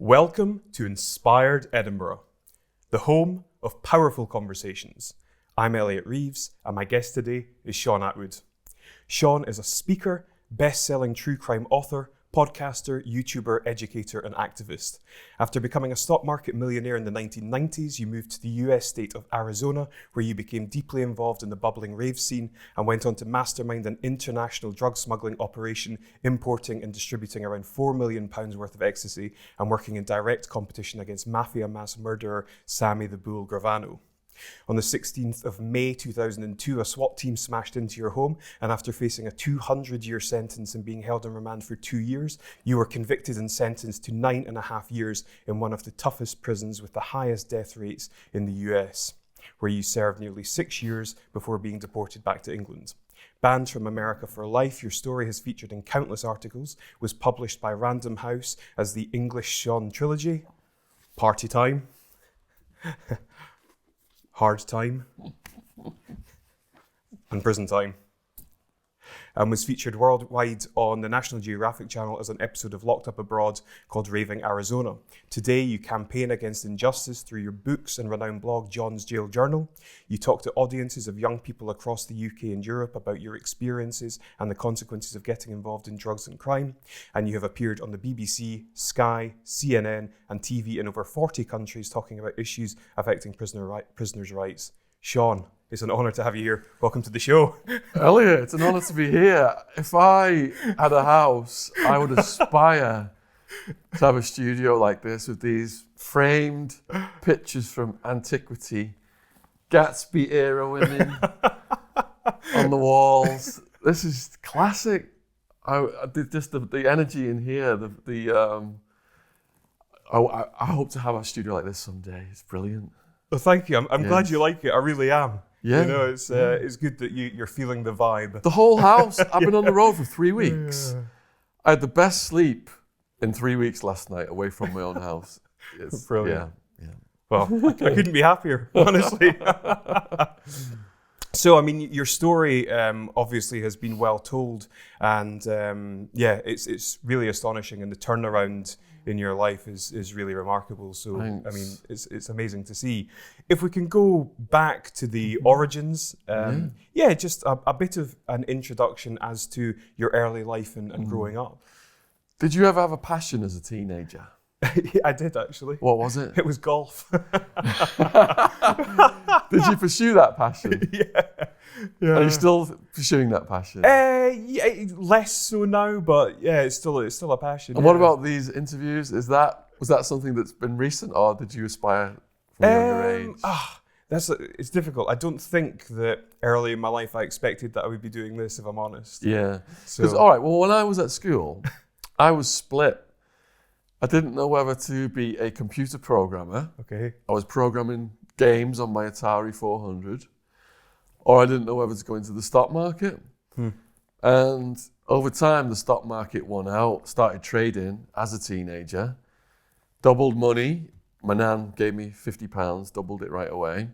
Welcome to Inspired Edinburgh, the home of powerful conversations. I'm Elliot Reeves, and my guest today is Shaun Attwood. Shaun is a speaker, best-selling true crime author, podcaster, YouTuber, educator, and activist. After becoming a stock market millionaire in the 1990s, you moved to the US state of Arizona, where you became deeply involved in the bubbling rave scene and went on to mastermind an international drug smuggling operation, importing and distributing around £4 million worth of ecstasy and working in direct competition against Mafia mass murderer Sammy The Bull Gravano. On the 16th of May 2002, a SWAT team smashed into your home, and after facing a 200-year sentence and being held in remand for 2 years, you were convicted and sentenced to 9.5 years in one of the toughest prisons with the highest death rates in the US, where you served nearly 6 years before being deported back to England. Banned from America for life, your story has featured in countless articles, was published by Random House as the English Shaun Trilogy, Party Time, Hard Time, and Prison Time, and was featured worldwide on the National Geographic Channel as an episode of Locked Up Abroad called Raving Arizona. Today, you campaign against injustice through your books and renowned blog, John's Jail Journal. You talk to audiences of young people across the UK and Europe about your experiences and the consequences of getting involved in drugs and crime. And you have appeared on the BBC, Sky, CNN, and TV in over 40 countries talking about issues affecting prisoners' rights. Shaun, it's an honour to have you here. Welcome to the show. Elliot, it's an honour to be here. If I had a house, I would aspire to have a studio like this with these framed pictures from antiquity, Gatsby era women on the walls. This is classic. The energy in here. I hope to have a studio like this someday. It's brilliant. Well, thank you. I'm glad you like it. I really am. Yeah. You know, it's good that you're feeling the vibe. The whole house. I've been on the road for 3 weeks. I had the best sleep in 3 weeks last night away from my own house. It's brilliant. Yeah. Well, I couldn't be happier, honestly. So, I mean, your story obviously has been well told, and it's really astonishing, and the turnaround in your life is really remarkable. So, Thanks. I mean, it's amazing to see. If we can go back to the origins, just a bit of an introduction as to your early life and growing up. Did you ever have a passion as a teenager? I did, actually. What was it? It was golf. Did you pursue that passion? Yeah. Are you still pursuing that passion? Less so now, but yeah, it's still a passion. And what about these interviews? Was that something that's been recent, or did you aspire from a younger age? It's difficult. I don't think that early in my life I expected that I would be doing this, if I'm honest. Yeah. So, all right, well, when I was at school, I was split. I didn't know whether to be a computer programmer. Okay. I was programming games on my Atari 400, or I didn't know whether to go into the stock market. And over time, the stock market won out, started trading as a teenager, doubled money. My nan gave me £50, doubled it right away.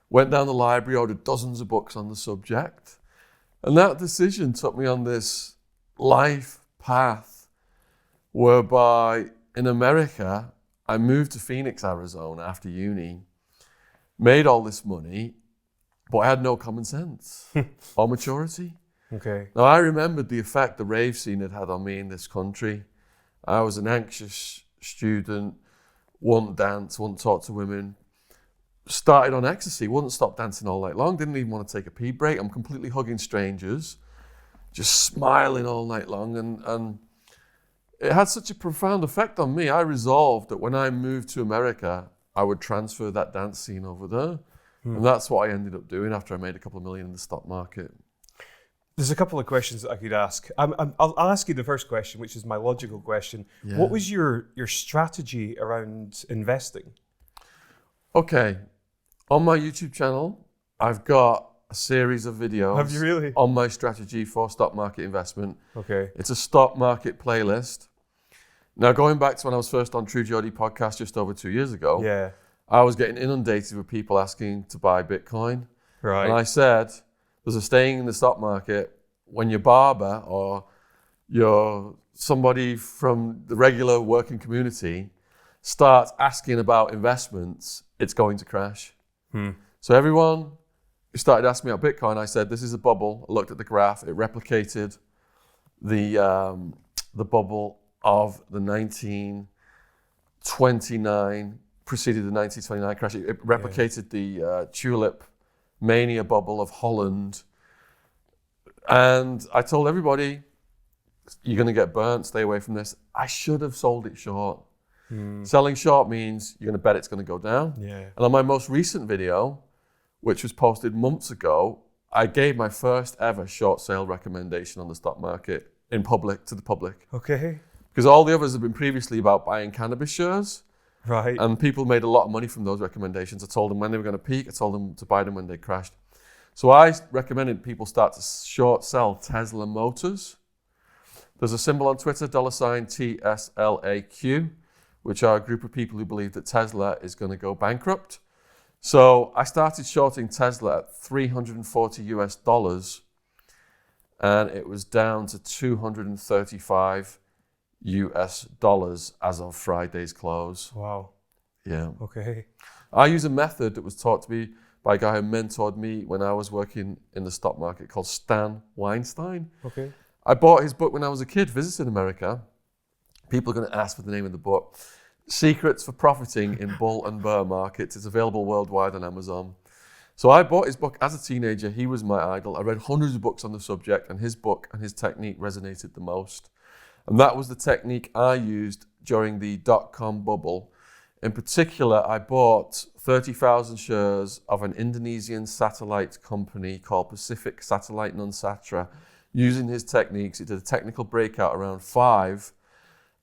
Went down the library, ordered dozens of books on the subject. And that decision took me on this life path whereby in America, I moved to Phoenix, Arizona after uni, made all this money, but I had no common sense or maturity. Okay. Now, I remembered the effect the rave scene had on me in this country. I was an anxious student, wouldn't dance, wouldn't talk to women. Started on ecstasy, wouldn't stop dancing all night long, didn't even want to take a pee break. I'm completely hugging strangers, just smiling all night long. And it had such a profound effect on me. I resolved that when I moved to America, I would transfer that dance scene over there. And that's what I ended up doing after I made a couple of million in the stock market. There's a couple of questions that I could ask. I'll ask you the first question, which is my logical question. Yeah. What was your strategy around investing? Okay, on my YouTube channel, I've got a series of videos. Have you really? On my strategy for stock market investment. Okay. It's a stock market playlist. Now, going back to when I was first on True Geordie podcast just over 2 years ago, Yeah. I was getting inundated with people asking to buy Bitcoin. Right. And I said, there's a saying in the stock market, when your barber or you're somebody from the regular working community starts asking about investments, it's going to crash. So everyone who started asking me about Bitcoin, I said, this is a bubble. I looked at the graph. It replicated the bubble of the 1929, preceded the 1929 crash. It replicated the tulip mania bubble of Holland. And I told everybody, you're going to get burnt, stay away from this. I should have sold it short. Selling short means you're going to bet it's going to go down. And on my most recent video, which was posted months ago, I gave my first ever short sale recommendation on the stock market in public, to the public. Okay. Because all the others have been previously about buying cannabis shares. Right. And people made a lot of money from those recommendations. I told them when they were going to peak. I told them to buy them when they crashed. So I recommended people start to short sell Tesla Motors. There's a symbol on Twitter, $TSLAQ, which are a group of people who believe that Tesla is going to go bankrupt. So I started shorting Tesla at $340 and it was down to $235 as of Friday's close. Wow. Yeah. Okay. I use a method that was taught to me by a guy who mentored me when I was working in the stock market called Stan Weinstein. Okay. I bought his book when I was a kid, visiting America. People are going to ask for the name of the book. Secrets for Profiting in Bull and Bear Markets. It's available worldwide on Amazon. So I bought his book as a teenager. He was my idol. I read hundreds of books on the subject, and his book and his technique resonated the most. And that was the technique I used during the dot-com bubble. In particular, I bought 30,000 shares of an Indonesian satellite company called Pacific Satellite Nunsatra. Using his techniques, it did a technical breakout around 5,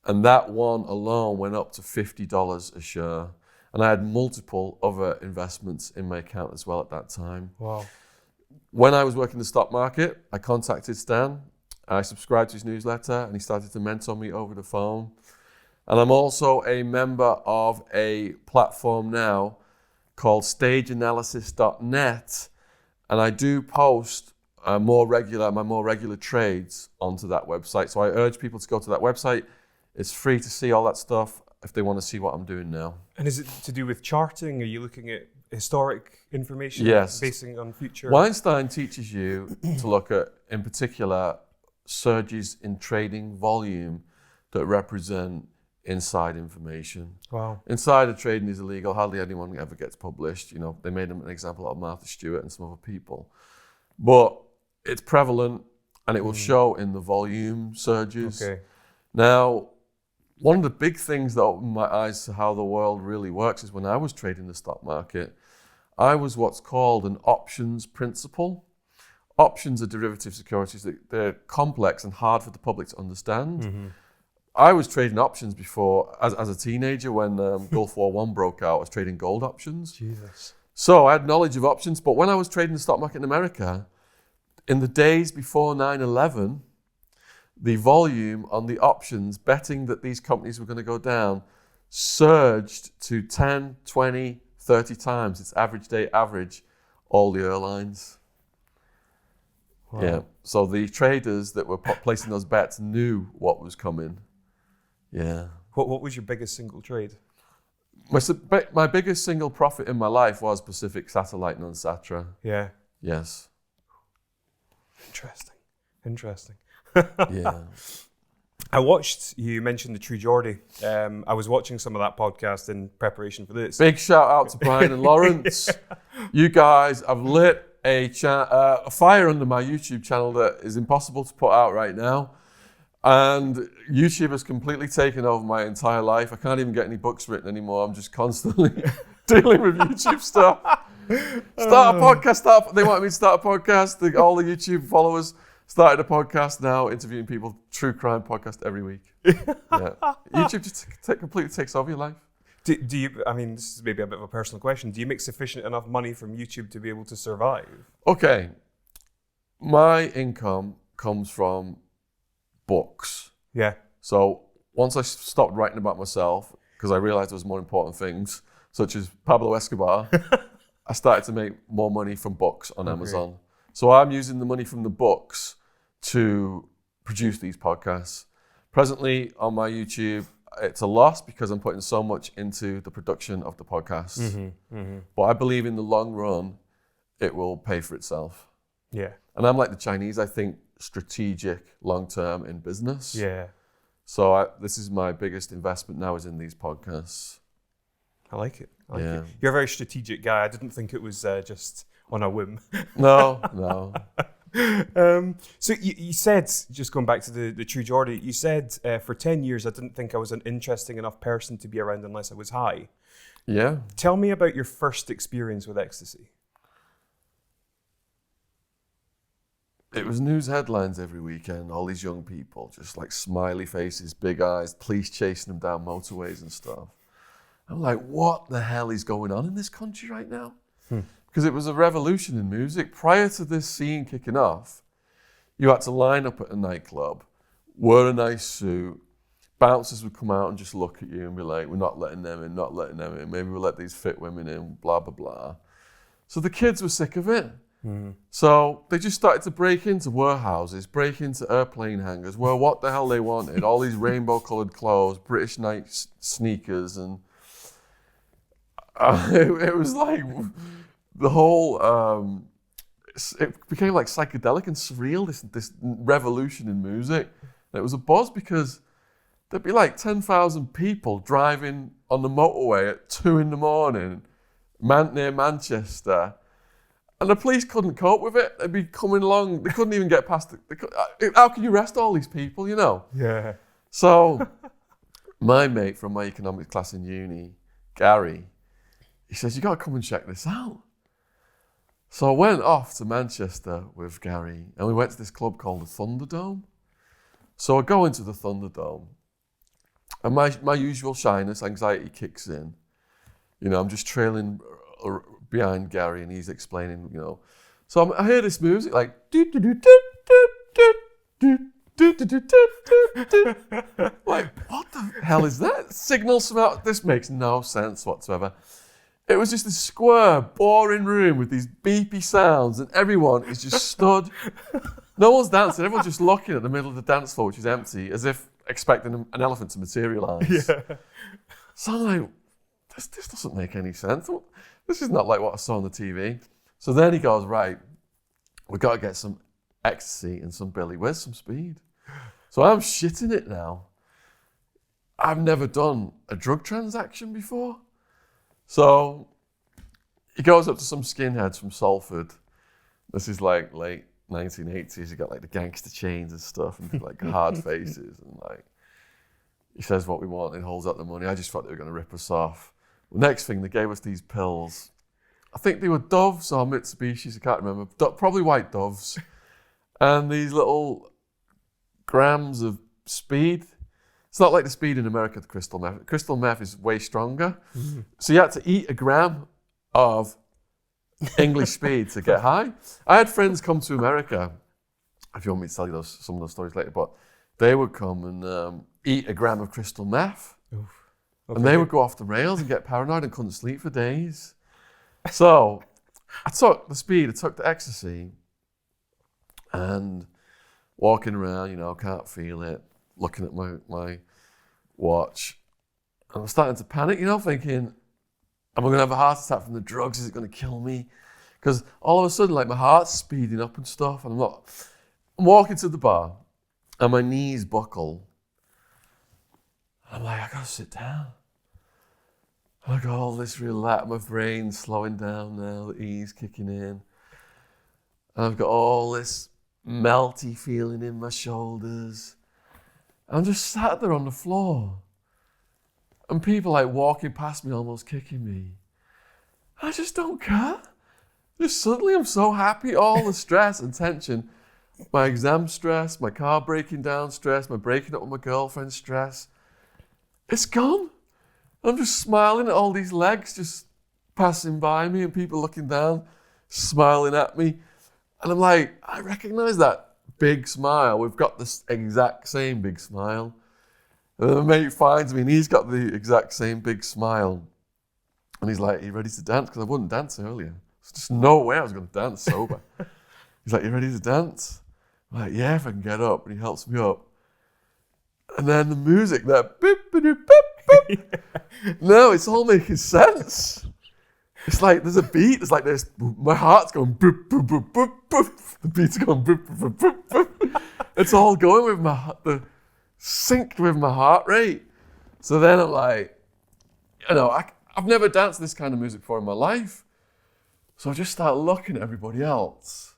and that one alone went up to $50 a share. And I had multiple other investments in my account as well at that time. Wow. When I was working the stock market, I contacted Stan. I subscribed to his newsletter, and he started to mentor me over the phone. And I'm also a member of a platform now called stageanalysis.net. And I do post my more regular trades onto that website. So I urge people to go to that website. It's free to see all that stuff if they want to see what I'm doing now. And is it to do with charting? Are you looking at historic information? Yes. Basing on future? Weinstein teaches you to look at, in particular, surges in trading volume that represent inside information. Wow. Insider trading is illegal. Hardly anyone ever gets published. You know, they made an example of Martha Stewart and some other people. But it's prevalent, and it will show in the volume surges. Okay. Now, one of the big things that opened my eyes to how the world really works is when I was trading the stock market, I was what's called an options principal. Options are derivative securities. They're complex and hard for the public to understand. I was trading options before, as a teenager, when Gulf War I broke out. I was trading gold options. Jesus. So I had knowledge of options, but when I was trading the stock market in America, in the days before 9/11, the volume on the options, betting that these companies were going to go down, surged to 10, 20, 30 times its average day average, all the airlines. Wow. Yeah. So the traders that were placing those bets knew what was coming. Yeah. What was your biggest single trade? My biggest single profit in my life was Pacific Satellite Nunsatra. Yeah. Yes. Interesting. Yeah. I watched, you mentioned the True Geordie. I was watching some of that podcast in preparation for this. Big shout out to Brian and Lawrence. You guys have lit a fire under my YouTube channel that is impossible to put out right now. And YouTube has completely taken over my entire life. I can't even get any books written anymore. I'm just constantly dealing with YouTube stuff. Start a podcast. They want me to start a podcast. All the YouTube followers started a podcast now, interviewing people. True crime podcast every week. Yeah. YouTube just completely takes over your life. Do you, I mean, this is maybe a bit of a personal question. Do you make sufficient enough money from YouTube to be able to survive? Okay. My income comes from books. Yeah. So once I stopped writing about myself, because I realized there was more important things, such as Pablo Escobar, I started to make more money from books on Amazon. So I'm using the money from the books to produce these podcasts. Presently on my YouTube, it's a loss because I'm putting so much into the production of the podcast. But I believe in the long run, it will pay for itself. Yeah. And I'm like the Chinese, I think strategic, long-term in business. Yeah. So this is my biggest investment now is in these podcasts. I like it. You're a very strategic guy. I didn't think it was just on a whim. No. So you said, just going back to the true Geordie, you said for 10 years I didn't think I was an interesting enough person to be around unless I was high. Yeah. Tell me about your first experience with ecstasy. It was news headlines every weekend, all these young people, just like smiley faces, big eyes, police chasing them down motorways and stuff. I'm like, what the hell is going on in this country right now? Because it was a revolution in music. Prior to this scene kicking off, you had to line up at a nightclub, wear a nice suit, bouncers would come out and just look at you and be like, we're not letting them in, not letting them in. Maybe we'll let these fit women in, blah, blah, blah. So the kids were sick of it. So they just started to break into warehouses, break into airplane hangars, wear what the hell they wanted, all these rainbow-coloured clothes, British night sneakers, and it was like the whole, it became like psychedelic and surreal, this revolution in music. And it was a buzz because there'd be like 10,000 people driving on the motorway at 2 a.m, near Manchester. And the police couldn't cope with it. They'd be coming along. They couldn't even get past it. How can you arrest all these people, you know? Yeah. So my mate from my economics class in uni, Gary, he says, you got to come and check this out. So I went off to Manchester with Gary and we went to this club called the Thunderdome. So I go into the Thunderdome and my usual shyness, anxiety kicks in. You know, I'm just trailing behind Gary and he's explaining, you know. So I hear this music like like, what the hell is that? Signals from out. This makes no sense whatsoever. It was just a square, boring room with these beepy sounds and everyone is just stood. No one's dancing. Everyone's just looking at the middle of the dance floor, which is empty, as if expecting an elephant to materialise. Yeah. So I'm like, this doesn't make any sense. This is not like what I saw on the TV. So then he goes, right, we've got to get some ecstasy and some Billy. Where's some speed? So I'm shitting it now. I've never done a drug transaction before. So he goes up to some skinheads from Salford. This is like late 1980s. You got like the gangster chains and stuff and like hard faces. And like, he says what we want and holds out the money. I just thought they were going to rip us off. Next thing, they gave us these pills. I think they were Doves or Mitsubishis, I can't remember. Probably white Doves. And these little grams of speed. It's not like the speed in America, the crystal meth. Crystal meth is way stronger. So you had to eat a gram of English speed to get high. I had friends come to America, if you want me to tell you some of those stories later, but they would come and eat a gram of crystal meth. Oof. Okay. And they would go off the rails and get paranoid and couldn't sleep for days. So I took the speed, I took the ecstasy, and walking around, you know, can't feel it, looking at my watch. And I'm starting to panic, you know, thinking, am I going to have a heart attack from the drugs? Is it going to kill me? Because all of a sudden, like, my heart's speeding up and stuff. And I'm walking to the bar, and my knees buckle. I'm like, I got to sit down. I got all this relax, my brain's slowing down now, the E's kicking in. And I've got all this melty feeling in my shoulders. I'm just sat there on the floor. And people like walking past me, almost kicking me. I just don't care. Just suddenly I'm so happy, all the stress and tension, my exam stress, my car breaking down stress, my breaking up with my girlfriend stress, it's gone. I'm just smiling at all these legs just passing by me and people looking down, smiling at me. And I'm like, I recognize that big smile. We've got this exact same big smile. And then my mate finds me and he's got the exact same big smile. And he's like, are you ready to dance? Because I wouldn't dance earlier. There's just no way I was going to dance sober. He's like, you ready to dance? I'm like, yeah, if I can get up. And he helps me up. And then the music, that beep, beep, beep, beep. No, it's all making sense. It's like there's a beat. It's like this. My heart's going boop, boop, boop, boop, boop. The beat's going boop, boop, boop, boop, boop. It's all going with synced with my heart rate. So then I'm like, I've never danced this kind of music before in my life. So I just start looking at everybody else.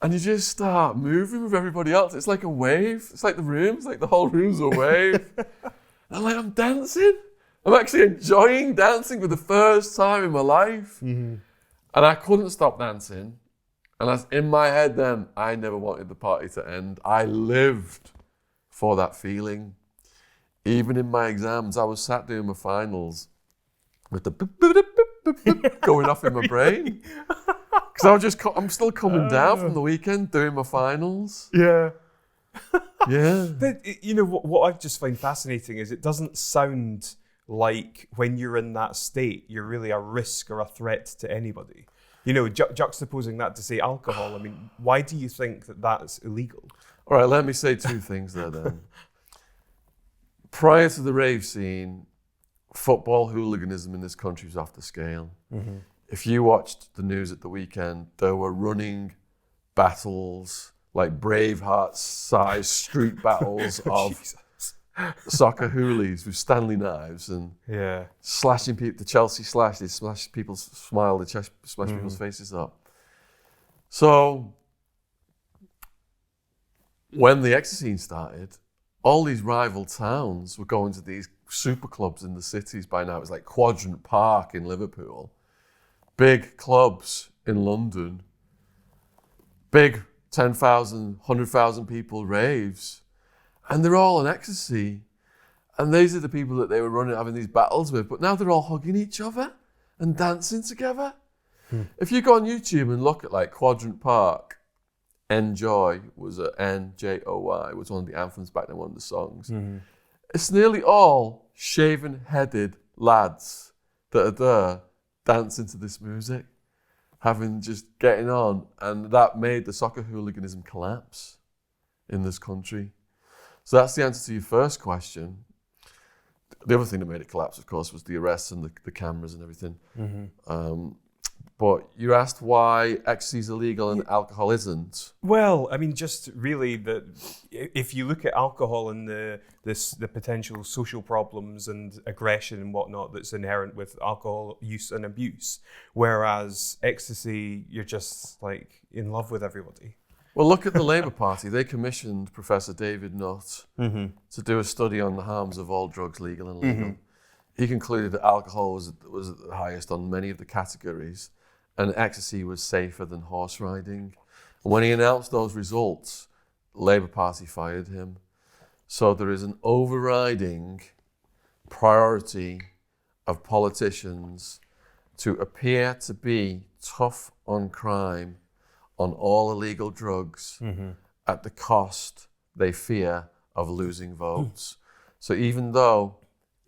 And you just start moving with everybody else. It's like a wave. It's like the room. It's like the whole room's a wave. And I'm like, I'm dancing. I'm actually enjoying dancing for the first time in my life. Mm-hmm. And I couldn't stop dancing. And in my head then, I never wanted the party to end. I lived for that feeling. Even in my exams, I was sat doing my finals with the going off in my brain. Because I'm still coming down from the weekend doing my finals. Yeah. Yeah. But, what I just find fascinating is it doesn't sound like when you're in that state, you're really a risk or a threat to anybody. Juxtaposing that to, say, alcohol, I mean, why do you think that that's illegal? All right, let me say two things there then. Prior to the rave scene, football hooliganism in this country was off the scale. Mm-hmm. If you watched the news at the weekend, there were running battles, like Braveheart-sized street battles of soccer hoolies with Stanley knives and slashing people. The Chelsea slash, they slash people's smile, they smash people's faces up. So when the Ecstasy scene started, all these rival towns were going to these super clubs in the cities by now. It was like Quadrant Park in Liverpool, big clubs in London, big 10,000, 100,000 people raves. And they're all on Ecstasy. And these are the people that they were having these battles with. But now they're all hugging each other and dancing together. If you go on YouTube and look at like Quadrant Park, Enjoy was a Njoy, was one of the anthems back then, one of the songs. Mm-hmm. It's nearly all shaven-headed lads that are there dancing to this music, getting on. And that made the soccer hooliganism collapse in this country. So that's the answer to your first question. The other thing that made it collapse, of course, was the arrests and the cameras and everything. Mm-hmm. But you asked why ecstasy is illegal and alcohol isn't. Well, I mean, just really that if you look at alcohol and the potential social problems and aggression and whatnot that's inherent with alcohol use and abuse, whereas ecstasy, you're just like in love with everybody. Well, look at the Labour Party. They commissioned Professor David Nutt to do a study on the harms of all drugs, legal and illegal. Mm-hmm. He concluded that alcohol was the highest on many of the categories, and ecstasy was safer than horse riding. And when he announced those results, the Labour Party fired him. So there is an overriding priority of politicians to appear to be tough on crime, on all illegal drugs, at the cost they fear of losing votes. So even though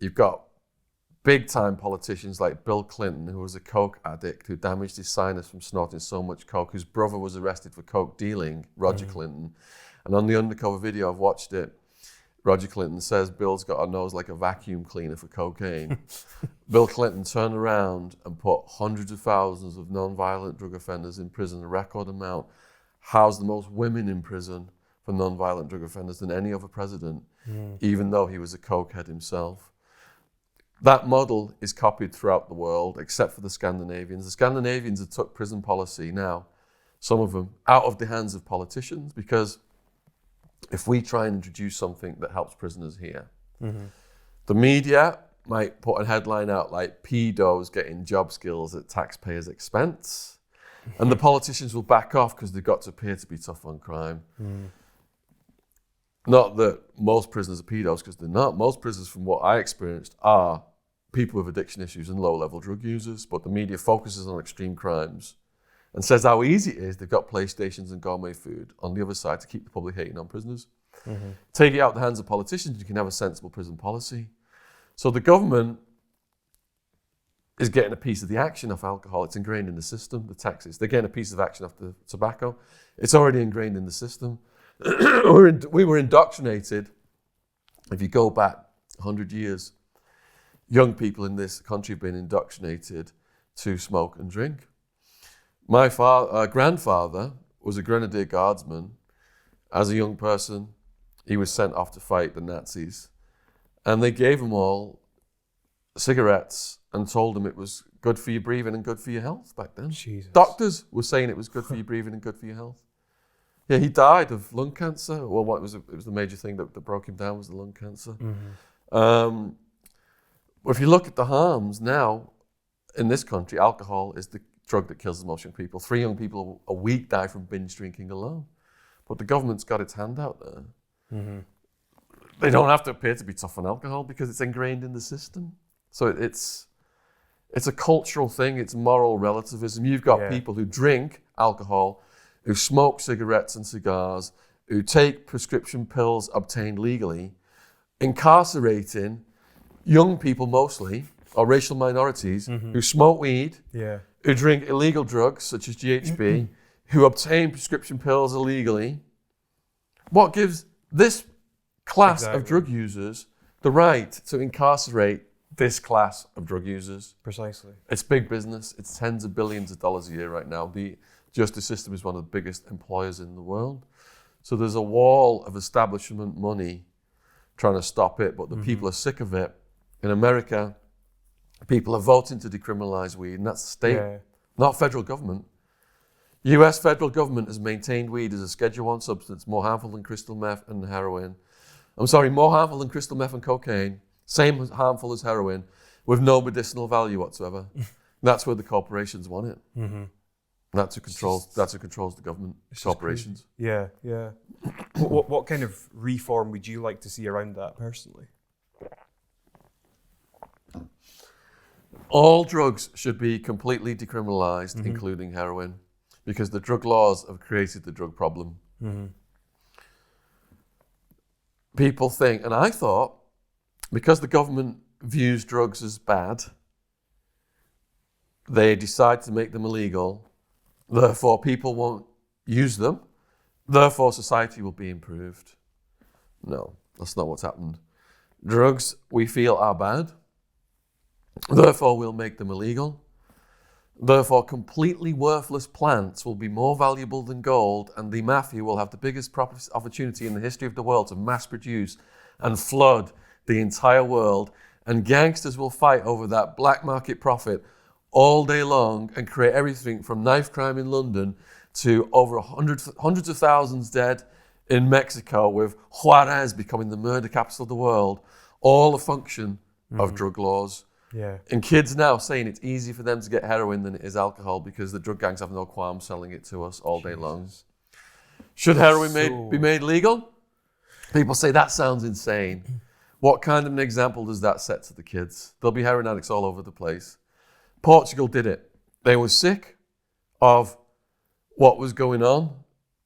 you've got big-time politicians like Bill Clinton, who was a coke addict, who damaged his sinus from snorting so much coke, whose brother was arrested for coke dealing, Roger Clinton. And on the undercover video, I've watched it, Roger Clinton says Bill's got a nose like a vacuum cleaner for cocaine. Bill Clinton turned around and put hundreds of thousands of non-violent drug offenders in prison, a record amount, housed the most women in prison for non-violent drug offenders than any other president, even though he was a cokehead himself. That model is copied throughout the world, except for the Scandinavians. The Scandinavians have took prison policy now, some of them, out of the hands of politicians, because if we try and introduce something that helps prisoners here, the media might put a headline out like pedos getting job skills at taxpayers' expense, and the politicians will back off because they've got to appear to be tough on crime. Not that most prisoners are pedos, because they're not. Most prisoners, from what I experienced, are people with addiction issues and low-level drug users, but the media focuses on extreme crimes and says how easy it is. They've got PlayStations and gourmet food on the other side to keep the public hating on prisoners. Take it out of the hands of politicians, you can have a sensible prison policy. So the government is getting a piece of the action off alcohol. It's ingrained in the system, the taxes. They're getting a piece of action off the tobacco. It's already ingrained in the system. We were indoctrinated If you go back 100 years, young people in this country have been indoctrinated to smoke and drink. My grandfather was a grenadier guardsman. As a young person, he was sent off to fight the Nazis. And they gave him all cigarettes and told him it was good for your breathing and good for your health back then. Jesus. Doctors were saying it was good for your breathing and good for your health. Yeah, he died of lung cancer. Well, it was the major thing that broke him down was the lung cancer. Mm-hmm. If you look at the harms now in this country, alcohol is the drug that kills the most young people. 3 young people a week die from binge drinking alone. But the government's got its hand out there. Mm-hmm. They don't have to appear to be tough on alcohol because it's ingrained in the system. So it's a cultural thing. It's moral relativism. You've got people who drink alcohol, who smoke cigarettes and cigars, who take prescription pills obtained legally, incarcerating young people mostly, or racial minorities, who smoke weed, who drink illegal drugs such as GHB, who obtain prescription pills illegally. What gives this class of drug users the right to incarcerate this class of drug users? Precisely. It's big business. It's tens of billions of dollars a year right now. The justice system is one of the biggest employers in the world. So there's a wall of establishment money trying to stop it, but the people are sick of it. In America, people are voting to decriminalize weed, and that's the state, not federal government. US federal government has maintained weed as a Schedule 1 substance, more harmful than crystal meth and heroin. More harmful than crystal meth and cocaine, same as harmful as heroin, with no medicinal value whatsoever. That's where the corporations want it. Mm-hmm. That's who controls the government, corporations. Yeah. What kind of reform would you like to see around that personally? All drugs should be completely decriminalized, including heroin, because the drug laws have created the drug problem. Mm-hmm. People think, and I thought, because the government views drugs as bad, they decide to make them illegal, therefore people won't use them, therefore society will be improved. No, that's not what's happened. Drugs we feel are bad, therefore we'll make them illegal. Therefore, completely worthless plants will be more valuable than gold, and the Mafia will have the biggest opportunity in the history of the world to mass produce and flood the entire world. And gangsters will fight over that black market profit all day long and create everything from knife crime in London to over hundreds of thousands dead in Mexico, with Juarez becoming the murder capital of the world, all a function of drug laws. Yeah. And kids now saying it's easier for them to get heroin than it is alcohol because the drug gangs have no qualms selling it to us all day long. Should heroin be made legal? People say that sounds insane. What kind of an example does that set to the kids? There'll be heroin addicts all over the place. Portugal did it. They were sick of what was going on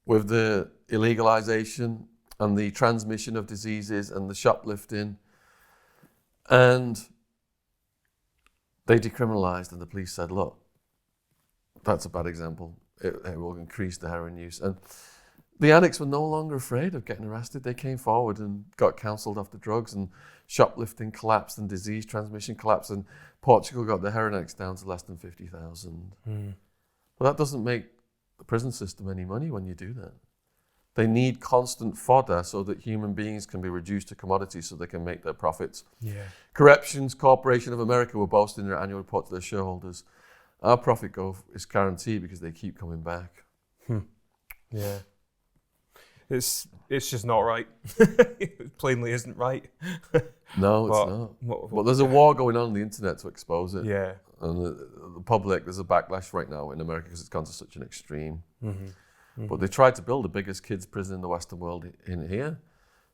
with the illegalization and the transmission of diseases and the shoplifting. And they decriminalized, and the police said, look, that's a bad example. It will increase the heroin use. And the addicts were no longer afraid of getting arrested. They came forward and got counselled off the drugs, and shoplifting collapsed and disease transmission collapsed, and Portugal got the heroin addicts down to less than 50,000. But that doesn't make the prison system any money when you do that. They need constant fodder so that human beings can be reduced to commodities so they can make their profits. Yeah. Corrections Corporation of America were boasting in their annual report to their shareholders, our profit growth is guaranteed because they keep coming back. Yeah. It's just not right. It plainly isn't right. No, it's not. But there's a war going on the internet to expose it. Yeah. And the public, there's a backlash right now in America because it's gone to such an extreme. But they tried to build the biggest kids' prison in the Western world in here.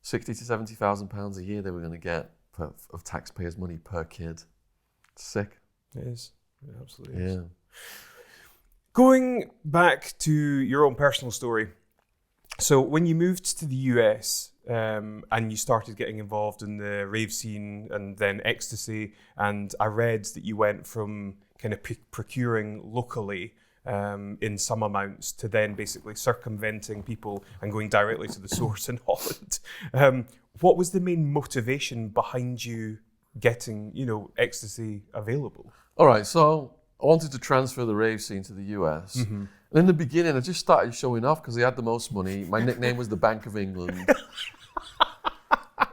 60 to 70,000 pounds a year they were going to get of taxpayers' money per kid. It's sick. It is. It absolutely is. Going back to your own personal story. So when you moved to the US and you started getting involved in the rave scene and then Ecstasy, and I read that you went from kind of procuring locally in some amounts to then basically circumventing people and going directly to the source in Holland. What was the main motivation behind you getting, ecstasy available? All right, so I wanted to transfer the rave scene to the US. Mm-hmm. And in the beginning, I just started showing off because he had the most money. My nickname was the Bank of England.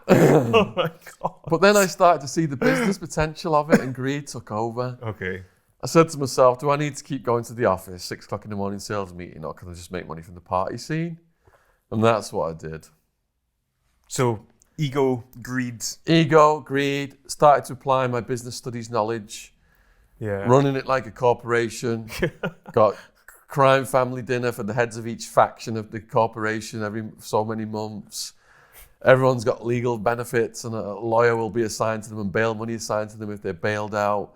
Oh my God. But then I started to see the business potential of it, and greed took over. Okay. I said to myself, do I need to keep going to the office, 6 o'clock in the morning sales meeting, or can I just make money from the party scene? And that's what I did. So ego, greed. Ego, greed, started to apply my business studies knowledge, running it like a corporation, got crime family dinner for the heads of each faction of the corporation every so many months. Everyone's got legal benefits, and a lawyer will be assigned to them and bail money assigned to them if they're bailed out.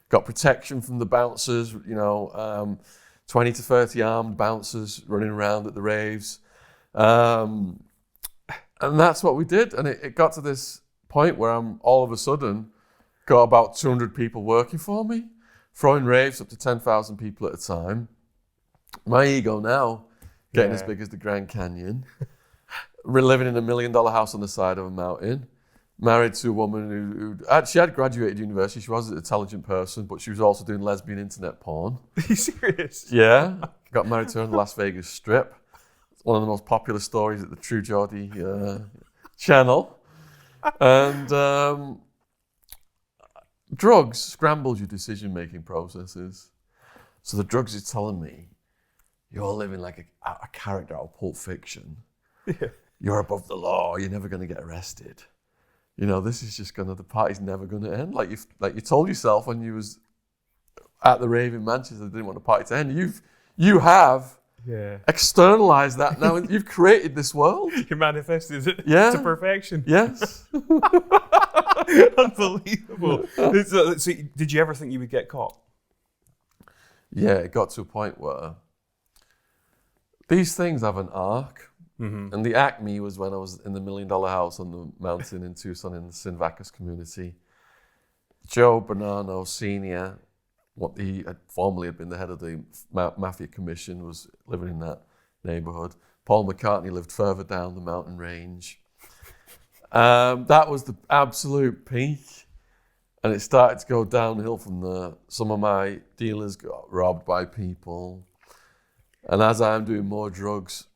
Got protection from the bouncers, 20 to 30 armed bouncers running around at the raves. And that's what we did. And it got to this point where I'm all of a sudden got about 200 people working for me, throwing raves up to 10,000 people at a time. My ego now, getting as big as the Grand Canyon. We're living in $1 million house on the side of a mountain. Married to a woman who she had graduated university. She was an intelligent person, but she was also doing lesbian internet porn. Are you serious? Yeah. Got married to her on the Las Vegas Strip. It's one of the most popular stories at the True Geordie channel. And drugs scrambled your decision-making processes. So the drugs is telling me, you're living like a character out of Pulp Fiction. Yeah. You're above the law. You're never going to get arrested. This is just the party's never going to end. Like you told yourself when you was at the rave in Manchester, didn't want the party to end. You have externalized that now, and you've created this world. You manifested it to perfection. Yes. Unbelievable. So, did you ever think you would get caught? Yeah, it got to a point where these things have an arc. Mm-hmm. And the acme was when I was in the $1 million house on the mountain in Tucson in the Sinvacus community. Joe Bonanno Sr., what he had formerly had been the head of the Mafia commission, was living in that neighborhood. Paul McCartney lived further down the mountain range. That was the absolute peak. And it started to go downhill from there. Some of my dealers got robbed by people. And as I'm doing more drugs,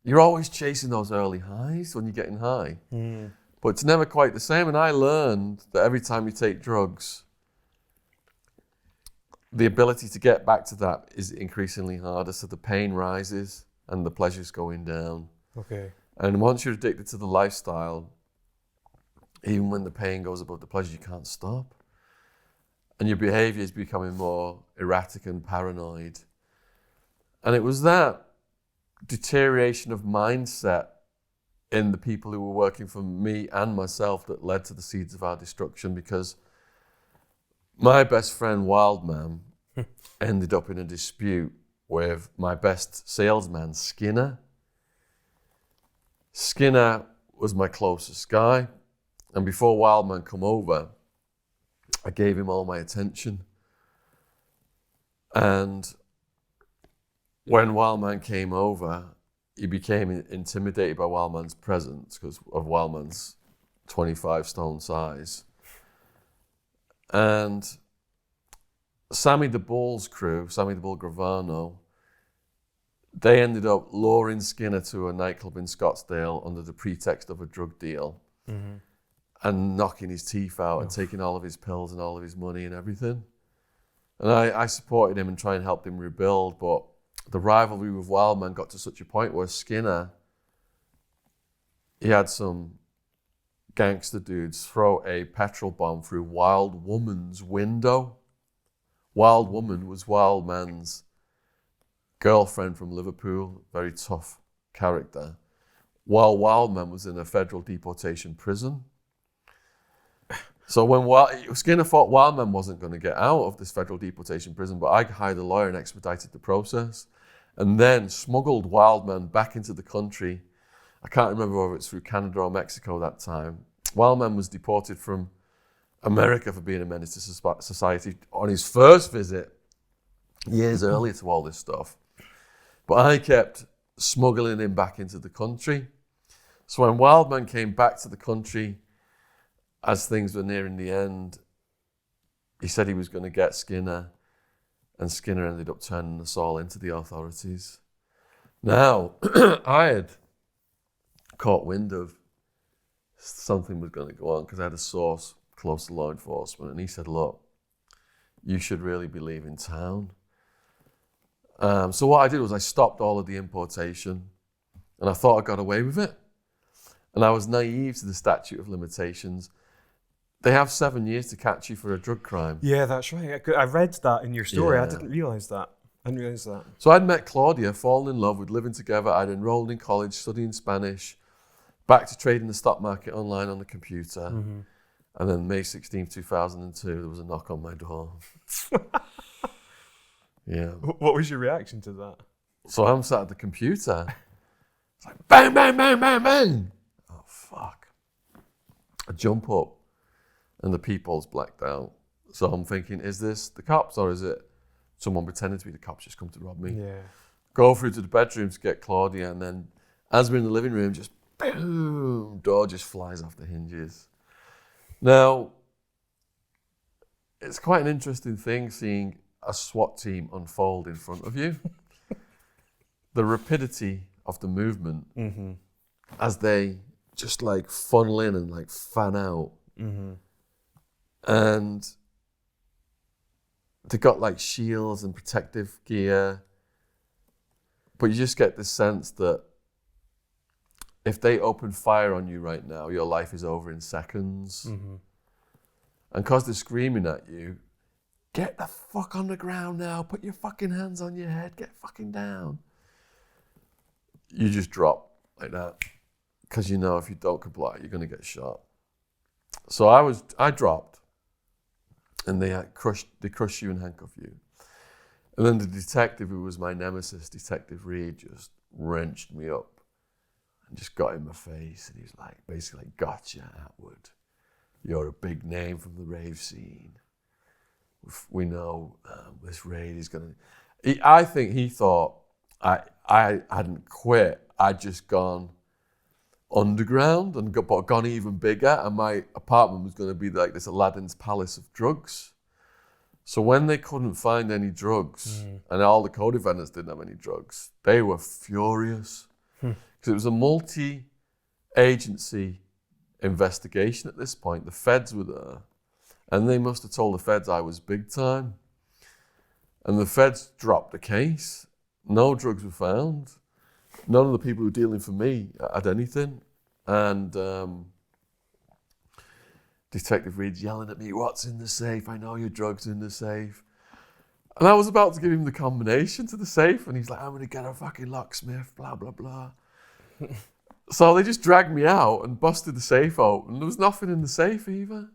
you're always chasing those early highs when you're getting high. Mm. But it's never quite the same. And I learned that every time you take drugs, the ability to get back to that is increasingly harder. So the pain rises and the pleasure's going down. Okay. And once you're addicted to the lifestyle, even when the pain goes above the pleasure, you can't stop. And your behavior is becoming more erratic and paranoid. And it was that deterioration of mindset in the people who were working for me and myself that led to the seeds of our destruction, because my best friend Wildman ended up in a dispute with my best salesman Skinner. Skinner was my closest guy, and before Wildman come over, I gave him all my attention. And when Wildman came over, he became intimidated by Wildman's presence because of Wildman's 25 stone size. And Sammy the Bull's crew, Sammy The Bull Gravano, they ended up luring Skinner to a nightclub in Scottsdale under the pretext of a drug deal, mm-hmm. and knocking his teeth out and taking all of his pills and all of his money and everything. And I supported him and tried and helped him rebuild, but the rivalry with Wildman got to such a point where Skinner, he had some gangster dudes throw a petrol bomb through Wild Woman's window. Wild Woman was Wildman's girlfriend from Liverpool, very tough character, while Wildman was in a federal deportation prison. So when Skinner thought Wildman wasn't going to get out of this federal deportation prison, but I hired a lawyer and expedited the process, and then smuggled Wildman back into the country. I can't remember whether it's through Canada or Mexico that time. Wildman was deported from America for being a menace to society. On his first visit, years earlier to all this stuff. But I kept smuggling him back into the country. So when Wildman came back to the country, as things were nearing the end, he said he was going to get Skinner, and Skinner ended up turning us all into the authorities. Now, I had caught wind of something was going to go on because I had a source close to law enforcement, and he said, look, you should really be leaving town. So what I did was I stopped all of the importation, and I thought I got away with it. And I was naive to the statute of limitations. They have 7 years to catch you for a drug crime. Yeah, that's right. I read that in your story. Yeah. I didn't realise that. So I'd met Claudia, fallen in love, we'd living together. I'd enrolled in college, studying Spanish, back to trading the stock market online on the computer. Mm-hmm. And then May 16th, 2002, there was a knock on my door. Yeah. What was your reaction to that? So I'm sat at the computer. It's like bang, bang, bang, bang, bang. Oh, fuck. I jump up and the people's blacked out. So I'm thinking, is this the cops or is it someone pretending to be the cops just come to rob me? Yeah. Go through to the bedroom to get Claudia, and then as we're in the living room, just boom, door just flies off the hinges. Now, it's quite an interesting thing seeing a SWAT team unfold in front of you. The rapidity of the movement as they just like funnel in and like fan out. And they got like shields and protective gear. But you just get this sense that if they open fire on you right now, your life is over in seconds. And because they're screaming at you, get the fuck on the ground now, put your fucking hands on your head, get fucking down. You just drop like that. Because you know if you don't comply, you're going to get shot. So I dropped, and they crush you and handcuff you. And then the detective, who was my nemesis, Detective Reed, just wrenched me up and just got in my face. And he was like, basically, gotcha, Attwood. You're a big name from the rave scene. We know this raid is going to... I think he thought I hadn't quit. I'd just gone underground and gone even bigger, and my apartment was going to be like this Aladdin's palace of drugs. So when they couldn't find any drugs, and all the co-defendants didn't have any drugs, they were furious. Because it was a multi-agency investigation at this point. The feds were there, and they must have told the feds I was big time. And the feds dropped the case. No drugs were found. None of the people who were dealing for me had anything. And Detective Reed's yelling at me, what's in the safe? I know your drugs in the safe. And I was about to give him the combination to the safe, and he's like, I'm going to get a fucking locksmith, blah, blah, blah. So they just dragged me out and busted the safe open. There was nothing in the safe either.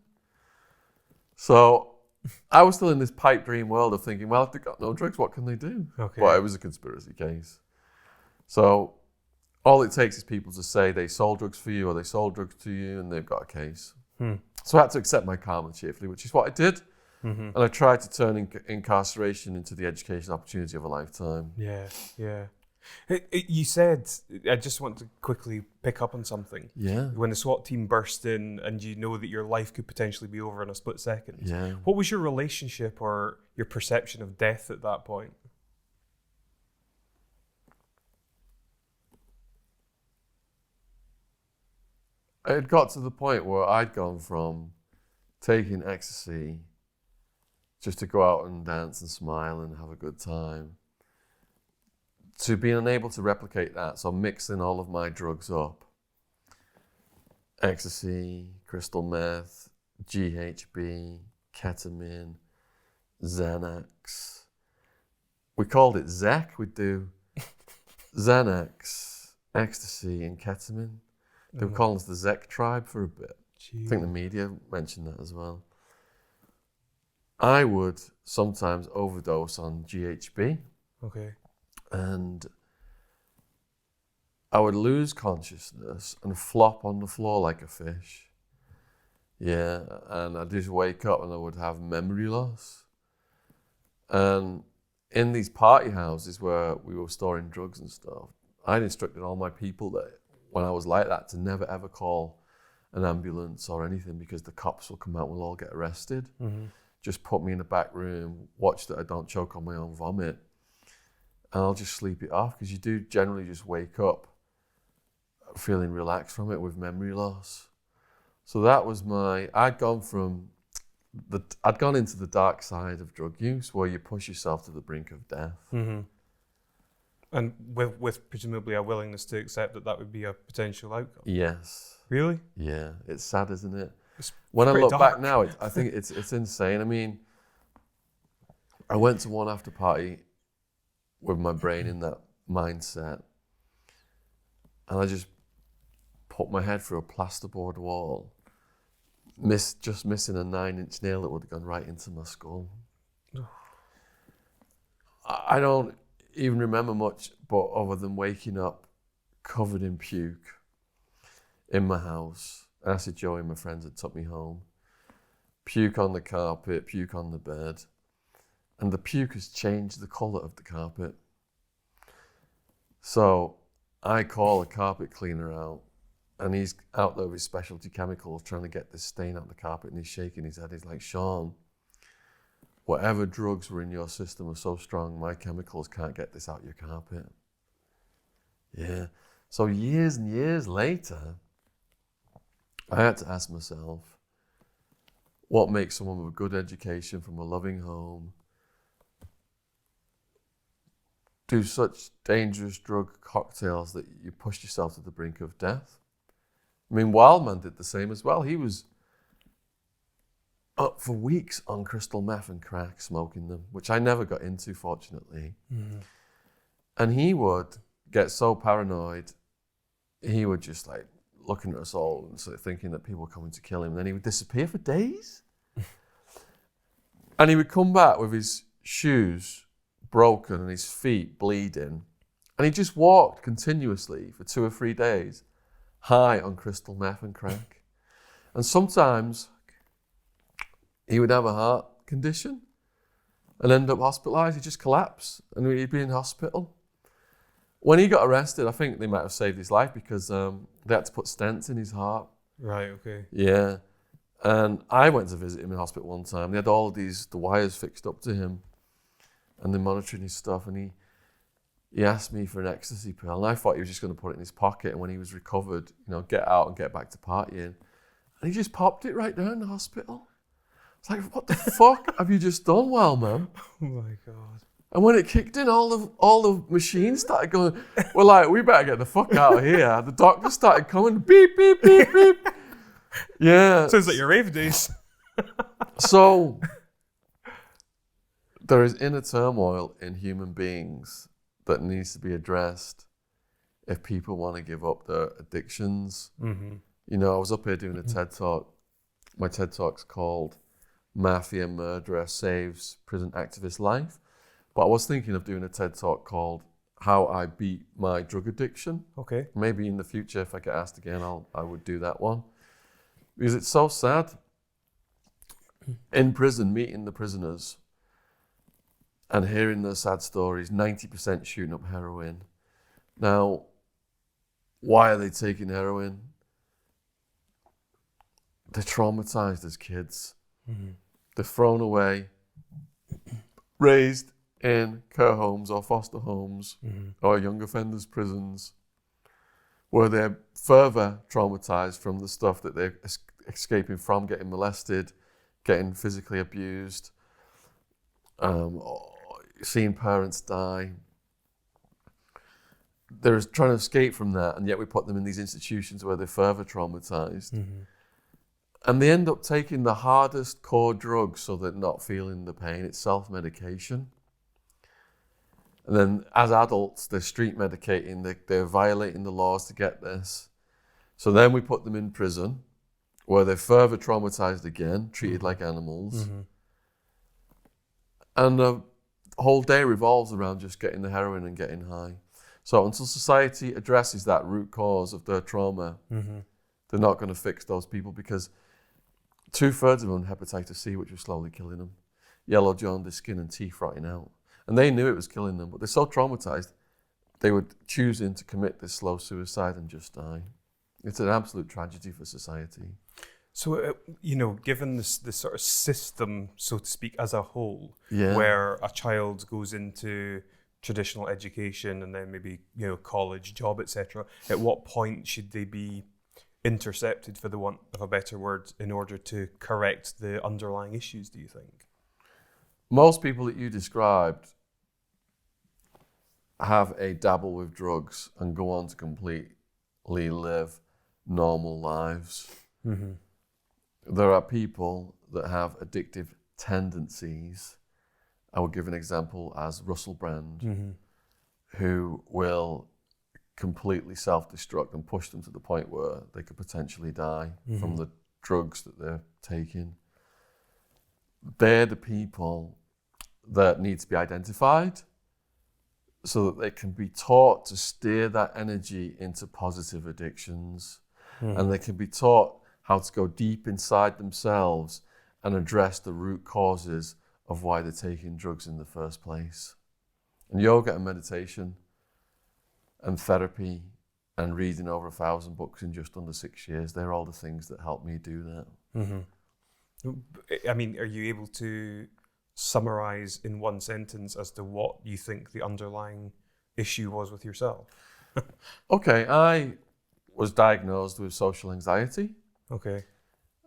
So I was still in this pipe dream world of thinking, well, if they've got no drugs, what can they do? Okay. But it was a conspiracy case. So all it takes is people to say they sold drugs for you or they sold drugs to you, and they've got a case. So I had to accept my karma cheerfully, which is what I did. And I tried to turn incarceration into the education opportunity of a lifetime. Yeah, yeah. You said, I just want to quickly pick up on something. Yeah. When the SWAT team burst in and you know that your life could potentially be over in a split second. Yeah. What was your relationship or your perception of death at that point? It had got to the point where I'd gone from taking ecstasy just to go out and dance and smile and have a good time to being unable to replicate that. So mixing all of my drugs up. Ecstasy, crystal meth, GHB, ketamine, Xanax. We called it Zec. We'd do Xanax, ecstasy, and ketamine. They were calling us the Zec tribe for a bit. Jeez. I think the media mentioned that as well. I would sometimes overdose on GHB. Okay. And I would lose consciousness and flop on the floor like a fish. Yeah, and I'd just wake up and I would have memory loss. And in these party houses where we were storing drugs and stuff, I'd instructed all my people that when I was like that to never ever call an ambulance or anything because the cops will come out and we'll all get arrested. Just put me in the back room, watch that I don't choke on my own vomit, and I'll just sleep it off because you do generally just wake up feeling relaxed from it with memory loss. So that was I'd gone into the dark side of drug use where you push yourself to the brink of death. And with presumably a willingness to accept that would be a potential outcome. Yes. Really? Yeah, it's sad, isn't it? It's when I look dark. back now, I think it's insane. I mean, I went to one after party with my brain in that mindset, and I just put my head through a plasterboard wall, just missing a 9-inch nail that would have gone right into my skull. I don't even remember much, but other than waking up covered in puke in my house. I said Joey and my friends had took me home. Puke on the carpet, puke on the bed. And the puke has changed the colour of the carpet. So I call a carpet cleaner out, and he's out there with specialty chemicals trying to get this stain out the carpet, and he's shaking his head. He's like, Shaun, whatever drugs were in your system are so strong, my chemicals can't get this out your carpet. Yeah. So years and years later, I had to ask myself, what makes someone with a good education from a loving home do such dangerous drug cocktails that you push yourself to the brink of death? I mean, Wildman did the same as well. He was up for weeks on crystal meth and crack, smoking them, which I never got into, fortunately. And he would get so paranoid, he would just like looking at us all and sort of thinking that people were coming to kill him. And then he would disappear for days. And he would come back with his shoes broken and his feet bleeding. And he just walked continuously for 2 or 3 days, high on crystal meth and crack. And sometimes he would have a heart condition and end up hospitalised. He'd just collapse and he'd be in hospital. When he got arrested, I think they might have saved his life because they had to put stents in his heart. Right, okay. Yeah. And I went to visit him in hospital one time. They had all the wires fixed up to him and they're monitoring his stuff. And he asked me for an ecstasy pill. And I thought he was just going to put it in his pocket. And when he was recovered, get out and get back to partying. And he just popped it right there in the hospital. It's like, what the fuck have you just done, man? Oh my God. And when it kicked in, all the machines started going. We're like, we better get the fuck out of here. The doctor started coming, beep, beep, beep, beep. Yeah. Sounds like your rave days. So there is inner turmoil in human beings that needs to be addressed if people want to give up their addictions. I was up here doing a TED Talk. My TED Talk's called Mafia Murderer Saves Prison Activist Life. But I was thinking of doing a TED Talk called How I Beat My Drug Addiction. Okay. Maybe in the future, if I get asked again, I would do that one. Because it's so sad. In prison, meeting the prisoners and hearing their sad stories, 90% shooting up heroin. Now, why are they taking heroin? They're traumatized as kids. They're thrown away, raised in care homes or foster homes or young offenders prisons, where they're further traumatized from the stuff that they're escaping from, getting molested, getting physically abused, seeing parents die. They're trying to escape from that, and yet we put them in these institutions where they're further traumatized. And they end up taking the hardest core drugs so they're not feeling the pain. It's self-medication. And then as adults, they're street medicating, they're violating the laws to get this. So then we put them in prison, where they're further traumatized again, treated like animals. And the whole day revolves around just getting the heroin and getting high. So until society addresses that root cause of their trauma, they're not going to fix those people, because 2/3 of them had hepatitis C, which was slowly killing them. Yellow jaundice, skin and teeth rotting out. And they knew it was killing them, but they're so traumatized, they were choosing to commit this slow suicide and just die. It's an absolute tragedy for society. So, given this sort of system, so to speak, as a whole, Yeah. where a child goes into traditional education and then maybe, college, job, etc., at what point should they be intercepted, for the want of a better word, in order to correct the underlying issues, do you think? Most people that you described have a dabble with drugs and go on to completely live normal lives. Mm-hmm. There are people that have addictive tendencies. I would give an example as Russell Brand, Mm-hmm. who will completely self-destruct and push them to the point where they could potentially die from the drugs that they're taking. They're the people that need to be identified so that they can be taught to steer that energy into positive addictions. And they can be taught how to go deep inside themselves and address the root causes of why they're taking drugs in the first place. And yoga and meditation and therapy and reading over 1,000 books in just under 6 years, they're all the things that help me do that. Mm-hmm. I mean, are you able to summarize in one sentence as to what you think the underlying issue was with yourself? Okay, I was diagnosed with social anxiety. Okay.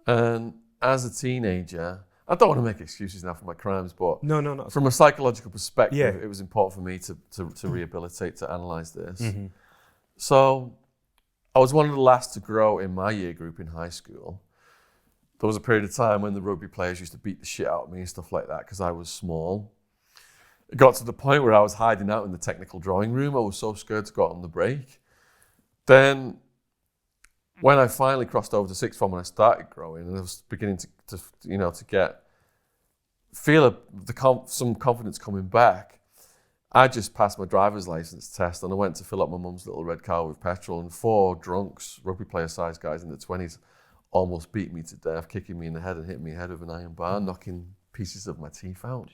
And as a teenager, I don't want to make excuses now for my crimes, but No. from a psychological perspective, Yeah. it was important for me to rehabilitate, to analyze this. Mm-hmm. So I was one of the last to grow in my year group in high school. There was a period of time when the rugby players used to beat the shit out of me and stuff like that because I was small. It got to the point where I was hiding out in the technical drawing room. I was so scared to go out on the break. Then when I finally crossed over to sixth form and I started growing and I was beginning to feel some confidence coming back, I just passed my driver's license test and I went to fill up my mum's little red car with petrol, and 4 drunks, rugby player sized guys in their 20s, almost beat me to death, kicking me in the head and hitting me in the head with an iron bar, knocking pieces of my teeth out.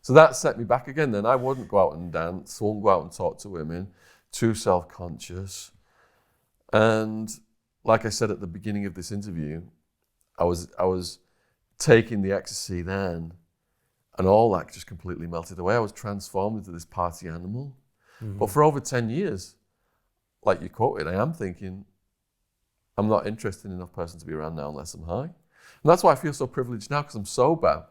So that set me back again. Then I wouldn't go out and dance, wouldn't go out and talk to women, too self-conscious. And like I said at the beginning of this interview, I was taking the ecstasy then, and all that just completely melted away. I was transformed into this party animal. Mm-hmm. But for over 10 years, like you quoted, I am thinking, I'm not interested in enough person to be around now unless I'm high. And that's why I feel so privileged now, because I'm sober.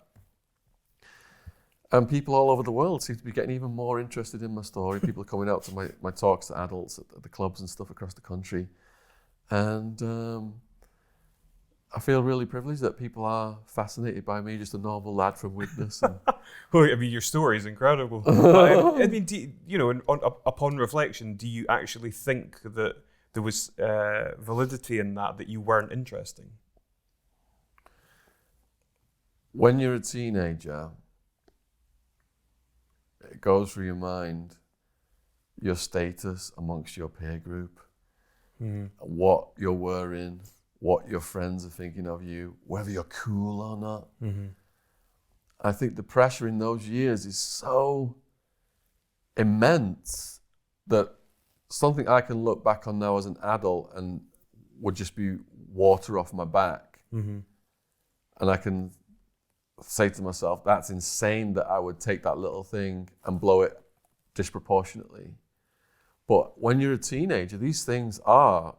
And people all over the world seem to be getting even more interested in my story. People are coming out to my talks to adults at the clubs and stuff across the country. And I feel really privileged that people are fascinated by me, just a normal lad from Widnes. Well, I mean, your story is incredible. I mean, upon reflection, do you actually think that there was validity in that you weren't interesting? When you're a teenager, it goes through your mind, your status amongst your peer group, what you're wearing, what your friends are thinking of you, whether you're cool or not. Mm-hmm. I think the pressure in those years is so immense that something I can look back on now as an adult and would just be water off my back. Mm-hmm. And I can say to myself, that's insane that I would take that little thing and blow it disproportionately. But when you're a teenager, these things are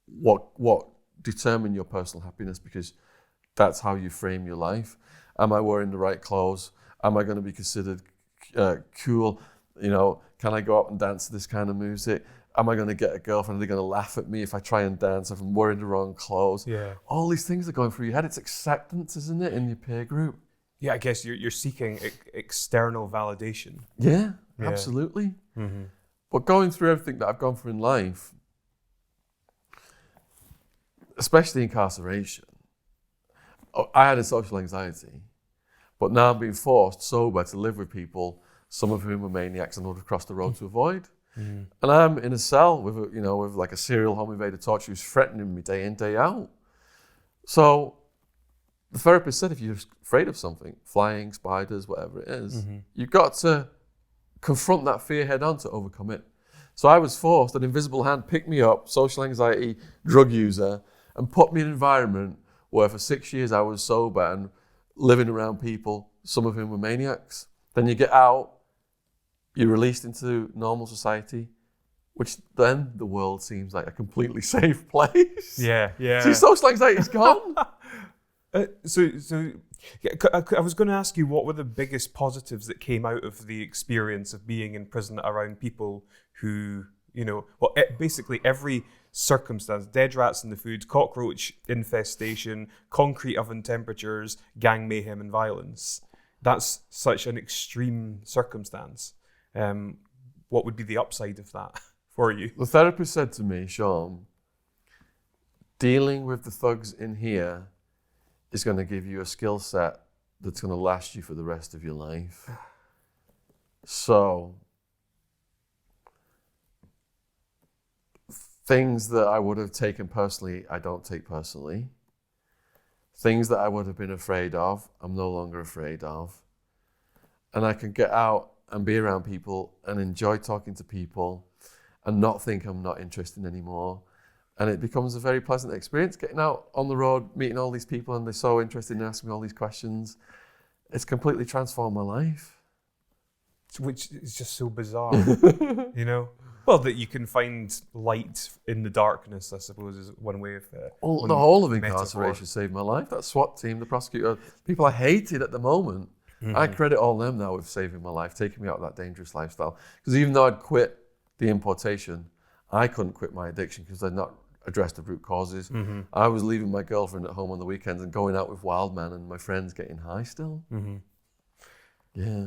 what determine your personal happiness, because that's how you frame your life. Am I wearing the right clothes? Am I going to be considered cool? Can I go out and dance to this kind of music? Am I going to get a girlfriend? Are they going to laugh at me if I try and dance, if I'm wearing the wrong clothes? Yeah. All these things are going through your head. It's acceptance, isn't it, in your peer group? Yeah, I guess you're seeking external validation. Yeah, absolutely. Mm-hmm. But going through everything that I've gone through in life, especially incarceration, I had a social anxiety, but now I'm being forced sober to live with people, some of whom are maniacs and would have crossed the road to avoid. Mm. And I'm in a cell with a serial home invader torture who's threatening me day in, day out. So the therapist said if you're afraid of something, flying, spiders, whatever it is, you've got to confront that fear head on to overcome it. So I was forced, an invisible hand picked me up, social anxiety, drug user, and put me in an environment where for 6 years I was sober and living around people, some of whom were maniacs. Then you get out, you're released into normal society, which then the world seems like a completely safe place. Yeah. So your social anxiety's gone. So I was going to ask you, what were the biggest positives that came out of the experience of being in prison around people who, basically every circumstance, dead rats in the food, cockroach infestation, concrete oven temperatures, gang mayhem and violence. That's such an extreme circumstance. What would be the upside of that for you? The therapist said to me, Shaun, dealing with the thugs in here is going to give you a skill set that's going to last you for the rest of your life. So, things that I would have taken personally, I don't take personally. Things that I would have been afraid of, I'm no longer afraid of. And I can get out and be around people and enjoy talking to people and not think I'm not interested anymore. And it becomes a very pleasant experience getting out on the road, meeting all these people, and they're so interested in asking me all these questions. It's completely transformed my life. Which is just so bizarre, Well, that you can find light in the darkness, I suppose, is one way of the whole of incarceration metaphor. saved my life. That SWAT team, the prosecutor, people I hated at the moment, I credit all them now with saving my life, taking me out of that dangerous lifestyle. Because even though I'd quit the importation, I couldn't quit my addiction because I'd not addressed the root causes. I was leaving my girlfriend at home on the weekends and going out with wild men and my friends getting high still. Yeah.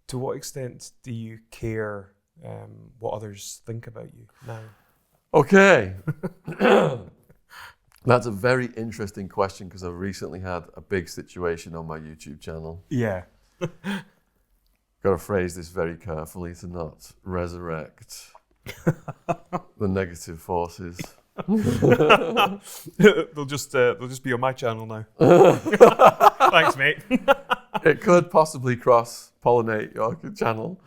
To what extent do you care what others think about you now? Okay. That's a very interesting question because I've recently had a big situation on my YouTube channel. Yeah. Got to phrase this very carefully to not resurrect the negative forces. They'll just be on my channel now. Thanks, mate. It could possibly cross-pollinate your channel.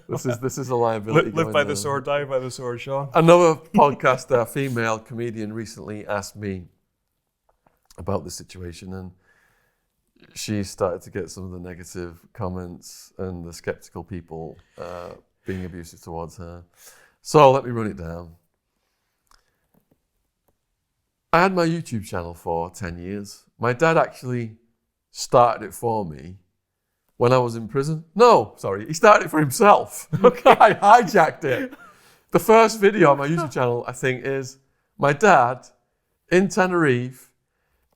This is a liability. Live by the sword, die by the sword, Shaun. Another podcaster, female comedian, recently asked me about the situation, and she started to get some of the negative comments and the skeptical people being abusive towards her. So let me run it down. I had my YouTube channel for 10 years. My dad actually started it for me when I was in prison. No, sorry, he started it for himself. Okay, I hijacked it. The first video on my YouTube channel, I think, is my dad in Tenerife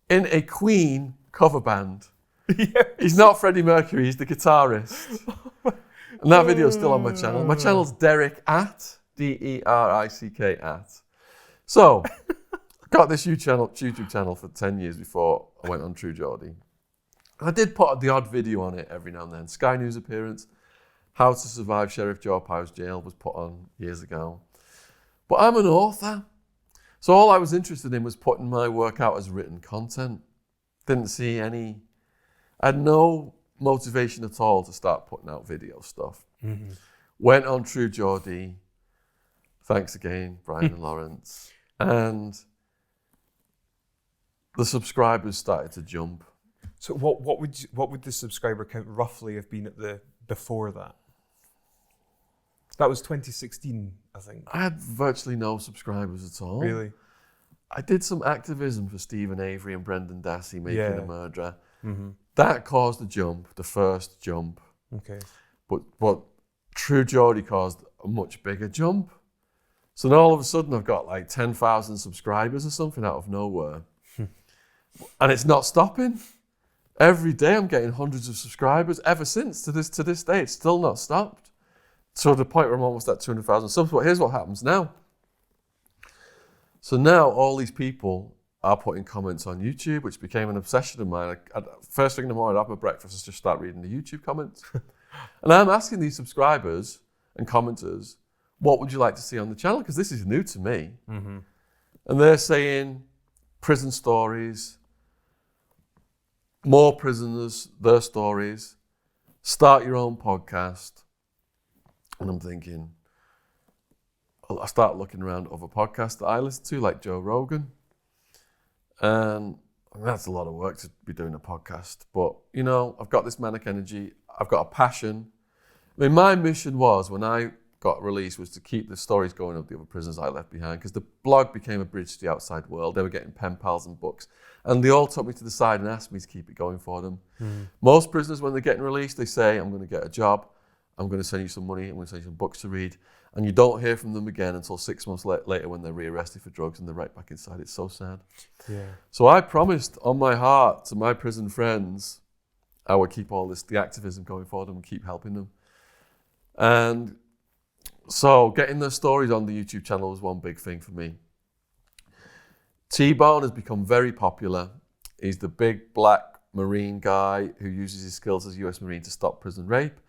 in a Queen cover band. Yes. He's not Freddie Mercury, he's the guitarist. And that video's still on my channel. My channel's Derrick at, D-E-R-I-C-K at. So, got this YouTube channel for 10 years before I went on True Geordie. I did put the odd video on it every now and then. Sky News appearance, How to Survive Sheriff Joe Powell's Jail was put on years ago. But I'm an author. So all I was interested in was putting my work out as written content. Didn't see any, I had no motivation at all to start putting out video stuff. Went on True Geordie. Thanks again, Brian and Lawrence. And the subscribers started to jump. So what would the subscriber count roughly have been at the before that? That was 2016, I think. I had virtually no subscribers at all. Really? I did some activism for Stephen Avery and Brendan Dassey making a murderer. Mm-hmm. That caused a jump, the first jump. Okay. But True Geordie caused a much bigger jump. So now all of a sudden I've got like 10,000 subscribers or something out of nowhere. And it's not stopping. Every day I'm getting hundreds of subscribers ever since to this day. It's still not stopped. So to the point where I'm almost at 200,000 subs. But here's what happens now. So now all these people are putting comments on YouTube, which became an obsession of mine. First thing in the morning, I'd have my breakfast and just start reading the YouTube comments. And I'm asking these subscribers and commenters, what would you like to see on the channel? Because this is new to me. Mm-hmm. And they're saying prison stories, more prisoners, their stories, start your own podcast. And I'm thinking, I start looking around other podcasts that I listen to, like Joe Rogan. And that's a lot of work to be doing a podcast. But, you know, I've got this manic energy. I've got a passion. I mean, my mission was, when I got released, was to keep the stories going of the other prisoners I left behind, because the blog became a bridge to the outside world. They were getting pen pals and books. And they all took me to the side and asked me to keep it going for them. Most prisoners, when they're getting released, they say, I'm going to get a job. I'm going to send you some money. I'm going to send you some books to read. And you don't hear from them again until 6 months later when they're rearrested for drugs and they're right back inside. It's so sad. Yeah. So I promised on my heart to my prison friends I would keep all this, the activism going for them and keep helping them. And so getting their stories on the YouTube channel was one big thing for me. T-Bone has become very popular. He's the big black Marine guy who uses his skills as a US Marine to stop prison rape.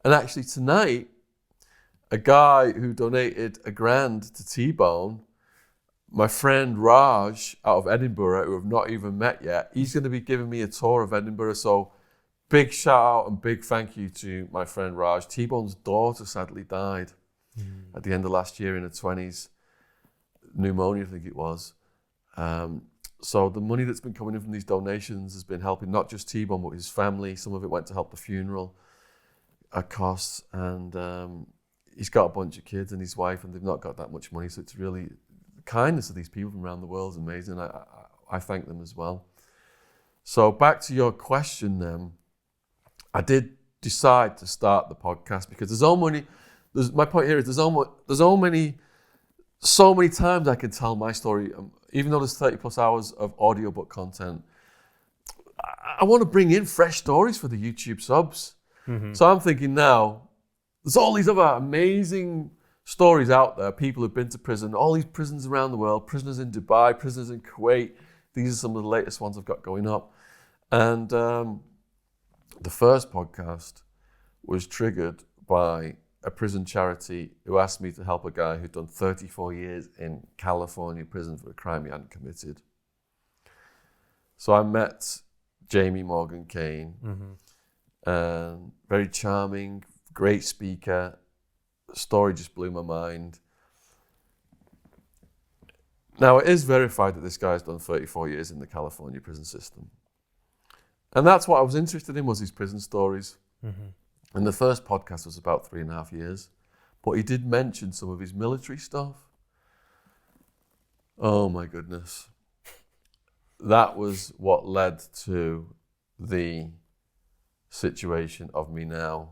And actually tonight, a guy who donated $1,000 to T-Bone, my friend Raj out of Edinburgh, who I've not even met yet, he's going to be giving me a tour of Edinburgh. So big shout out and big thank you to my friend Raj. T-Bone's daughter sadly died at the end of last year in her 20s. Pneumonia, I think it was. So the money that's been coming in from these donations has been helping not just T-Bone, but his family. Some of it went to help the funeral costs. And he's got a bunch of kids and his wife, and they've not got that much money. So it's really, the kindness of these people from around the world is amazing. I thank them as well. So back to your question then, I did decide to start the podcast because my point here is so many times I can tell my story. Even though there's 30 plus hours of audiobook content, I want to bring in fresh stories for the YouTube subs. So I'm thinking now, there's all these other amazing stories out there. People who've been to prison, all these prisons around the world, prisoners in Dubai, prisoners in Kuwait. These are some of the latest ones I've got going up. And the first podcast was triggered by a prison charity who asked me to help a guy who'd done 34 years in California prison for a crime he hadn't committed. So I met Jamie Morgan Kane, very charming, great speaker. The story just blew my mind. Now, it is verified that this guy's done 34 years in the California prison system. And that's what I was interested in, was his prison stories. And the first podcast was about 3.5 years. But he did mention some of his military stuff. Oh my goodness. That was what led to the situation of me now.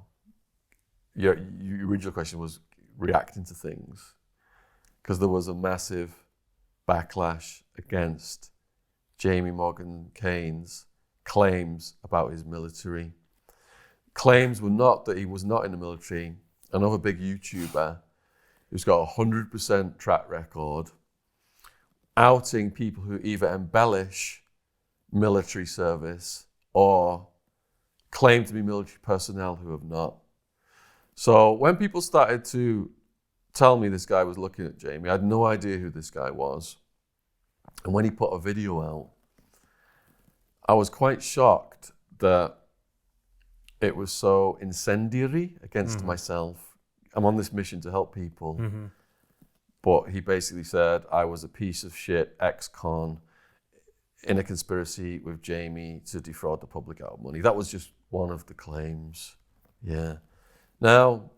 Your original question was reacting to things. Because there was a massive backlash against Jamie Morgan Kane's claims about his military. Claims were not that he was not in the military. Another big YouTuber who's got a 100% track record outing people who either embellish military service or claim to be military personnel who have not. So when people started to tell me this guy was looking at Jamie, I had no idea who this guy was. And when he put a video out, I was quite shocked that it was so incendiary against myself. I'm on this mission to help people. But he basically said I was a piece of shit ex-con in a conspiracy with Jamie to defraud the public out of money. That was just one of the claims. Yeah. Now,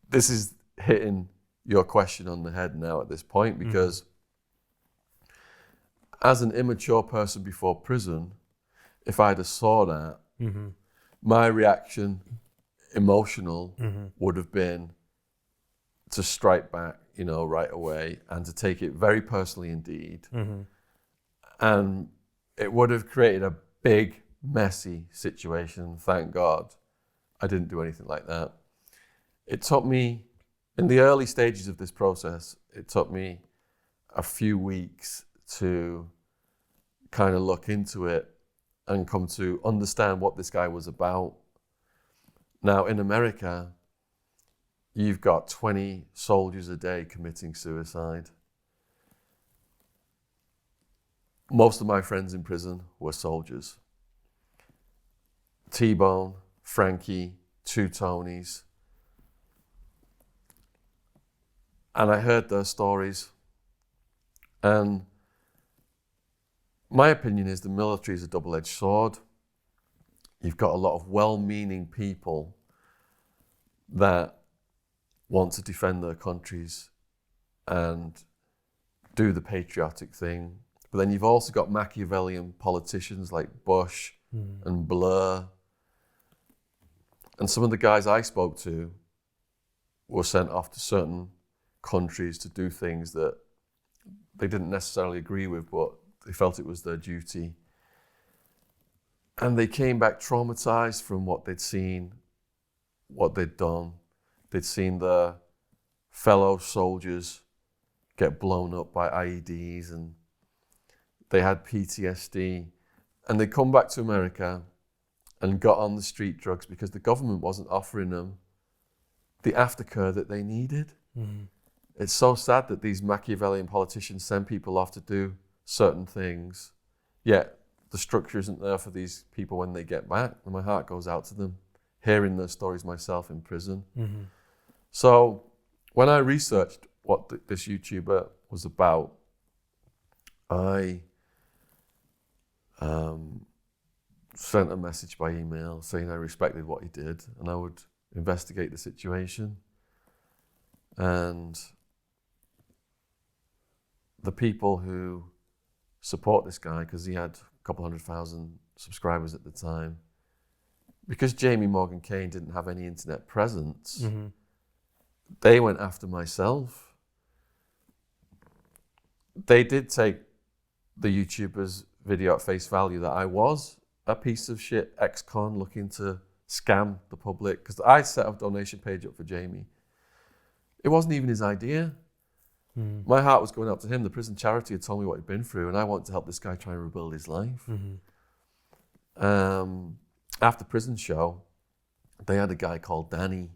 this is hitting your question on the head now at this point, because as an immature person before prison, if I'd have saw that, my reaction, emotional, would have been to strike back, right away, and to take it very personally indeed. And it would have created a big, messy situation. Thank God I didn't do anything like that. It took me, in the early stages of this process, it took me a few weeks to kind of look into it and come to understand what this guy was about. Now, in America, you've got 20 soldiers a day committing suicide. most of my friends in prison were soldiers. T-Bone, Frankie, two Tonys. And I heard their stories. And my opinion is the military is a double-edged sword. You've got a lot of well-meaning people that want to defend their countries and do the patriotic thing. But then you've also got Machiavellian politicians like Bush and Blair. And some of the guys I spoke to were sent off to certain countries to do things that they didn't necessarily agree with, but they felt it was their duty. And they came back traumatized from what they'd seen, what they'd done. They'd seen their fellow soldiers get blown up by IEDs, and they had PTSD. And they come back to America and got on the street drugs because the government wasn't offering them the aftercare that they needed. Mm-hmm. It's so sad that these Machiavellian politicians send people off to do certain things, yet the structure isn't there for these people when they get back. And my heart goes out to them, hearing their stories myself in prison. Mm-hmm. So when I researched what this YouTuber was about, I sent a message by email saying I respected what he did and I would investigate the situation. And the people who support this guy, because he had a couple 100,000 subscribers at the time, because Jamie Morgan Kane didn't have any internet presence, they went after myself. They did take the YouTuber's video at face value that I was a piece of shit ex-con looking to scam the public, because I set a donation page up for Jamie. It wasn't even his idea. My heart was going out to him. The prison charity had told me what he'd been through, and I wanted to help this guy try and rebuild his life. After prison show, they had a guy called Danny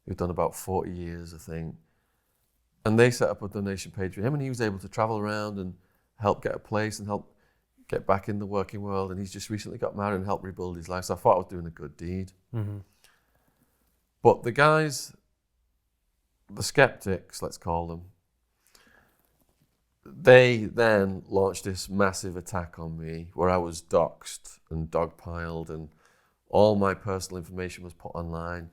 who'd done about 40 years, I think. And they set up a donation page for him, and he was able to travel around and help get a place and help get back in the working world. And he's just recently got married and helped rebuild his life. So I thought I was doing a good deed. But the guys, the skeptics, let's call them, they then launched this massive attack on me where I was doxxed and dogpiled and all my personal information was put online.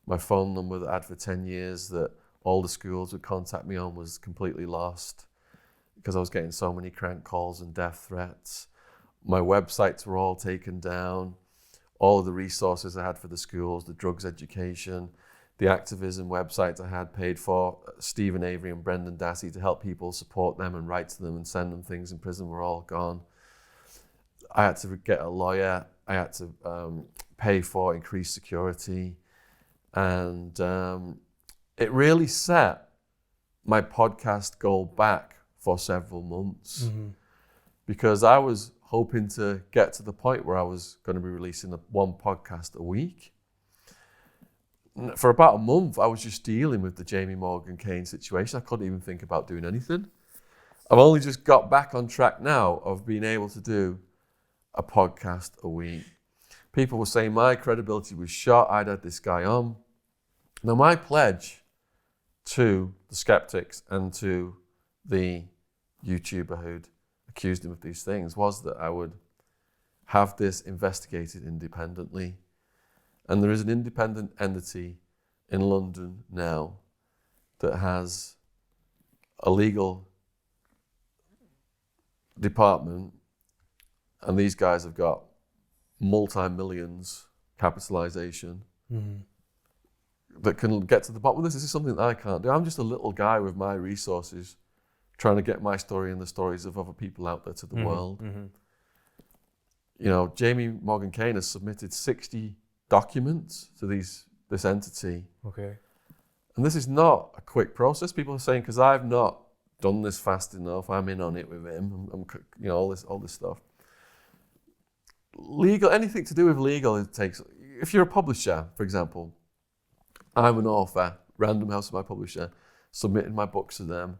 My phone number that I had for 10 years that all the schools would contact me on was completely lost because I was getting so many crank calls and death threats. My websites were all taken down. All of the resources I had for the schools, the drugs education, the activism websites I had paid for, Stephen Avery and Brendan Dassey to help people support them and write to them and send them things in prison were all gone. I had to get a lawyer. I had to pay for increased security. And it really set my podcast goal back for several months because I was hoping to get to the point where I was going to be releasing one podcast a week. For about a month, I was just dealing with the Jamie Morgan Kane situation. I couldn't even think about doing anything. I've only just got back on track now of being able to do a podcast a week. People were saying my credibility was shot. I'd had this guy on. Now, my pledge to the skeptics and to the YouTuber who'd accused him of these things was that I would have this investigated independently. And there is an independent entity in London now that has a legal department, and these guys have got multi-millions capitalization that can get to the bottom of this. This is something that I can't do. I'm just a little guy with my resources trying to get my story and the stories of other people out there to the world. You know, Jamie Morgan Kane has submitted 60 documents to this entity. Okay. And this is not a quick process. People are saying, because I've not done this fast enough, I'm in on it with him, I'm you know, all this stuff. Legal, anything to do with legal, it takes, if you're a publisher, for example, I'm an author, Random House is my publisher, submitting my books to them.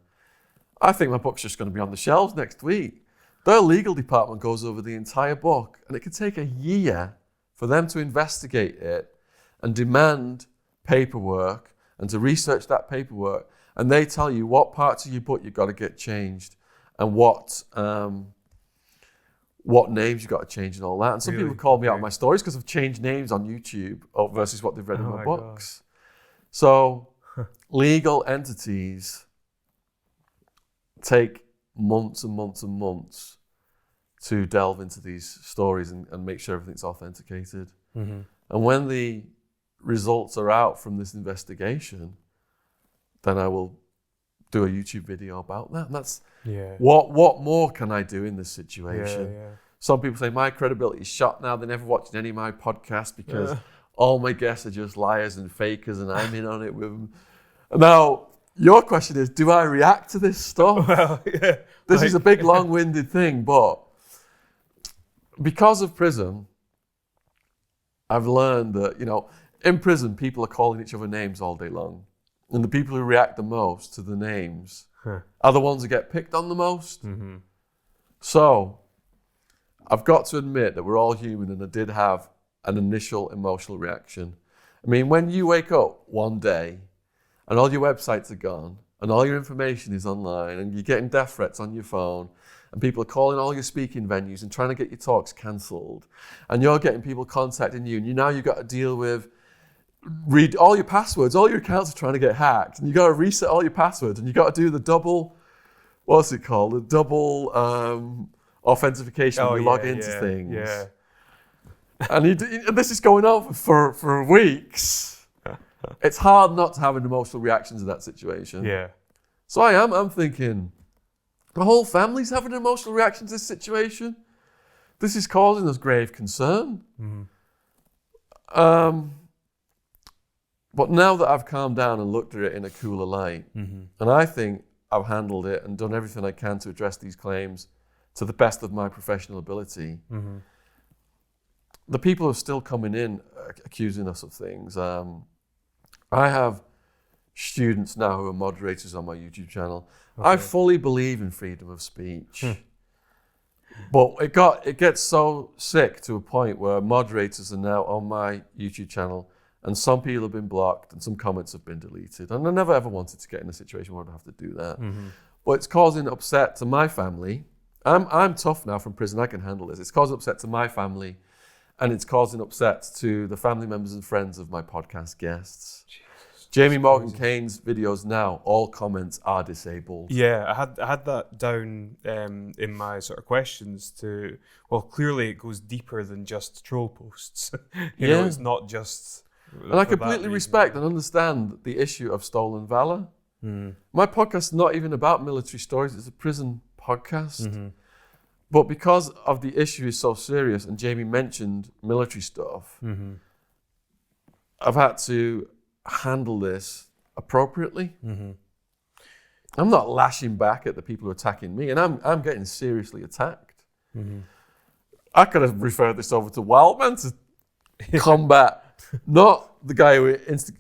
I think my book's just going to be on the shelves next week. Their legal department goes over the entire book, and it could take a year for them to investigate it and demand paperwork and to research that paperwork. And they tell you what parts of your book you've got to get changed and what names you've got to change and all that. And some people call me out on my stories because I've changed names on YouTube versus what they've read in my books. God. So legal entities take months and months and months to delve into these stories and make sure everything's authenticated. Mm-hmm. And when the results are out from this investigation, then I will do a YouTube video about that. And that's what more can I do in this situation? Yeah. Some people say my credibility is shot now. They're never watching any of my podcasts because all my guests are just liars and fakers and I'm in on it with them. Now, your question is, do I react to this stuff? Well, this is a big long-winded thing, but because of prison, I've learned that, in prison, people are calling each other names all day long. And the people who react the most to the names are the ones who get picked on the most. Mm-hmm. So I've got to admit that we're all human, and I did have an initial emotional reaction. I mean, when you wake up one day and all your websites are gone and all your information is online and you're getting death threats on your phone and people are calling all your speaking venues and trying to get your talks cancelled and you're getting people contacting you and you've got to deal with read all your passwords, all your accounts are trying to get hacked, and you got to reset all your passwords, and you got to do the double, what's it called? The double authentication when you log into things. Yeah. And this is going on for weeks. It's hard not to have an emotional reaction to that situation. Yeah. So I'm thinking, the whole family's having an emotional reaction to this situation. This is causing us grave concern. Mm-hmm. But now that I've calmed down and looked at it in a cooler light, and I think I've handled it and done everything I can to address these claims to the best of my professional ability, the people are still coming in accusing us of things. I have students now who are moderators on my YouTube channel. Okay. I fully believe in freedom of speech. But it gets so sick to a point where moderators are now on my YouTube channel, and some people have been blocked and some comments have been deleted. And I never ever wanted to get in a situation where I'd have to do that. Mm-hmm. But it's causing upset to my family. I'm tough now from prison, I can handle this. It's causing upset to my family, and it's causing upset to the family members and friends of my podcast guests. Jesus, Jamie Morgan Kane's videos now, all comments are disabled. Yeah, I had that down in my sort of questions to, well, clearly it goes deeper than just troll posts. you know, it's not just... And I completely respect and understand the issue of stolen valor. My podcast is not even about military stories, it's a prison podcast. Mm-hmm. But because of the issue is so serious, and Jamie mentioned military stuff, I've had to handle this appropriatly. Mm-hmm. I'm not lashing back at the people who are attacking me, and I'm getting seriously attacked. Mm-hmm. I could have referred this over to Wildman to combat, not the guy who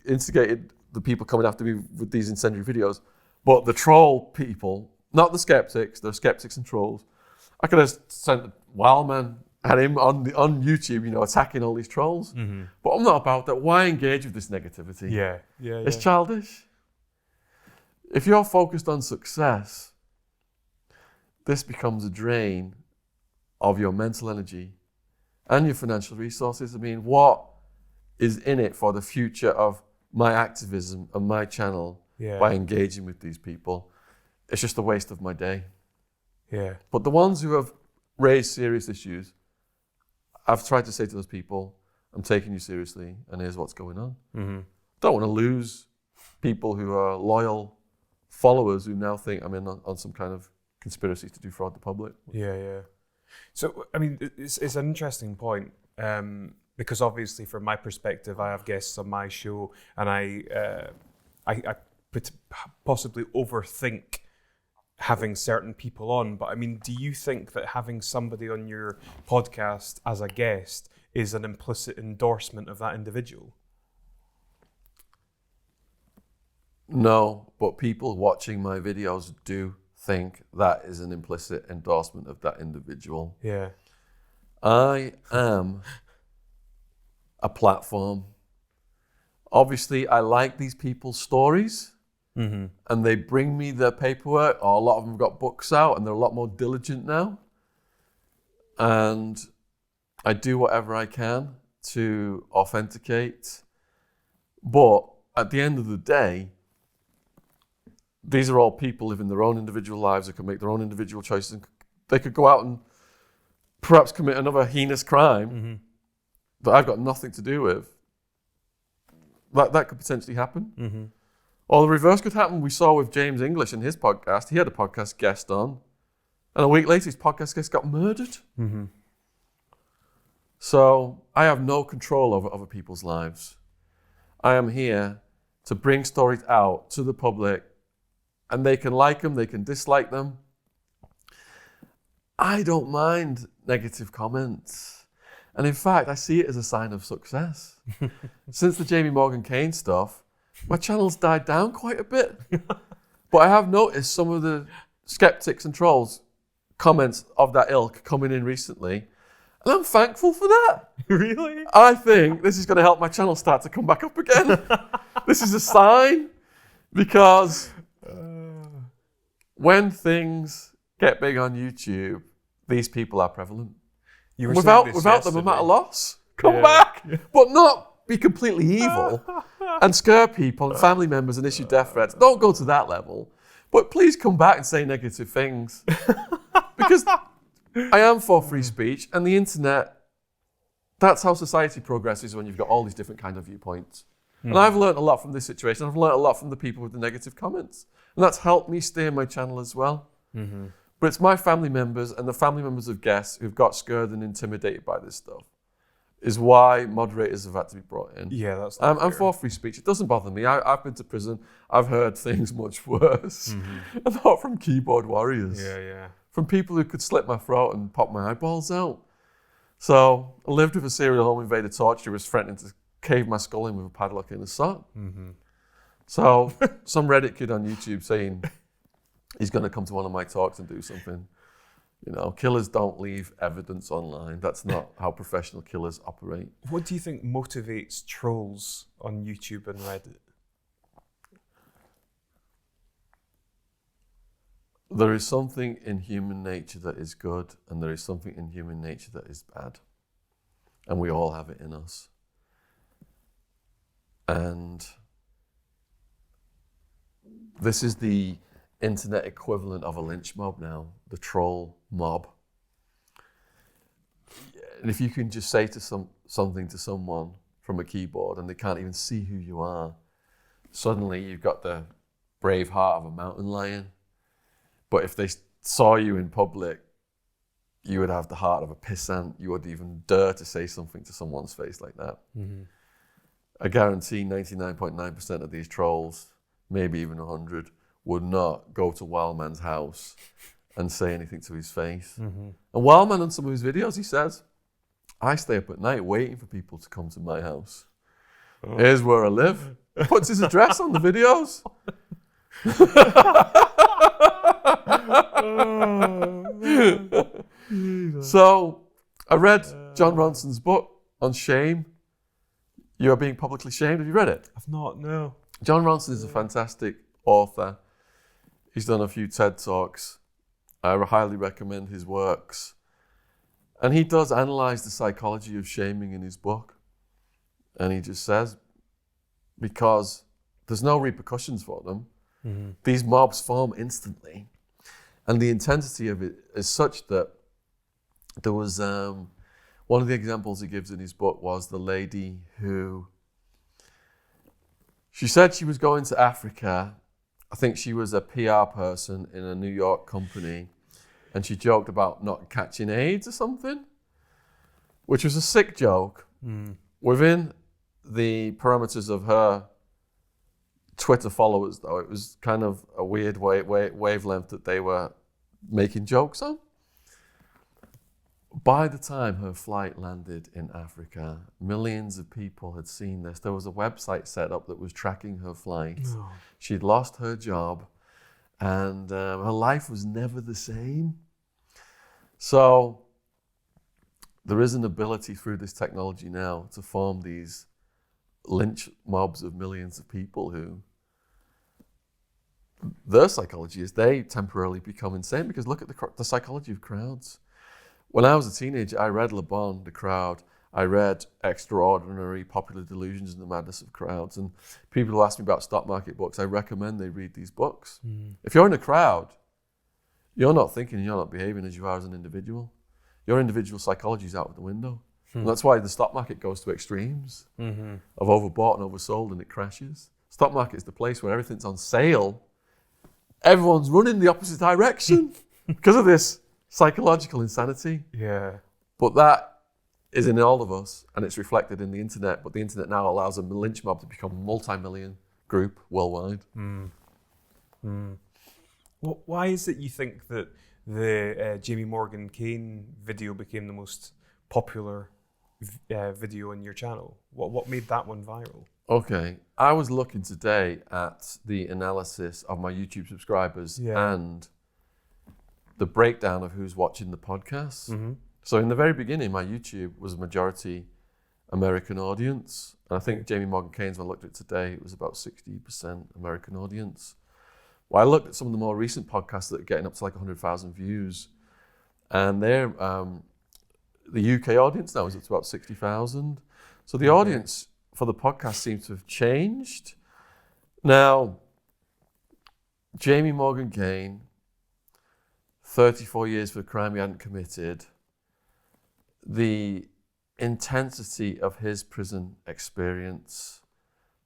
instigated the people coming after me with these incendiary videos, but the troll people, not the skeptics. They're skeptics and trolls. I could have sent Wildman at him on YouTube, attacking all these trolls. Mm-hmm. But I'm not about that. Why engage with this negativity? Yeah. It's childish. If you're focused on success, this becomes a drain of your mental energy and your financial resources. I mean, what is in it for the future of my activism and my channel by engaging with these people? It's just a waste of my day. Yeah. But the ones who have raised serious issues, I've tried to say to those people, I'm taking you seriously, and here's what's going on. Mm-hmm. Don't want to lose people who are loyal followers who now think I'm in on some kind of conspiracy to defraud the public. Yeah. So, I mean, it's an interesting point, because obviously from my perspective, I have guests on my show, and I possibly overthink having certain people on. But I mean, do you think that having somebody on your podcast as a guest is an implicit endorsement of that individual? No, but people watching my videos do think that is an implicit endorsement of that individual. Yeah. I am a platform. Obviously, I like these people's stories, and they bring me their paperwork, or a lot of them have got books out, and they're a lot more diligent now. And I do whatever I can to authenticate. But at the end of the day, these are all people living their own individual lives. They can make their own individual choices. And they could go out and perhaps commit another heinous crime that I've got nothing to do with. That could potentially happen. Or the reverse could happen. We saw with James English in his podcast. He had a podcast guest on. And a week later, his podcast guest got murdered. So I have no control over other people's lives. I am here to bring stories out to the public, and they can like them, they can dislike them. I don't mind negative comments. And in fact, I see it as a sign of success. Since the Jamie Morgan Kane stuff, my channel's died down quite a bit. But I have noticed some of the skeptics and trolls comments of that ilk coming in recently. And I'm thankful for that. Really? I think this is going to help my channel start to come back up again. This is a sign, because when things get big on YouTube, these people are prevalent. Without them, I'm at a loss. Come back, but not be completely evil and scare people and family members and issue death threats. Don't go to that level. But please come back and say negative things. Because I am for free speech, and the internet, that's how society progresses when you've got all these different kind of viewpoints. And I've learned a lot from this situation. I've learned a lot from the people with the negative comments. And that's helped me stay in my channel as well. But it's my family members and the family members of guests who've got scared and intimidated by this stuff is why moderators have had to be brought in. Yeah, that's I'm for free speech. It doesn't bother me. I've been to prison. I've heard things much worse. And not from keyboard warriors. Yeah. From people who could slit my throat and pop my eyeballs out. So I lived with a serial home invader torturer who was threatening to cave my skull in with a padlock in a sock. So some Reddit kid on YouTube saying he's going to come to one of my talks and do something. You know, killers don't leave evidence online. That's not how professional killers operate. What do you think motivates trolls on YouTube and Reddit? There is something in human nature that is good, and there is something in human nature that is bad. And we all have it in us. And this is the internet equivalent of a lynch mob now, the troll mob. And if you can just say something to someone from a keyboard and they can't even see who you are, suddenly you've got the brave heart of a mountain lion. But if they saw you in public, you would have the heart of a pissant. You wouldn't even dare to say something to someone's face like that. I guarantee 99.9% of these trolls, maybe even 100, would not go to Wildman's house and say anything to his face. And Wildman, on some of his videos, he says, I stay up at night waiting for people to come to my house. Here's where I live. Puts his address on the videos. So I read John Ronson's book on shame. You Are Being Publicly Shamed. Have you read it? I've not, no. John Ronson is a fantastic author. He's done a few TED Talks. I highly recommend his works. And he does analyze the psychology of shaming in his book. And he just says, because there's no repercussions for them, these mobs form instantly. And the intensity of it is such that there was one of the examples he gives in his book was the lady who, she said she was going to Africa. I think she was a PR person in a New York company, and she joked about not catching AIDS or something, which was a sick joke. Within the parameters of her Twitter followers, though, it was kind of a weird wavelength that they were making jokes on. By the time her flight landed in Africa, millions of people had seen this. There was a website set up that was tracking her flight. She'd lost her job, And her life was never the same. So there is an ability through this technology now to form these lynch mobs of millions of people who, their psychology is they temporarily become insane, because look at the psychology of crowds. When I was a teenager, I read Le Bon, The Crowd. I read Extraordinary, Popular Delusions and the Madness of Crowds. And people who ask me about stock market books, I recommend they read these books. If you're in a crowd, you're not thinking and you're not behaving as you are as an individual. Your individual psychology is out the window. And that's why the stock market goes to extremes of overbought and oversold, and it crashes. Stock market is the place where everything's on sale. Everyone's running the opposite direction because of this psychological insanity. Yeah. But that is in all of us, and it's reflected in the internet. But the internet now allows a lynch mob to become a multi-million group worldwide. Well, why is it you think that the Jamie Morgan Kane video became the most popular video on your channel? What made that one viral? Okay, I was looking today at the analysis of my YouTube subscribers and the breakdown of who's watching the podcasts. So in the very beginning, my YouTube was a majority American audience. And I think Jamie Morgan Kane's, when I looked at it today, it was about 60% American audience. Well, I looked at some of the more recent podcasts that are getting up to like 100,000 views. And they're, the UK audience now is up to about 60,000. So the audience for the podcast seems to have changed. Now, Jamie Morgan Kane, 34 years for a crime he hadn't committed. The intensity of his prison experience,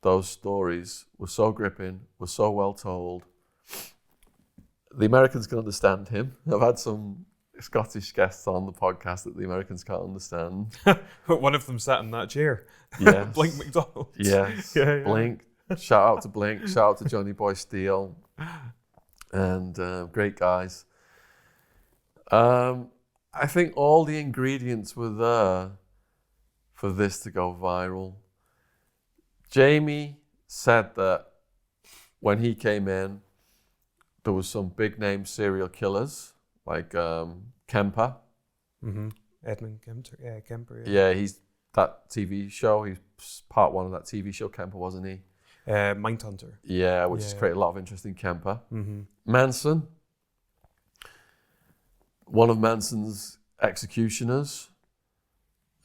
those stories were so gripping, were so well told. The Americans can understand him. I've had some Scottish guests on the podcast that the Americans can't understand. One of them sat in that chair. Yes. Blink McDonald. Yes. Yeah. Blink. Shout out to Blink. Shout out to Johnny Boy Steele. And great guys. I think all the ingredients were there for this to go viral. Jamie said that when he came in, there was some big name serial killers like Kemper. Edmund Kemper. Yeah, he's that TV show. He's part one of that TV show, Kemper, wasn't he? Mindhunter. Yeah, which has created a lot of interest in Kemper. Manson, one of Manson's executioners,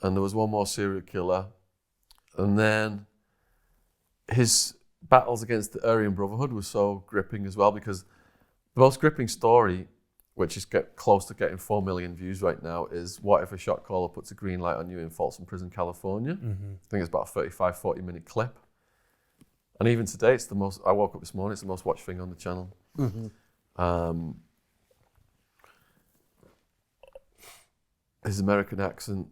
and there was one more serial killer. And then his battles against the Aryan Brotherhood was so gripping as well, because the most gripping story, which is close to getting 4 million views right now, is what if a shot caller puts a green light on you in Folsom Prison, California. I think it's about a 35, 40-minute clip. And even today, it's the most, I woke up this morning, it's the most watched thing on the channel. His American accent,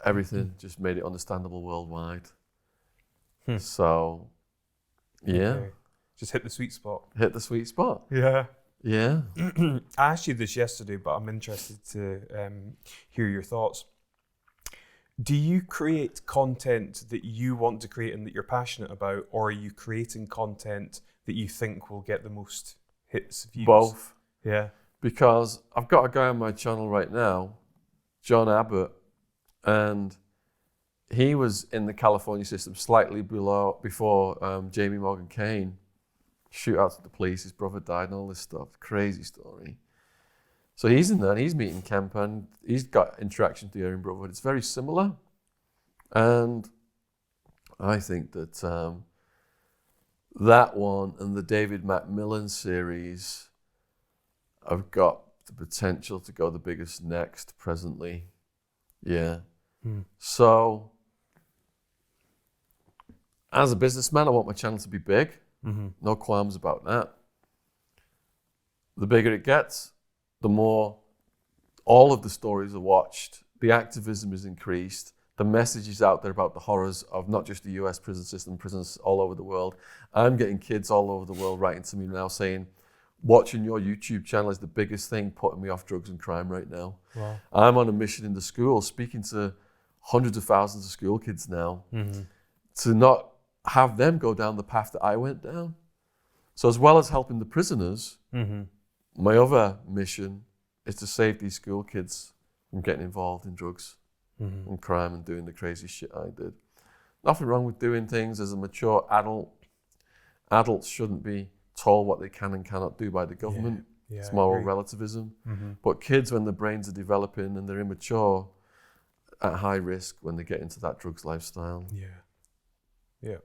everything just made it understandable worldwide. So, yeah. Okay. Just hit the sweet spot. Hit the sweet spot. Yeah. Yeah. I asked you this yesterday, but I'm interested to hear your thoughts. Do you create content that you want to create and that you're passionate about, or are you creating content that you think will get the most hits, views? Both. Yeah. Because I've got a guy on my channel right now, John Abbott, and he was in the California system slightly before Jamie Morgan Kane. Shootouts at the police, his brother died and all this stuff. Crazy story. So he's in there and he's meeting Kemper and he's got interaction with the Aryan Brotherhood. It's very similar. And I think that that one and the David Macmillan series have got the potential to go the biggest next presently. Yeah. So as a businessman, I want my channel to be big. No qualms about that. The bigger it gets, the more all of the stories are watched, the activism is increased, the message is out there about the horrors of not just the US prison system, prisons all over the world. I'm getting kids all over the world writing to me now saying, watching your YouTube channel is the biggest thing putting me off drugs and crime right now. Wow. I'm on a mission in the school, speaking to hundreds of thousands of school kids now, to not have them go down the path that I went down. So as well as helping the prisoners, Mm-hmm. my other mission is to save these school kids from getting involved in drugs Mm-hmm. and crime and doing the crazy shit I did. Nothing wrong with doing things as a mature adult. Adults shouldn't be told what they can and cannot do by the government. Yeah, It's I moral agree. relativism. Mm-hmm. But kids, when their brains are developing and they're immature, at high risk when they get into that drugs lifestyle. Yeah.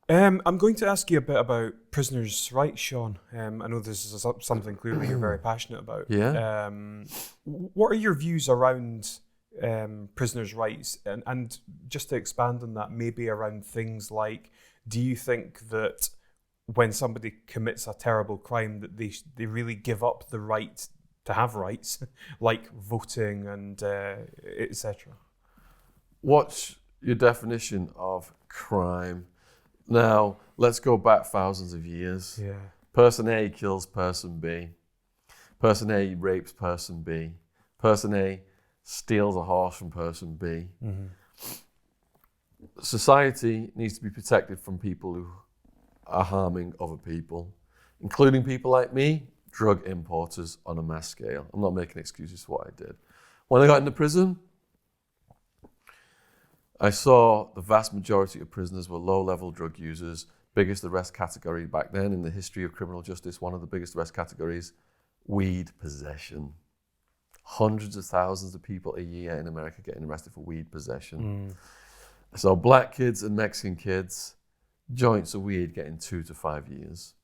I'm going to ask you a bit about prisoners' rights, Shaun. I know this is something clearly you're very passionate about. Yeah. What are your views around prisoners' rights? And just to expand on that, maybe around things like, do you think that when somebody commits a terrible crime that they really give up the right to have rights, like voting and etc.? What's your definition of crime? Now, let's go back thousands of years. Yeah. Person A kills person B. Person A rapes person B. Person A steals a horse from person B. Mm-hmm. Society needs to be protected from people who are harming other people, including people like me, drug importers on a mass scale. I'm not making excuses for what I did. When I got into prison, I saw the vast majority of prisoners were low-level drug users, biggest arrest category back then in the history of criminal justice, one of the biggest arrest categories, weed possession. Hundreds of thousands of people a year in America getting arrested for weed possession. So black kids and Mexican kids, joints of weed getting 2 to 5 years.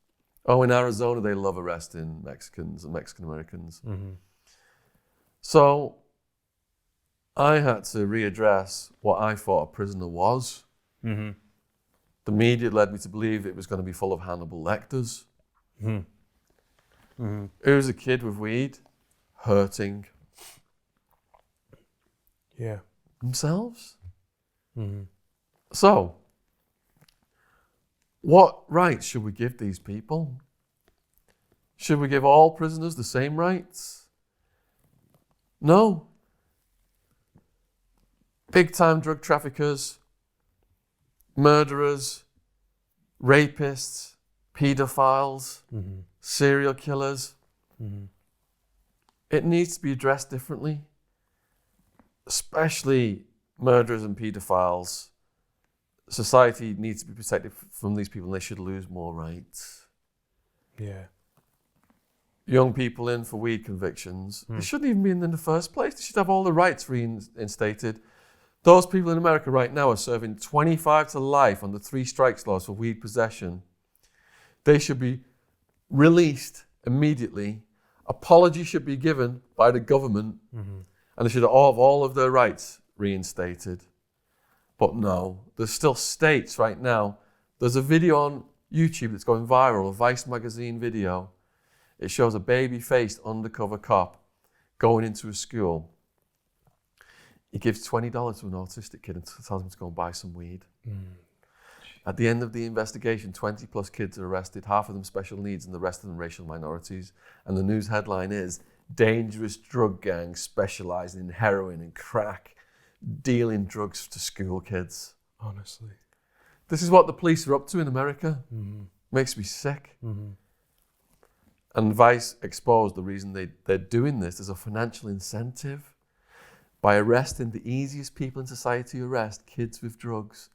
Oh, in Arizona, they love arresting Mexicans and Mexican Americans. Mm-hmm. So I had to readdress what I thought a prisoner was. Mm-hmm. The media led me to believe it was going to be full of Hannibal Lecters. Mm-hmm. Mm-hmm. It was a kid with weed hurting Yeah. themselves. Mm-hmm. So, what rights should we give these people? Should we give all prisoners the same rights? No. Big-time drug traffickers, murderers, rapists, pedophiles, Mm-hmm. serial killers. Mm-hmm. It needs to be addressed differently, especially murderers and pedophiles. Society needs to be protected from these people and they should lose more rights. Yeah. Young people in for weed convictions, they shouldn't even be in the first place. They should have all the rights reinstated. Those people in America right now are serving 25 to life on the 3 strikes laws for weed possession. They should be released immediately. Apology should be given by the government, and they should have all of their rights reinstated. But no, there's still states right now. There's a video on YouTube that's going viral, a Vice magazine video. It shows a baby-faced undercover cop going into a school. He gives $20 to an autistic kid and tells him to go and buy some weed. At the end of the investigation, 20 plus kids are arrested, half of them special needs and the rest of them racial minorities. And the news headline is, dangerous drug gangs specializing in heroin and crack, dealing drugs to school kids. Honestly. This is what the police are up to in America. Mm-hmm. Makes me sick. Mm-hmm. And Vice exposed the reason they're doing this as a financial incentive. By arresting the easiest people in society to arrest, kids with drugs,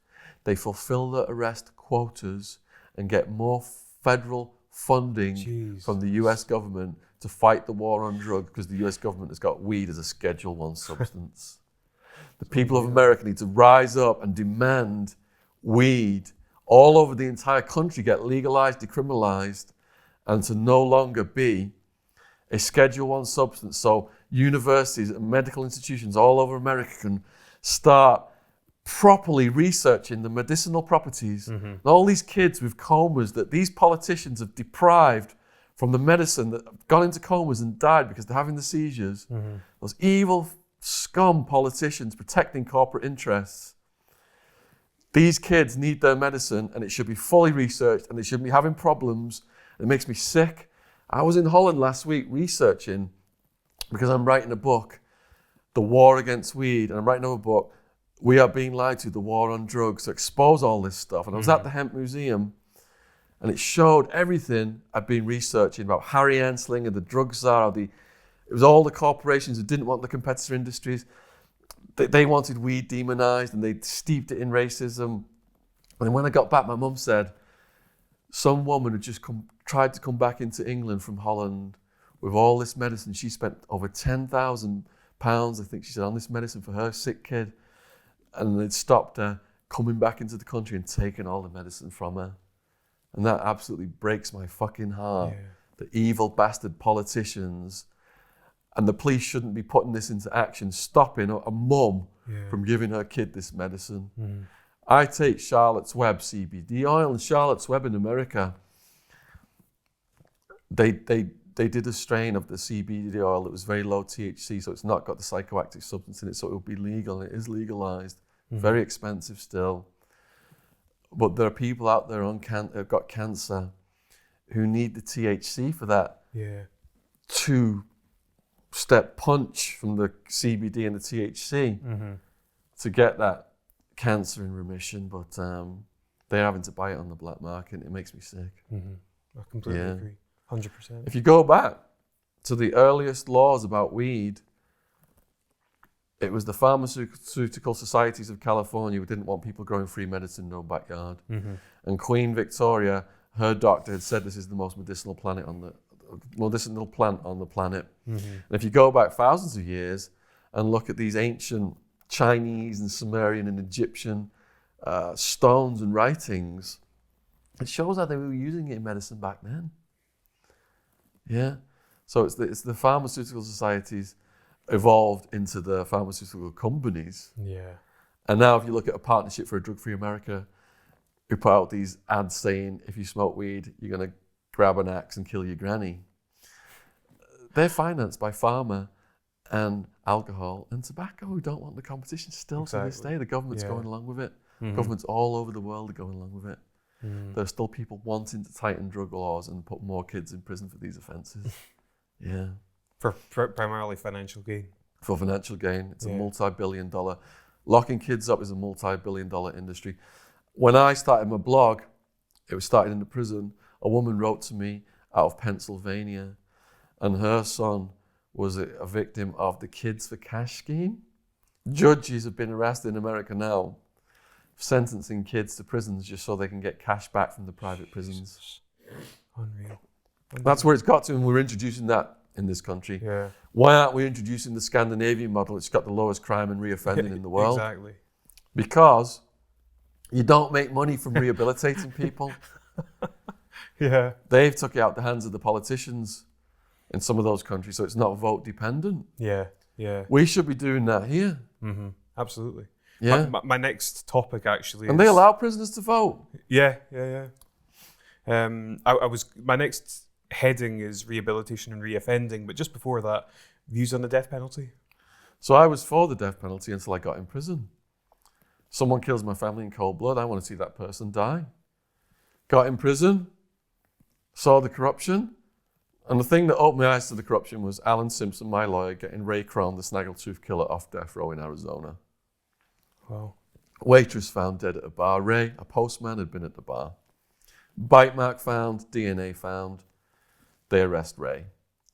they fulfill the arrest quotas and get more federal funding from the US government to fight the war on drugs because the US government has got weed as a Schedule 1 substance. The people of America need to rise up and demand weed all over the entire country get legalized, decriminalized, and to no longer be a Schedule 1 substance. So universities and medical institutions all over America can start properly researching the medicinal properties. And all these kids with comas that these politicians have deprived from the medicine that have gone into comas and died because they're having the seizures. Those evil scum politicians protecting corporate interests. These kids need their medicine and it should be fully researched and they shouldn't be having problems. It makes me sick. I was in Holland last week researching because I'm writing a book, The War Against Weed, and I'm writing another book, We Are Being Lied to, The War on Drugs, to expose all this stuff. And I was at the Hemp Museum And it showed everything I'd been researching about Harry Anslinger, the drug czar, it was all the corporations who didn't want the competitor industries. They wanted weed demonized and they steeped it in racism. And when I got back, my mum said, some woman had just tried to come back into England from Holland with all this medicine. She spent over £10,000, I think she said, on this medicine for her sick kid. And they'd stopped her coming back into the country and taking all the medicine from her. And that absolutely breaks my fucking heart. Yeah. The evil bastard politicians and the police shouldn't be putting this into action, stopping a mum from giving her kid this medicine. Mm. I take Charlotte's Web CBD oil, and Charlotte's Web in America, they did a strain of the CBD oil that was very low THC, so it's not got the psychoactive substance in it, so it will be legal, and it is legalized. Mm. Very expensive still. But there are people out there who've got cancer who need the THC for that 2-step punch from the CBD and the THC to get that cancer in remission. But they're having to buy it on the black market. It makes me sick. Mm-hmm. I completely agree. 100%. If you go back to the earliest laws about weed, it was the pharmaceutical societies of California who didn't want people growing free medicine in their backyard. Mm-hmm. And Queen Victoria, her doctor, had said this is the most medicinal plant on the planet. Mm-hmm. And if you go back thousands of years and look at these ancient Chinese and Sumerian and Egyptian stones and writings, it shows how they were using it in medicine back then. Yeah. So it's the pharmaceutical societies evolved into the pharmaceutical companies. Yeah. And now if you look at a Partnership for a Drug-Free America, who put out these ads saying, if you smoke weed, you're going to grab an axe and kill your granny. They're financed by pharma and alcohol and tobacco, who don't want the competition still to this day. The government's going along with it. Mm-hmm. Governments all over the world are going along with it. Mm. There are still people wanting to tighten drug laws and put more kids in prison for these offences. Yeah. For primarily financial gain. For financial gain. It's a multi-billion-dollar. Locking kids up is a multi-billion-dollar industry. When I started my blog, it was started in the prison. A woman wrote to me out of Pennsylvania, and her son was a victim of the Kids for Cash scheme. Judges have been arrested in America now, sentencing kids to prisons just so they can get cash back from the private prisons. Unreal. That's where it's got to, and we're introducing that in this country. Yeah. Why aren't we introducing the Scandinavian model? It's got the lowest crime and reoffending in the world. Exactly. Because you don't make money from rehabilitating people. Yeah. They've took it out the hands of the politicians in some of those countries, so it's not vote dependent. Yeah, yeah. We should be doing that here. Mm-hmm. Absolutely. Yeah. My next topic actually And they allow prisoners to vote. Yeah. My next heading is rehabilitation and reoffending, but just before that, views on the death penalty. So I was for the death penalty until I got in prison. Someone kills my family in cold blood, I want to see that person die. Got in prison, saw the corruption, and the thing that opened my eyes to the corruption was Alan Simpson, my lawyer, getting Ray Krohn, the Snaggletooth killer, off death row in Arizona. Wow. Waitress found dead at a bar. Ray, a postman, had been at the bar. Bite mark found, DNA found. They arrest Ray.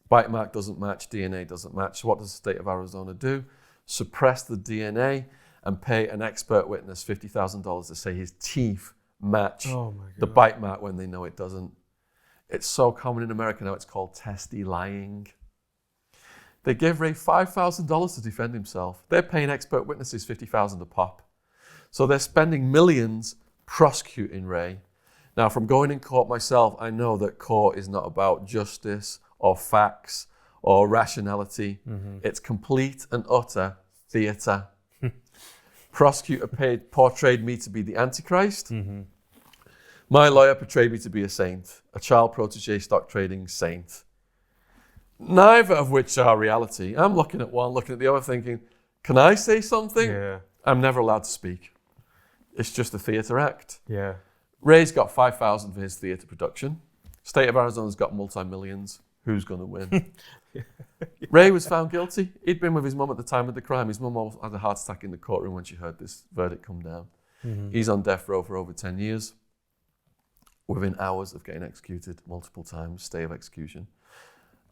Bite mark doesn't match, DNA doesn't match. So what does the state of Arizona do? Suppress the DNA and pay an expert witness $50,000 to say his teeth match the bite mark when they know it doesn't. It's so common in America now, it's called testy lying. They give Ray $5,000 to defend himself. They're paying expert witnesses $50,000 a pop. So they're spending millions prosecuting Ray. Now, from going in court myself, I know that court is not about justice or facts or rationality. Mm-hmm. It's complete and utter theatre. Prosecutor portrayed me to be the Antichrist. Mm-hmm. My lawyer portrayed me to be a saint, a child protege stock trading saint. Neither of which are reality. I'm looking at one, looking at the other, thinking, can I say something? Yeah. I'm never allowed to speak. It's just a theatre act. Yeah. Ray's got $5,000 for his theatre production. State of Arizona's got multi-millions. Who's going to win? Ray was found guilty. He'd been with his mum at the time of the crime. His mum had a heart attack in the courtroom when she heard this verdict come down. Mm-hmm. He's on death row for over 10 years. within hours of getting executed multiple times, stay of execution.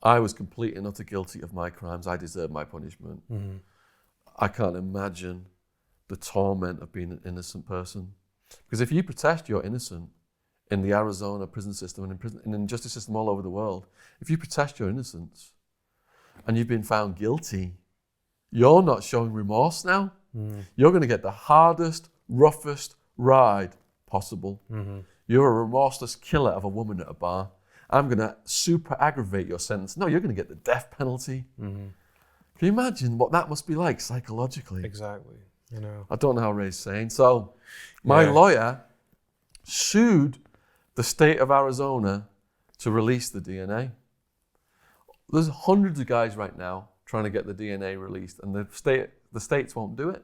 I was complete and utter guilty of my crimes. I deserved my punishment. I can't imagine the torment of being an innocent person. Because if you protest you're innocent in the Arizona prison system and in justice system all over the world, if you protest your innocence and you've been found guilty, you're not showing remorse now. You're going to get the hardest, roughest ride possible. You're a remorseless killer of a woman at a bar. I'm going to super aggravate your sentence. No, you're going to get the death penalty. Can you imagine what that must be like psychologically? Exactly. You know. I don't know how Ray's saying. So my lawyer sued the state of Arizona to release the DNA. There's hundreds of guys right now trying to get the DNA released, and the states won't do it.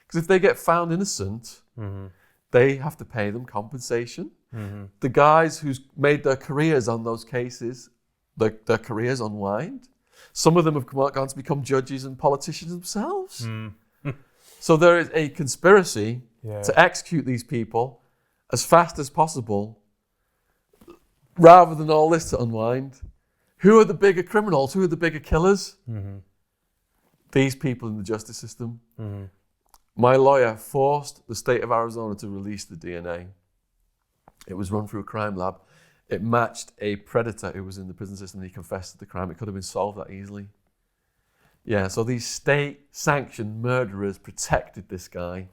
Because if they get found innocent, they have to pay them compensation. The guys who's made their careers on those cases, their careers unwind. Some of them have gone to become judges and politicians themselves. So there is a conspiracy to execute these people as fast as possible, rather than all this to unwind. Who are the bigger criminals? Who are the bigger killers? These people in the justice system. My lawyer forced the state of Arizona to release the DNA. It was run through a crime lab. It matched a predator who was in the prison system, and he confessed to the crime. It could have been solved that easily. Yeah, so these state-sanctioned murderers protected this guy.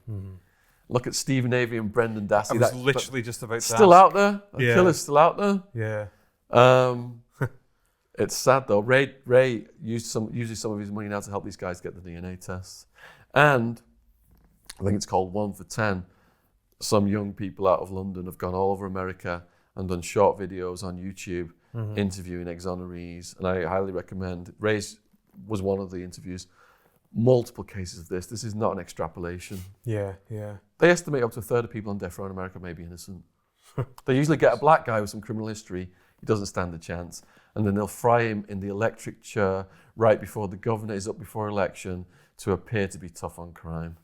Look at Stephen Avery and Brendan Dassey. I was literally just about to still ask. out there. The killer's still out there. Yeah. It's sad though. Ray uses some of his money now to help these guys get the DNA tests. And I think it's called 1 for 10. Some young people out of London have gone all over America and done short videos on YouTube interviewing exonerees. And I highly recommend. Ray's was one of the interviews. Multiple cases of this. This is not an extrapolation. Yeah. They estimate up to a third of people on death row in America may be innocent. They usually get a black guy with some criminal history. He doesn't stand a chance. And then they'll fry him in the electric chair right before the governor is up before election to appear to be tough on crime.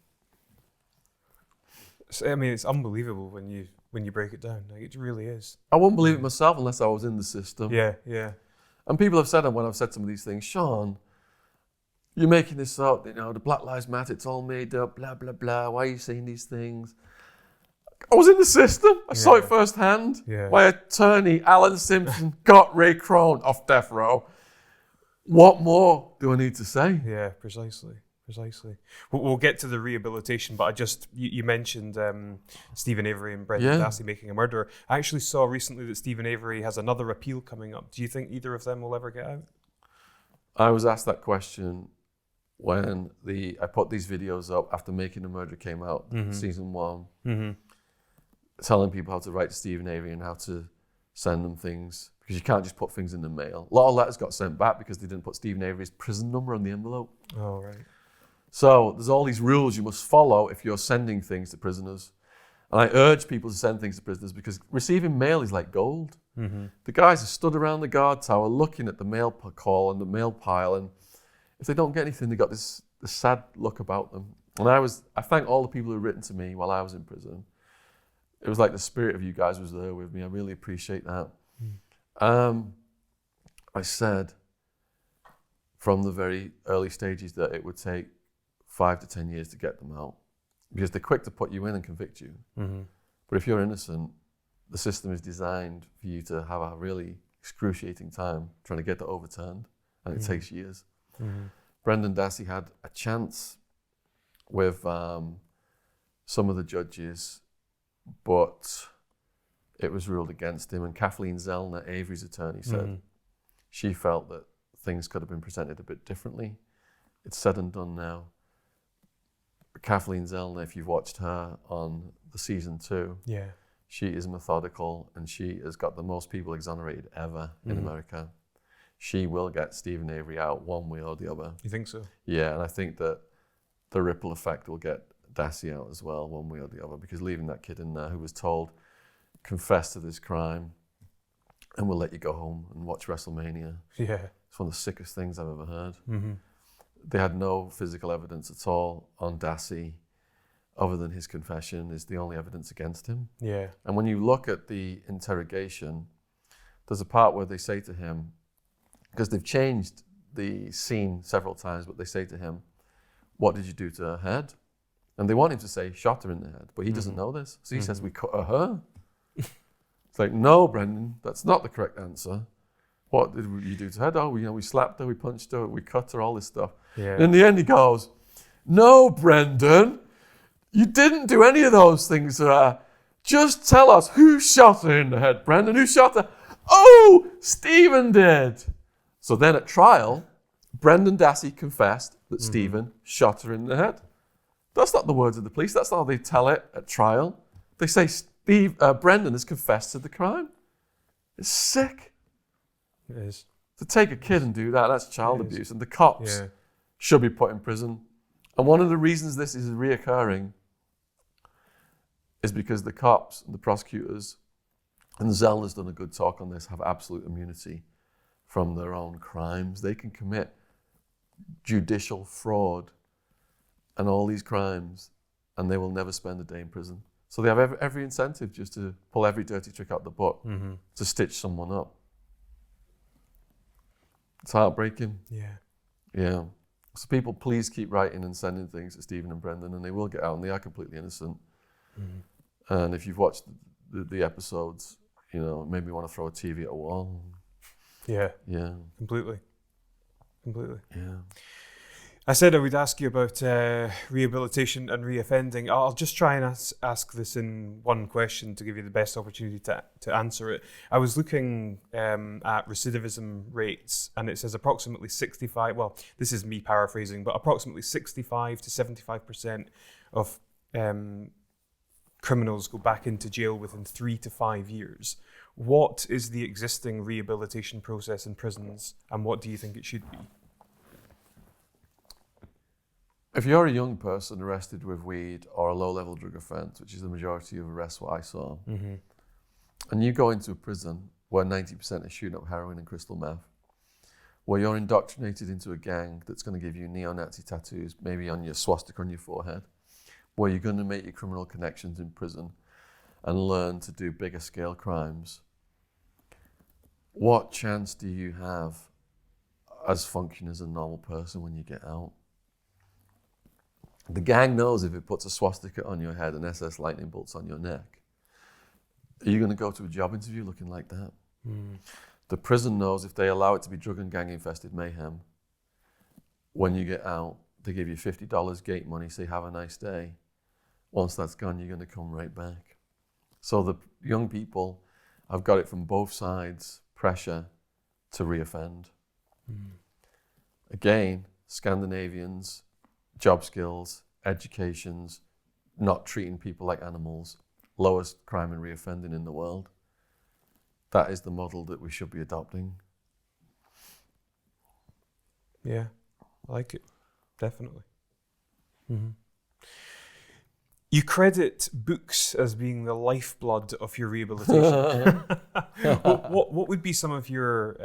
I mean, it's unbelievable when you break it down. Like, it really is. I wouldn't believe it myself unless I was in the system. Yeah. And people have said, when I've said some of these things, Shaun, you're making this up, the Black Lives Matter, it's all made up, blah, blah, blah. Why are you saying these things? I was in the system. I saw it firsthand. My attorney, Alan Simpson, got Ray Crone off death row. What more do I need to say? Yeah, precisely. We'll get to the rehabilitation, but you mentioned Stephen Avery and Brendan Dassey making a murderer. I actually saw recently that Stephen Avery has another appeal coming up. Do you think either of them will ever get out? I was asked that question when I put these videos up after Making a Murderer came out, season 1, telling people how to write to Stephen Avery and how to send them things, because you can't just put things in the mail. A lot of letters got sent back because they didn't put Stephen Avery's prison number on the envelope. Oh, right. So there's all these rules you must follow if you're sending things to prisoners. And I urge people to send things to prisoners because receiving mail is like gold. The guys are stood around the guard tower looking at the mail call and the mail pile, and if they don't get anything, they got this sad look about them. And I thank all the people who written to me while I was in prison. It was like the spirit of you guys was there with me. I really appreciate that. I said from the very early stages that it would take 5 to 10 years to get them out, because they're quick to put you in and convict you. But if you're innocent, the system is designed for you to have a really excruciating time trying to get that overturned, and it takes years. Brendan Dassey had a chance with some of the judges, but it was ruled against him. And Kathleen Zellner, Avery's attorney, said she felt that things could have been presented a bit differently. It's said and done now. Kathleen Zellner, if you've watched her on the season 2, she is methodical, and she has got the most people exonerated ever in America. She will get Stephen Avery out one way or the other. You think so? Yeah, and I think that the ripple effect will get Dassey out as well, one way or the other, because leaving that kid in there who was told, confess to this crime, and we'll let you go home and watch WrestleMania. Yeah. It's one of the sickest things I've ever heard. They had no physical evidence at all on Dassey. other than his confession, is the only evidence against him. Yeah. And when you look at the interrogation, there's a part where they say to him, because they've changed the scene several times, but they say to him, what did you do to her head? And they want him to say, shot her in the head, but he doesn't know this. So he says, we cut her. It's like, no, Brendan, that's not the correct answer. What did you do to her? Oh, we slapped her, we punched her, we cut her, all this stuff. Yeah. And in the end, he goes, no, Brendan, you didn't do any of those things to her. Just tell us who shot her in the head, Brendan. Who shot her? Oh, Stephen did. So then at trial, Brendan Dassey confessed that Stephen shot her in the head. That's not the words of the police. That's not how they tell it at trial. They say Brendan has confessed to the crime. It's sick. It is. To take a kid and do that, that's child abuse. And the cops Yeah. should be put in prison. And one of the reasons this is reoccurring is because the cops and the prosecutors, and Zell has done a good talk on this, have absolute immunity from their own crimes. They can commit judicial fraud and all these crimes, and they will never spend a day in prison. So they have every incentive just to pull every dirty trick out the book to stitch someone up. It's heartbreaking. Yeah. Yeah. So people, please keep writing and sending things to Stephen and Brendan, and they will get out, and they are completely innocent. And if you've watched the episodes, you know, it made me want to throw a TV at a wall. Yeah. Yeah. Completely. Yeah. I said I would ask you about rehabilitation and reoffending. I'll just try and ask this in one question to give you the best opportunity to answer it. I was looking at recidivism rates, and it says approximately 65, well, this is me paraphrasing, but approximately 65 to 75% of criminals go back into jail within 3 to 5 years. What is the existing rehabilitation process in prisons, and what do you think it should be? If you're a young person arrested with weed or a low-level drug offence, which is the majority of arrests what I saw, and you go into a prison where 90% is shooting up heroin and crystal meth, where you're indoctrinated into a gang that's going to give you neo-Nazi tattoos, maybe on your swastika on your forehead, where you're going to make your criminal connections in prison and learn to do bigger scale crimes, what chance do you have as functioning as a normal person when you get out? The gang knows if it puts a swastika on your head and SS lightning bolts on your neck, are you going to go to a job interview looking like that? The prison knows if they allow it to be drug and gang infested mayhem, when you get out, they give you $50 gate money, say have a nice day. Once that's gone, you're going to come right back. So the young people have got it from both sides, pressure to reoffend. Again, Scandinavians, job skills, educations, not treating people like animals, lowest crime and reoffending in the world. That is the model that we should be adopting. Yeah, I like it. Definitely. You credit books as being the lifeblood of your rehabilitation. What would be some of your,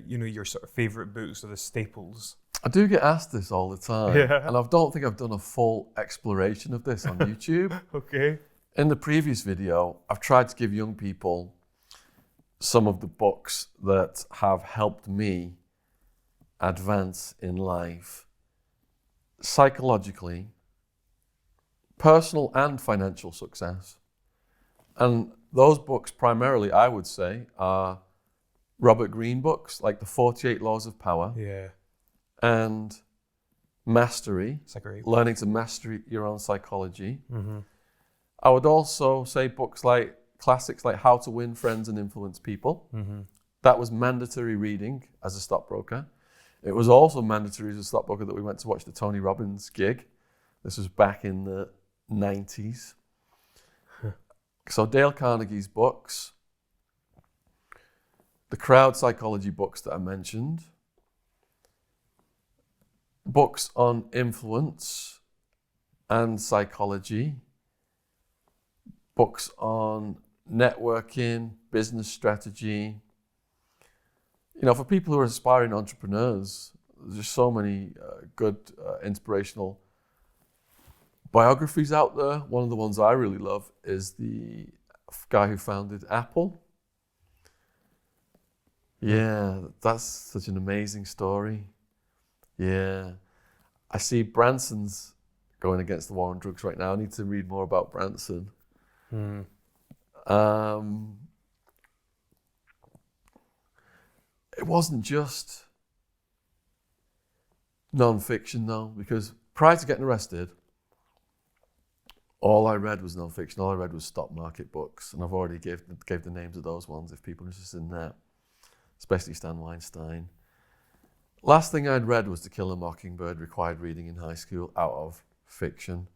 your sort of favourite books or the staples? I do get asked this all the time, Yeah. and I don't think I've done a full exploration of this on YouTube. Okay. In the previous video, I've tried to give young people some of the books that have helped me advance in life, psychologically, personal and financial success. And those books primarily, I would say, are Robert Greene books, like the 48 Laws of Power. Yeah. And Mastery, It's like great. learning to master your own psychology. I would also say books like classics like How to Win Friends and Influence People. That was mandatory reading as a stockbroker. It was also mandatory as a stockbroker that we went to watch the Tony Robbins gig. This was back in the 90s. So Dale Carnegie's books, the crowd psychology books that I mentioned, books on influence and psychology, books on networking, business strategy. You know, for people who are aspiring entrepreneurs, there's just so many good inspirational biographies out there. One of the ones I really love is the guy who founded Apple. Yeah, that's such an amazing story. Yeah. I see Branson's going against the war on drugs right now. I need to read more about Branson. It wasn't just non-fiction though, because prior to getting arrested, all I read was non-fiction. All I read was stock market books, and I've already gave the names of those ones if people are interested in that, especially Stan Weinstein. Last thing I'd read was To Kill a Mockingbird, required reading in high school out of fiction.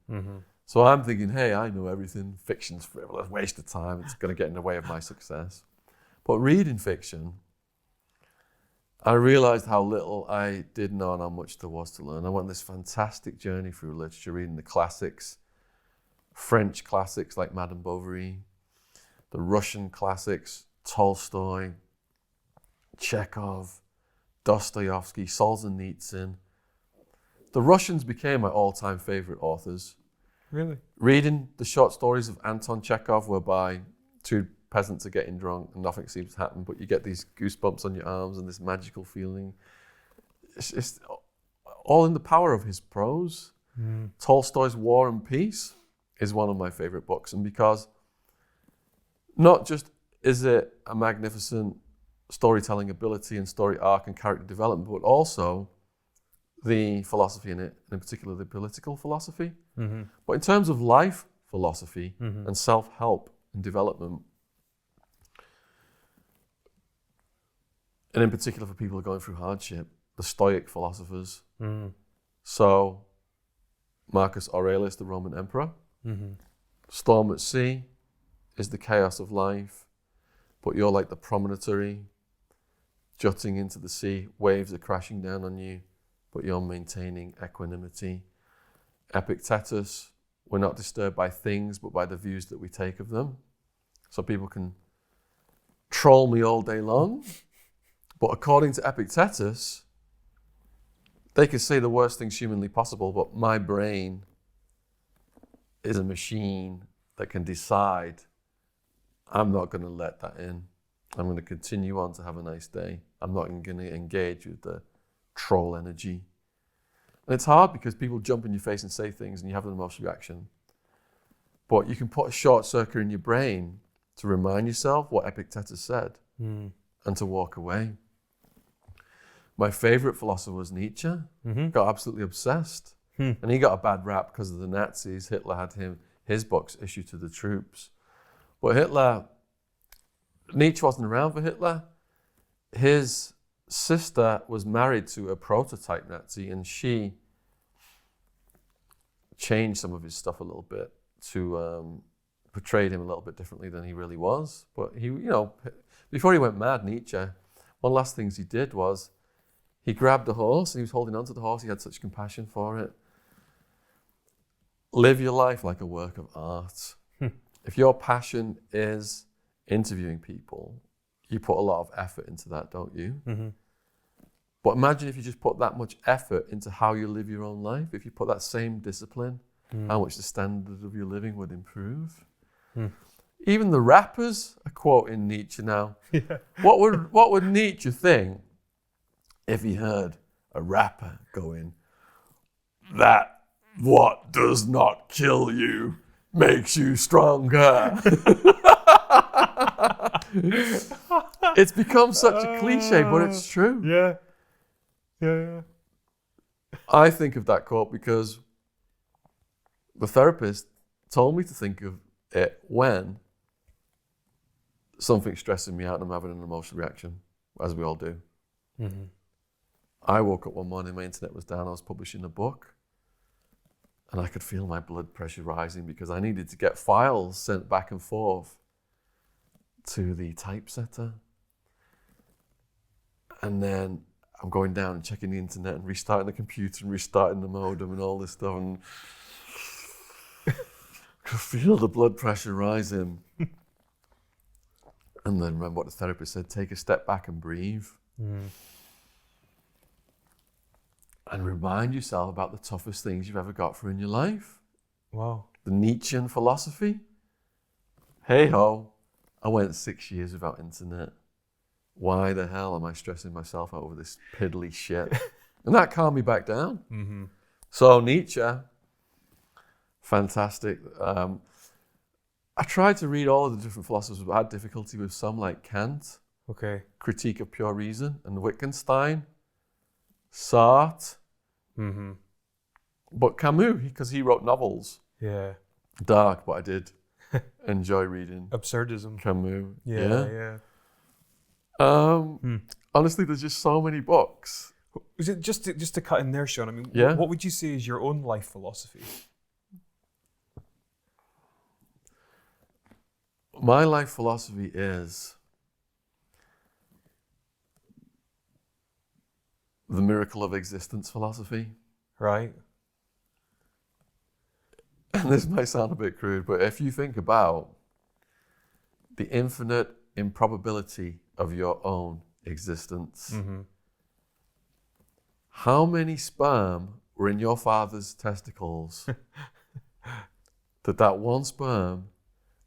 So I'm thinking, hey, I know everything. Fiction's frivolous, waste of time. It's going to get in the way of my success. But reading fiction, I realized how little I did know and how much there was to learn. I went on this fantastic journey through literature, reading the classics, French classics like Madame Bovary, the Russian classics, Tolstoy, Chekhov, Dostoevsky, Solzhenitsyn. The Russians became my all-time favorite authors. Really? Reading the short stories of Anton Chekhov, whereby two peasants are getting drunk and nothing seems to happen, but you get these goosebumps on your arms and this magical feeling. It's all in the power of his prose. Tolstoy's War and Peace is one of my favorite books, and because not just is it a magnificent storytelling ability and story arc and character development, but also the philosophy in it, and in particular the political philosophy. But in terms of life philosophy and self-help and development, and in particular for people who are going through hardship, the Stoic philosophers. So Marcus Aurelius, the Roman emperor. Storm at sea is the chaos of life, but you're like the promontory jutting into the sea. Waves are crashing down on you, but you're maintaining equanimity. Epictetus, we're not disturbed by things, but by the views that we take of them. So people can troll me all day long, but according to Epictetus, they can say the worst things humanly possible, but my brain is a machine that can decide I'm not going to let that in. I'm going to continue on to have a nice day. I'm not going to engage with the troll energy. And it's hard because people jump in your face and say things and you have an emotional reaction. But you can put a short circuit in your brain to remind yourself what Epictetus said and to walk away. My favorite philosopher was Nietzsche. Got absolutely obsessed. And he got a bad rap because of the Nazis. Hitler had his books issued to the troops. But Nietzsche wasn't around for Hitler. His sister was married to a prototype Nazi, and she changed some of his stuff a little bit to portray him a little bit differently than he really was. But he, before he went mad, Nietzsche, one of the last things he did was he grabbed a horse and he was holding onto the horse. He had such compassion for it. Live your life like a work of art. If your passion is interviewing people, you put a lot of effort into that, don't you? But imagine if you just put that much effort into how you live your own life. If you put that same discipline, how much the standard of your living would improve. Even the rappers are quoting Nietzsche now. What would Nietzsche think if he heard a rapper going, that what does not kill you makes you stronger? It's become such a cliche, but it's true. Yeah. I think of that quote because the therapist told me to think of it when something's stressing me out and I'm having an emotional reaction, as we all do. I woke up one morning, my internet was down, I was publishing a book, and I could feel my blood pressure rising because I needed to get files sent back and forth to the typesetter. And then I'm going down and checking the internet and restarting the computer and restarting the modem and all this stuff, and I could feel the blood pressure rising. And then remember what the therapist said, take a step back and breathe. And remind yourself about the toughest things you've ever got through in your life. Wow. The Nietzschean philosophy. Hey ho, I went 6 years without internet. Why the hell am I stressing myself out over this piddly shit? And that calmed me back down. Mm-hmm. So Nietzsche, fantastic. I tried to read all of the different philosophers, but I had difficulty with some, like Kant, Okay. Critique of Pure Reason, and Wittgenstein, Sartre, Mm-hmm. but Camus, because he wrote novels. Yeah. Dark, but I did enjoy reading Absurdism. Camus. Yeah. Honestly, there's just so many books. Was it just to cut in there, Shaun? I mean, Yeah. what would you say is your own life philosophy? My life philosophy is the miracle of existence philosophy. Right. And this might sound a bit crude, but if you think about the infinite improbability of your own existence, Mm-hmm. how many sperm were in your father's testicles that one sperm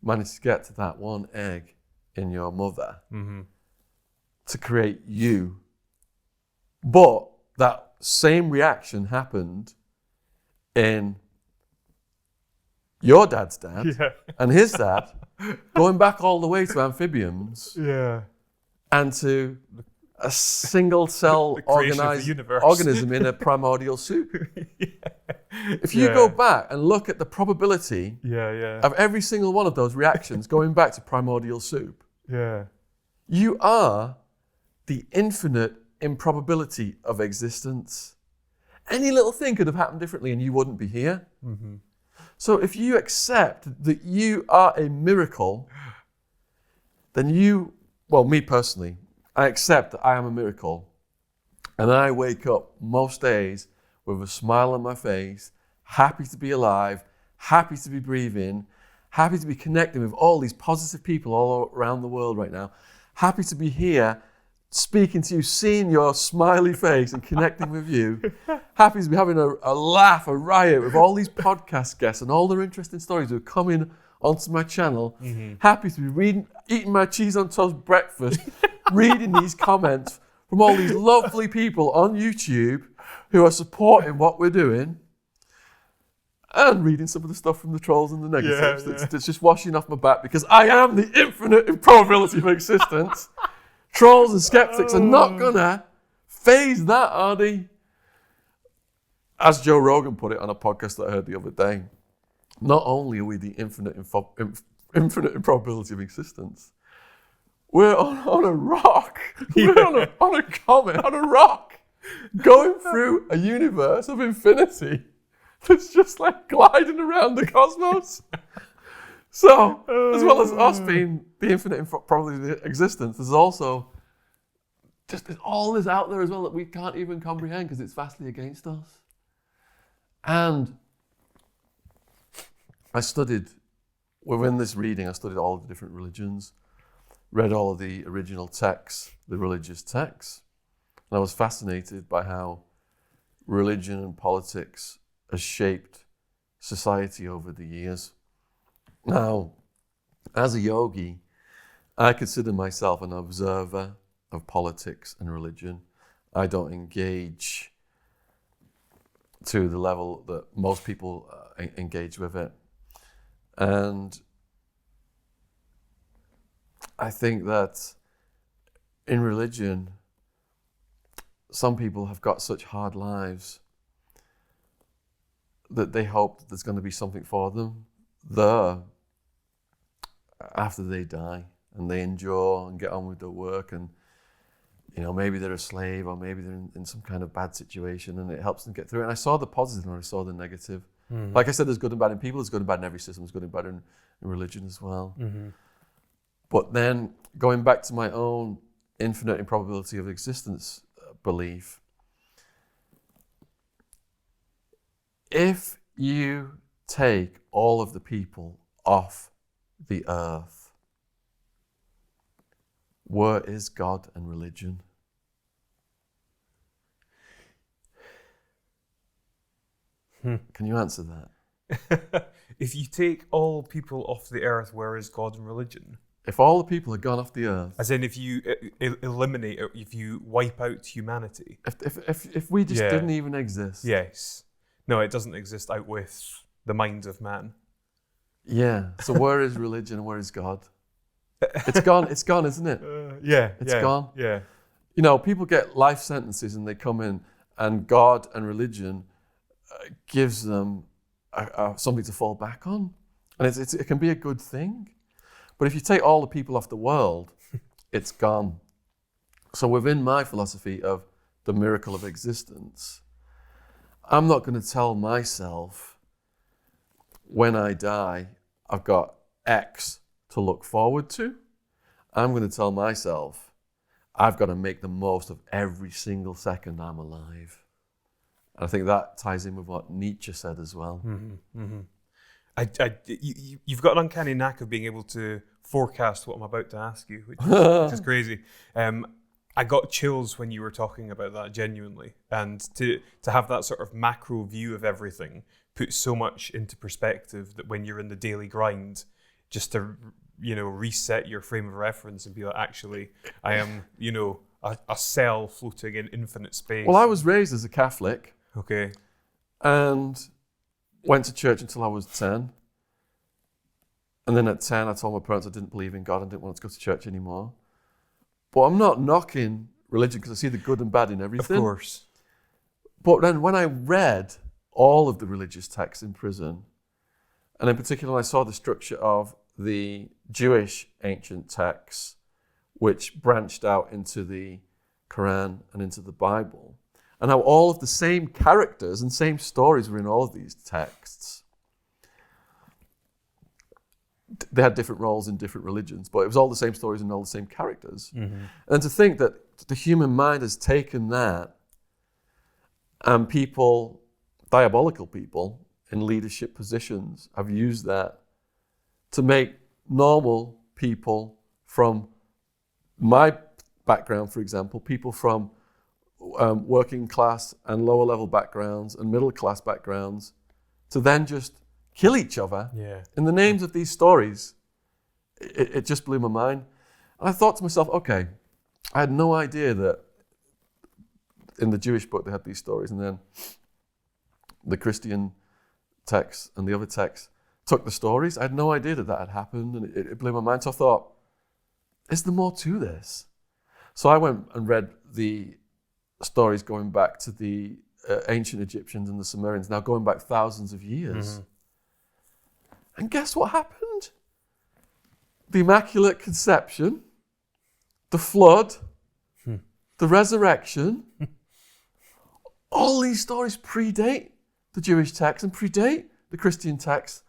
managed to get to that one egg in your mother Mm-hmm. to create you? But that same reaction happened in your dad's dad Yeah. and his dad, going back all the way to amphibians Yeah. and to a single cell The creation of the organized universe. organism in a primordial soup. If you go back and look at the probability Yeah. of every single one of those reactions going back to primordial soup, Yeah. you are the infinite improbability of existence. Any little thing could have happened differently and you wouldn't be here. Mm-hmm. So if you accept that you are a miracle, then me personally, I accept that I am a miracle. And I wake up most days with a smile on my face, happy to be alive, happy to be breathing, happy to be connecting with all these positive people all around the world right now, happy to be here speaking to you, seeing your smiley face and connecting with you, happy to be having a laugh, a riot with all these podcast guests and all their interesting stories who are coming onto my channel, happy to be eating my cheese on toast breakfast, reading these comments from all these lovely people on YouTube who are supporting what we're doing, and reading some of the stuff from the trolls and the negatives that's just washing off my back because I am the infinite improbability of existence. Trolls and skeptics are not gonna phase that, are they? As Joe Rogan put it on a podcast that I heard the other day, not only are we the infinite improbability of existence, we're on a rock. We're on a comet, on a rock, going through a universe of infinity that's just like gliding around the cosmos. So, as well as us being the infinite improbability of existence, there's also just all this out there as well that we can't even comprehend because it's vastly against us. And I studied, within this reading, I studied all of the different religions, read all of the original texts, the religious texts, and I was fascinated by how religion and politics has shaped society over the years. Now, as a yogi, I consider myself an observer of politics and religion. I don't engage to the level that most people engage with it. And I think that in religion, some people have got such hard lives that they hope that there's going to be something for them there after they die, and they endure and get on with their work, and maybe they're a slave, or maybe they're in some kind of bad situation, and it helps them get through it. And I saw the positive and I saw the negative. Mm-hmm. Like I said, there's good and bad in people, there's good and bad in every system, there's good and bad in religion as well. Mm-hmm. But then going back to my own infinite improbability of existence belief, if you take all of the people off the earth, where is God and religion? Can you answer that? If you take all people off the earth, where is God and religion? If all the people had gone off the earth, As in, if you eliminate, if you wipe out humanity. if we just didn't even exist. Yes. No, it doesn't exist out with the minds of man. Yeah. So where is religion and where is God? It's gone. It's gone, isn't it? It's gone. Yeah. You know, people get life sentences and they come in, and God and religion gives them something to fall back on, and it can be a good thing. But if you take all the people off the world, it's gone. So within my philosophy of the miracle of existence, I'm not going to tell myself when I die, I've got X to look forward to. I'm going to tell myself, I've got to make the most of every single second I'm alive. And I think that ties in with what Nietzsche said as well. Mm-hmm, mm-hmm. You've got an uncanny knack of being able to forecast what I'm about to ask you, which is crazy. I got chills when you were talking about that, genuinely. And to have that sort of macro view of everything puts so much into perspective that when you're in the daily grind, just to reset your frame of reference and be like, actually, I am, a cell floating in infinite space. Well, I was raised as a Catholic. Okay. And went to church until I was 10. And then at 10, I told my parents I didn't believe in God and didn't want to go to church anymore. But I'm not knocking religion because I see the good and bad in everything. Of course. But then when I read all of the religious texts in prison, and in particular when I saw the structure of the Jewish ancient texts, which branched out into the Quran and into the Bible, and how all of the same characters and same stories were in all of these texts. They had different roles in different religions, but it was all the same stories and all the same characters. Mm-hmm. And to think that the human mind has taken that, and people, diabolical people in leadership positions, have used that to make normal people from my background, for example, people from working class and lower level backgrounds and middle class backgrounds, to then just kill each other in the names of these stories. It just blew my mind. And I thought to myself, okay, I had no idea that in the Jewish book they had these stories, and then the Christian texts and the other texts took the stories. I had no idea that had happened, and it blew my mind. So I thought, is there more to this? So I went and read the stories going back to the ancient Egyptians and the Sumerians, now going back thousands of years. Mm-hmm. And guess what happened? The Immaculate Conception, the flood, the resurrection, all these stories predate the Jewish text and predate the Christian text,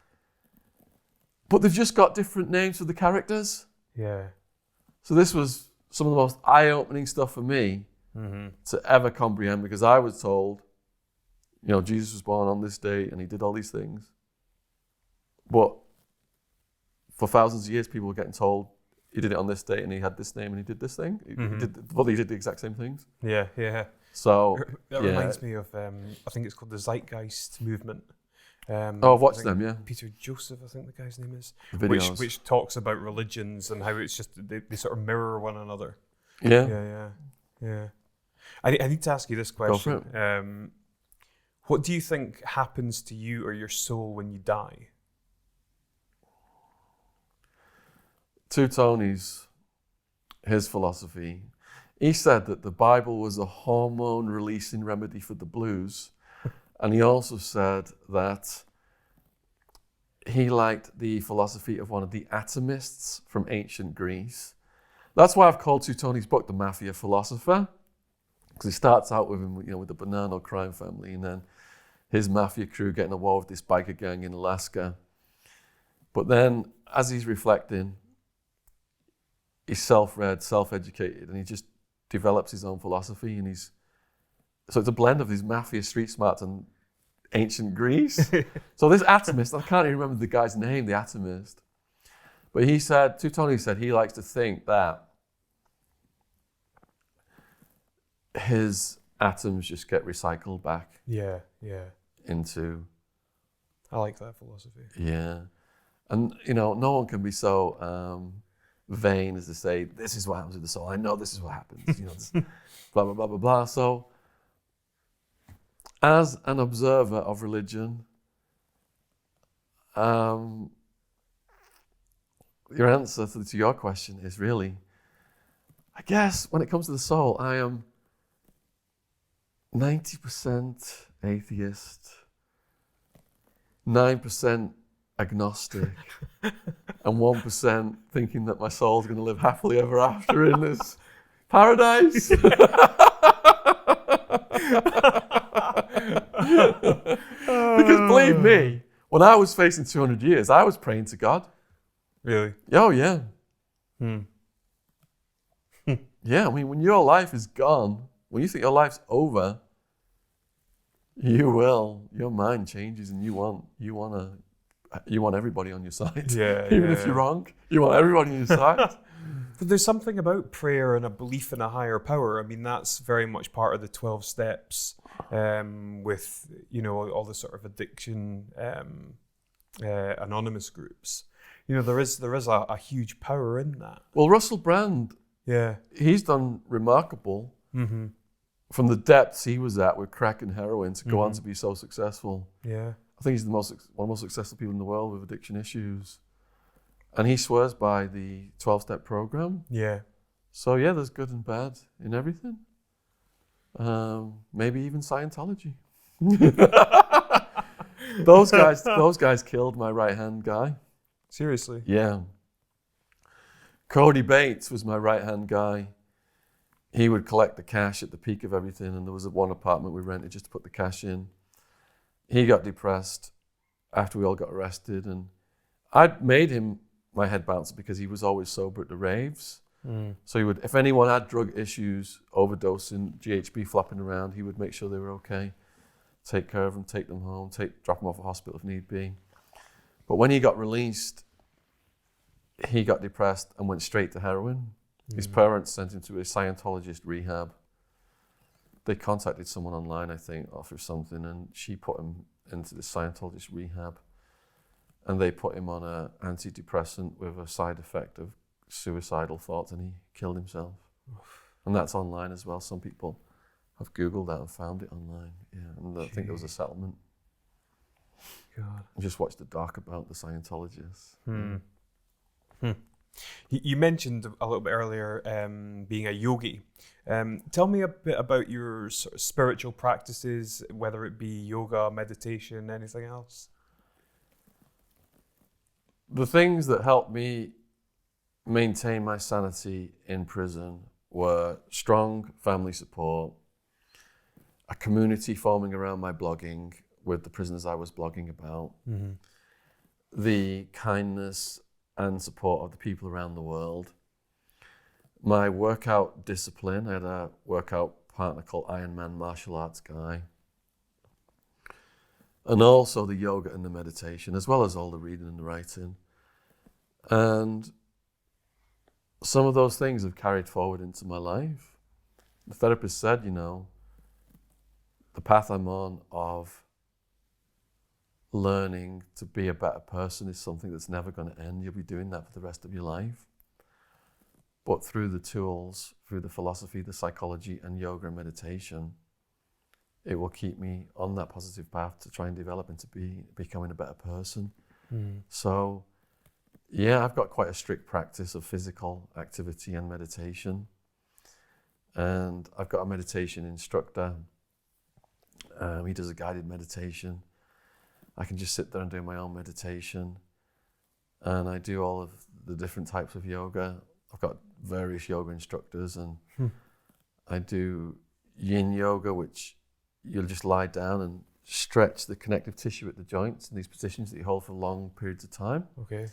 but they've just got different names for the characters. Yeah. So this was some of the most eye-opening stuff for me to ever comprehend, because I was told, Jesus was born on this day and he did all these things. But for thousands of years, people were getting told he did it on this date and he had this name and he did this thing. He did the exact same things. Yeah. So that reminds me of, I think it's called the Zeitgeist movement. I've watched them, yeah. Peter Joseph, I think the guy's name is. The videos. Which talks about religions and how it's just, they sort of mirror one another. Yeah. I need to ask you this question. Go for it. What do you think happens to you or your soul when you die? To Tony's, his philosophy, he said that the Bible was a hormone-releasing remedy for the blues. And he also said that he liked the philosophy of one of the atomists from ancient Greece. That's why I've called Tony's book the Mafia Philosopher, because he starts out with him, with the Bonanno crime family, and then his mafia crew getting involved with this biker gang in Alaska. But then, as he's reflecting, he's self-read, self-educated, and he just develops his own philosophy, and so it's a blend of these mafia street smarts and ancient Greece. So this atomist, I can't even remember the guy's name, the atomist, but he said, Tony said he likes to think that his atoms just get recycled back into I like that philosophy. Yeah. And, no one can be so vain as to say, this is what happens with the soul. I know this is what happens. This, blah, blah, blah, blah, blah. So, as an observer of religion, your answer to your question is really, I guess, when it comes to the soul, I am 90% atheist, 9% agnostic, and 1% thinking that my soul's going to live happily ever after in this paradise. Because believe me, when I was facing 200 years, I was praying to God. Really? Oh, yeah. Yeah, I mean, when your life is gone, when you think your life's over, your mind changes and you want everybody on your side. Yeah. Even if you're wrong, you want everybody on your side. But there's something about prayer and a belief in a higher power. I mean, that's very much part of the 12 steps with, all the sort of addiction anonymous groups. There is a huge power in that. Well, Russell Brand, he's done remarkable from the depths he was at with crack and heroin to go on to be so successful. Yeah. I think he's one of the most successful people in the world with addiction issues. And he swears by the 12-step program. Yeah. So yeah, there's good and bad in everything. Maybe even Scientology. Those guys killed my right-hand guy. Seriously? Yeah. Cody Bates was my right-hand guy. He would collect the cash at the peak of everything, and there was one apartment we rented just to put the cash in. He got depressed after we all got arrested, and I'd made him my head bouncer because he was always sober at the raves. So he would, if anyone had drug issues, overdosing, GHB flopping around, he would make sure they were okay, take care of them, take them home, drop them off at hospital if need be. But when he got released, he got depressed and went straight to heroin. His parents sent him to a Scientologist rehab. They contacted someone online, I think, or something, and she put him into the Scientologist rehab. And they put him on an antidepressant with a side effect of suicidal thoughts, and he killed himself. And that's online as well. Some people have Googled that and found it online. Yeah, and I think there was a settlement. God. I just watched a doc about the Scientologists. You mentioned a little bit earlier being a yogi. Tell me a bit about your sort of spiritual practices, whether it be yoga, meditation, anything else. The things that helped me maintain my sanity in prison were strong family support, a community forming around my blogging with the prisoners I was blogging about, the kindness and support of the people around the world, my workout discipline. I had a workout partner called Ironman Martial Arts Guy, and also the yoga and the meditation, as well as all the reading and the writing. And some of those things have carried forward into my life. The therapist said, the path I'm on of learning to be a better person is something that's never going to end. You'll be doing that for the rest of your life. But through the tools, through the philosophy, the psychology, and yoga and meditation, it will keep me on that positive path to try and develop into becoming a better person. So, yeah, I've got quite a strict practice of physical activity and meditation. And I've got a meditation instructor. He does a guided meditation. I can just sit there and do my own meditation. And I do all of the different types of yoga. I've got various yoga instructors, and I do yin yoga, which you'll just lie down and stretch the connective tissue at the joints in these positions that you hold for long periods of time. Okay.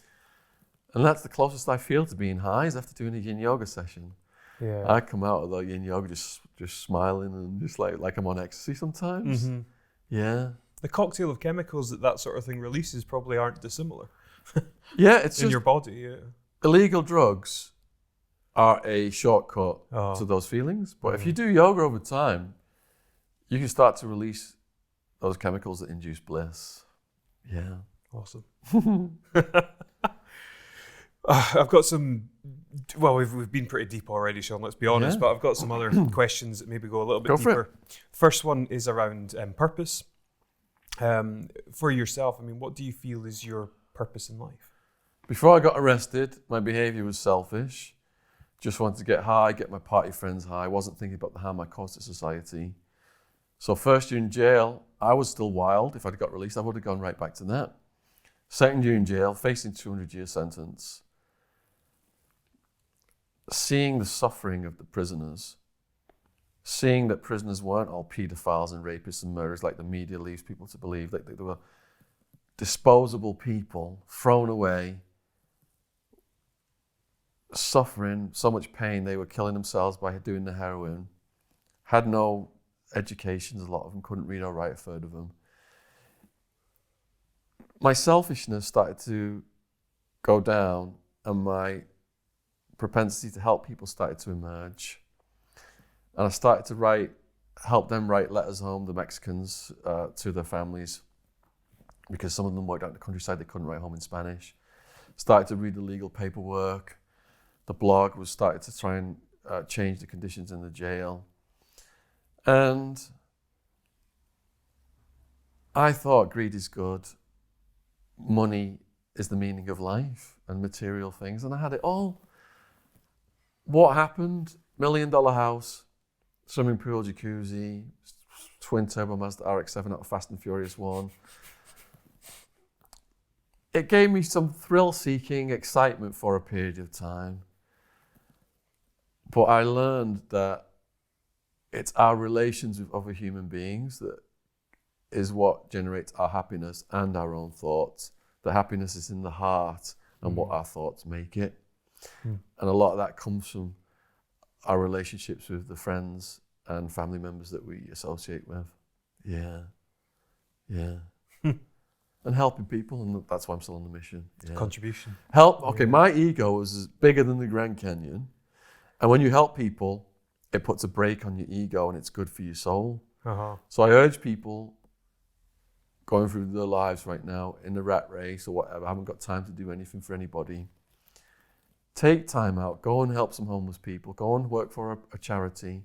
And that's the closest I feel to being high, is after doing a yin yoga session. Yeah. I come out of the yin yoga just smiling and just like I'm on ecstasy sometimes. Yeah. The cocktail of chemicals that sort of thing releases probably aren't dissimilar. Yeah, it's in just your body. Yeah. Illegal drugs are a shortcut to those feelings. But if you do yoga over time, you can start to release those chemicals that induce bliss. Yeah. Awesome. I've got some. Well, we've been pretty deep already, Shaun. Let's be honest. Yeah. But I've got some other questions that maybe go a little bit Go for deeper. First one is around purpose. For yourself, I mean, what do you feel is your purpose in life? Before I got arrested, my behaviour was selfish. Just wanted to get high, get my party friends high. Wasn't thinking about the harm I caused to society. So first year in jail, I was still wild. If I'd got released, I would have gone right back to that. Second year in jail, facing 200-year sentence. Seeing the suffering of the prisoners. Seeing that prisoners weren't all paedophiles and rapists and murderers like the media leads people to believe. Like they were disposable people, thrown away, suffering so much pain they were killing themselves by doing the heroin. Had no educations, a lot of them couldn't read or write, a third of them. My selfishness started to go down and my propensity to help people started to emerge. And I started to help them write letters home, the Mexicans, to their families, because some of them worked out in the countryside, they couldn't write home in Spanish. Started to read the legal paperwork. The blog was started to try and change the conditions in the jail. And I thought greed is good. Money is the meaning of life and material things. And I had it all. What happened? $1 million house, swimming pool, jacuzzi, twin turbo Mazda RX-7 out of Fast and Furious 1. It gave me some thrill-seeking excitement for a period of time. But I learned that it's our relations with other human beings that is what generates our happiness and our own thoughts. The happiness is in the heart and what our thoughts make it. And a lot of that comes from our relationships with the friends and family members that we associate with. Yeah. And helping people, and that's why I'm still on the mission. Yeah. Contribution. My ego is bigger than the Grand Canyon. And when you help people, it puts a brake on your ego and it's good for your soul. So I urge people going through their lives right now in the rat race or whatever, haven't got time to do anything for anybody. Take time out, go and help some homeless people, go and work for a charity.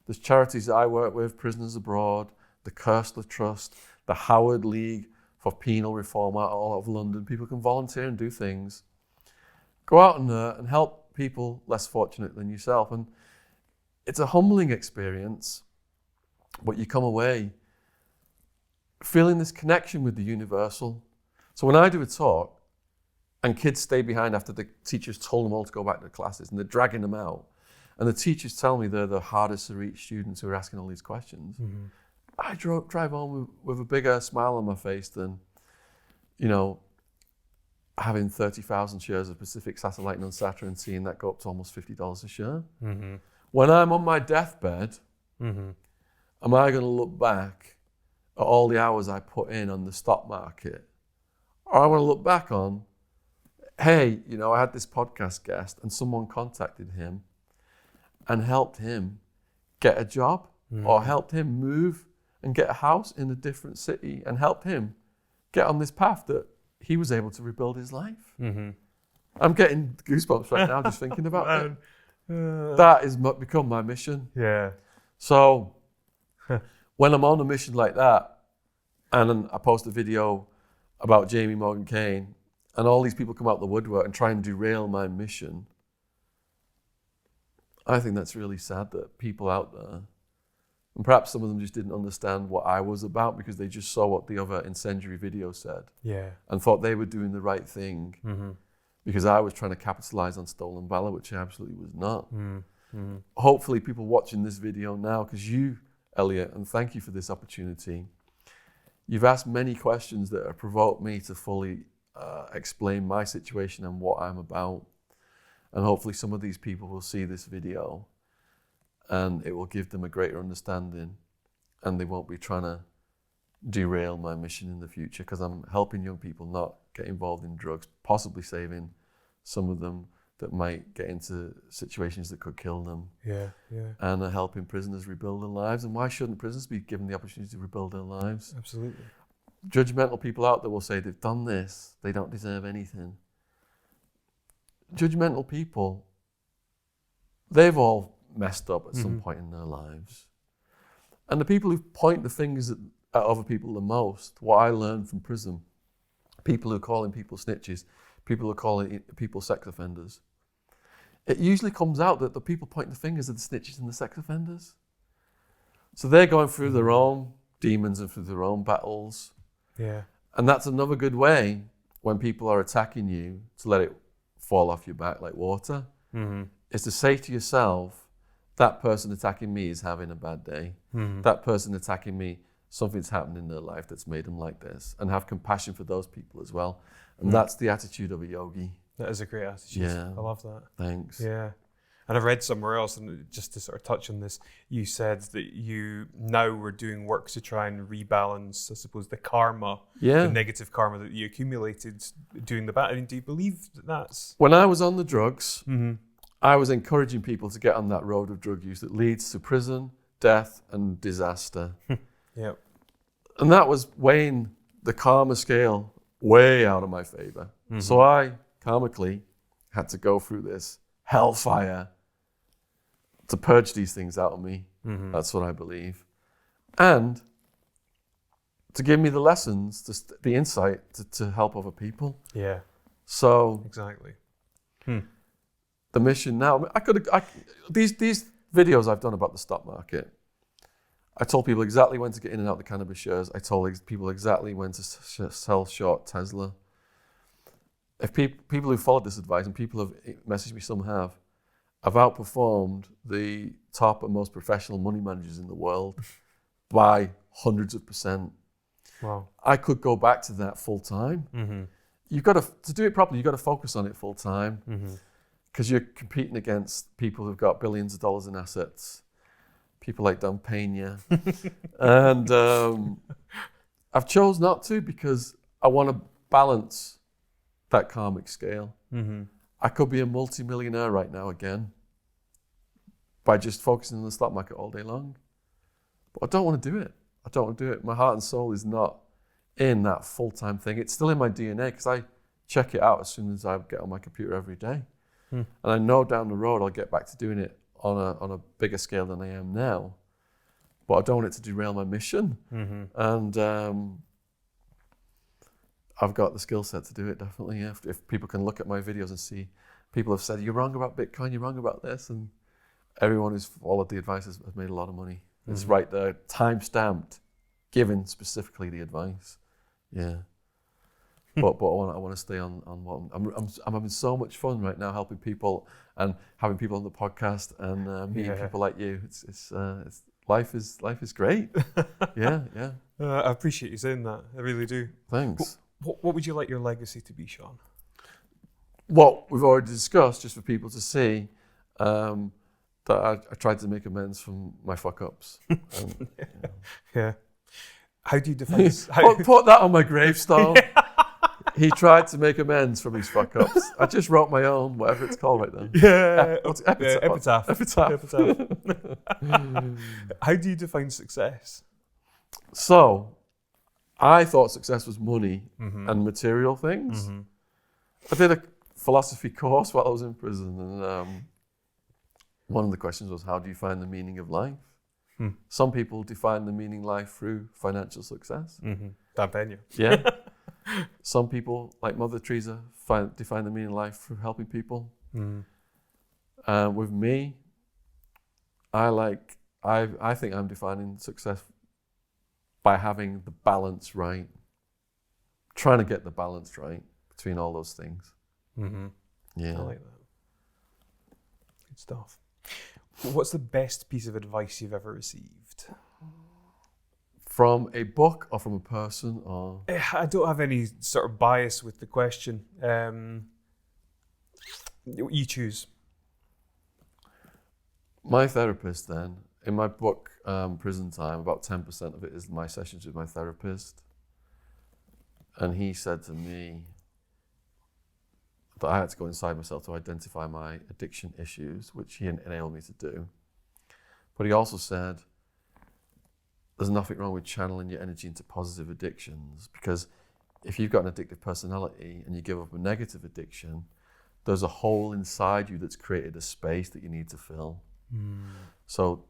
There's charities that I work with, Prisoners Abroad, the Kersler Trust, the Howard League for Penal Reform out all of London. People can volunteer and do things. Go out in there and help people less fortunate than yourself. And it's a humbling experience, but you come away feeling this connection with the universal. So when I do a talk and kids stay behind after the teachers told them all to go back to the classes and they're dragging them out, and the teachers tell me they're the hardest to reach students who are asking all these questions, I drive home with a bigger smile on my face than, having 30,000 shares of Pacific Satellite and Unsatra and seeing that go up to almost $50 a share. When I'm on my deathbed, am I going to look back at all the hours I put in on the stock market? Or I want to look back on, hey, I had this podcast guest and someone contacted him and helped him get a job or helped him move and get a house in a different city and helped him get on this path that he was able to rebuild his life. I'm getting goosebumps right now just thinking about it. That has become my mission. Yeah. So when I'm on a mission like that, and then I post a video about Jamie Morgan Kane, and all these people come out the woodwork and try and derail my mission, I think that's really sad that people out there, and perhaps some of them just didn't understand what I was about because they just saw what the other incendiary video said and thought they were doing the right thing because I was trying to capitalize on stolen valor, which I absolutely was not. Hopefully people watching this video now, because you, Elliot, and thank you for this opportunity, you've asked many questions that have provoked me to fully explain my situation and what I'm about. And hopefully some of these people will see this video and it will give them a greater understanding and they won't be trying to derail my mission in the future, because I'm helping young people not get involved in drugs, possibly saving some of them that might get into situations that could kill them. And helping prisoners rebuild their lives. And why shouldn't prisoners be given the opportunity to rebuild their lives? Absolutely. judgmental people out there will say they've done this, they don't deserve anything. Judgmental people, they've all messed up at some point in their lives. And the people who point the fingers at other people the most, what I learned from prison, people who are calling people snitches, people who are calling people sex offenders, it usually comes out that the people pointing the fingers are the snitches and the sex offenders. So they're going through their own demons and through their own battles. Yeah. And that's another good way when people are attacking you to let it fall off your back like water, is to say to yourself, that person attacking me is having a bad day. That person attacking me, something's happened in their life that's made them like this, and have compassion for those people as well. And that's the attitude of a yogi. That is a great attitude. Yeah. I love that. Thanks. Yeah. And I read somewhere else, and just to sort of touch on this, you said that you now were doing work to try and rebalance, I suppose, the karma, the negative karma that you accumulated doing the bad. I mean, do you believe that that's... When I was on the drugs, I was encouraging people to get on that road of drug use that leads to prison, death, and disaster. Yep. And that was weighing the karma scale way out of my favor. So I, karmically, had to go through this hellfire to purge these things out of me. That's what I believe. And to give me the lessons, the insight to help other people. Yeah. So exactly. The mission now, these videos I've done about the stock market, I told people exactly when to get in and out the cannabis shares. I told people exactly when to sell short Tesla. If people who followed this advice, and people have messaged me, some have, I've outperformed the top and most professional money managers in the world by hundreds of %. Wow. I could go back to that full time. You've got to do it properly, you've got to focus on it full time, because you're competing against people who've got billions of dollars in assets, people like Don Pena. And I've chose not to, because I want to balance that karmic scale. I could be a multi-millionaire right now again by just focusing on the stock market all day long. But I don't want to do it. I don't want to do it. My heart and soul is not in that full-time thing. It's still in my DNA, because I check it out as soon as I get on my computer every day. And I know down the road I'll get back to doing it on a bigger scale than I am now. But I don't want it to derail my mission. And I've got the skill set to do it, definitely. Yeah. If people can look at my videos and see, people have said, you're wrong about Bitcoin, you're wrong about this. And everyone who's followed the advice has made a lot of money. It's right there, time-stamped, given specifically the advice. Yeah. But I want to stay on what I'm having so much fun right now, helping people and having people on the podcast and meeting people like you. It's life is great. Yeah. I appreciate you saying that. I really do. Thanks. What would you like your legacy to be, Shaun? What we've already discussed, just for people to see, that I tried to make amends from my fuck-ups. Yeah. How do you define... Put that on my gravestone. He tried to make amends from his fuck-ups. I just wrote my own, whatever it's called right now. Yeah. Epitaph. How do you define success? So, I thought success was money and material things. I did a philosophy course while I was in prison, and one of the questions was, how do you find the meaning of life? Some people define the meaning of life through financial success. Dan Pena. Yeah. Some people, like Mother Teresa, define the meaning of life through helping people. With me, I think I'm defining success by having the balance right. Trying to get the balance right between all those things. Yeah. I like that. Good stuff. What's the best piece of advice you've ever received? From a book or from a person? Or I don't have any sort of bias with the question. You choose. My therapist then, in my book, Prison Time, about 10% of it is my sessions with my therapist. And he said to me that I had to go inside myself to identify my addiction issues, which he enabled me to do. But he also said, there's nothing wrong with channeling your energy into positive addictions, because if you've got an addictive personality and you give up a negative addiction, there's a hole inside you that's created a space that you need to fill. So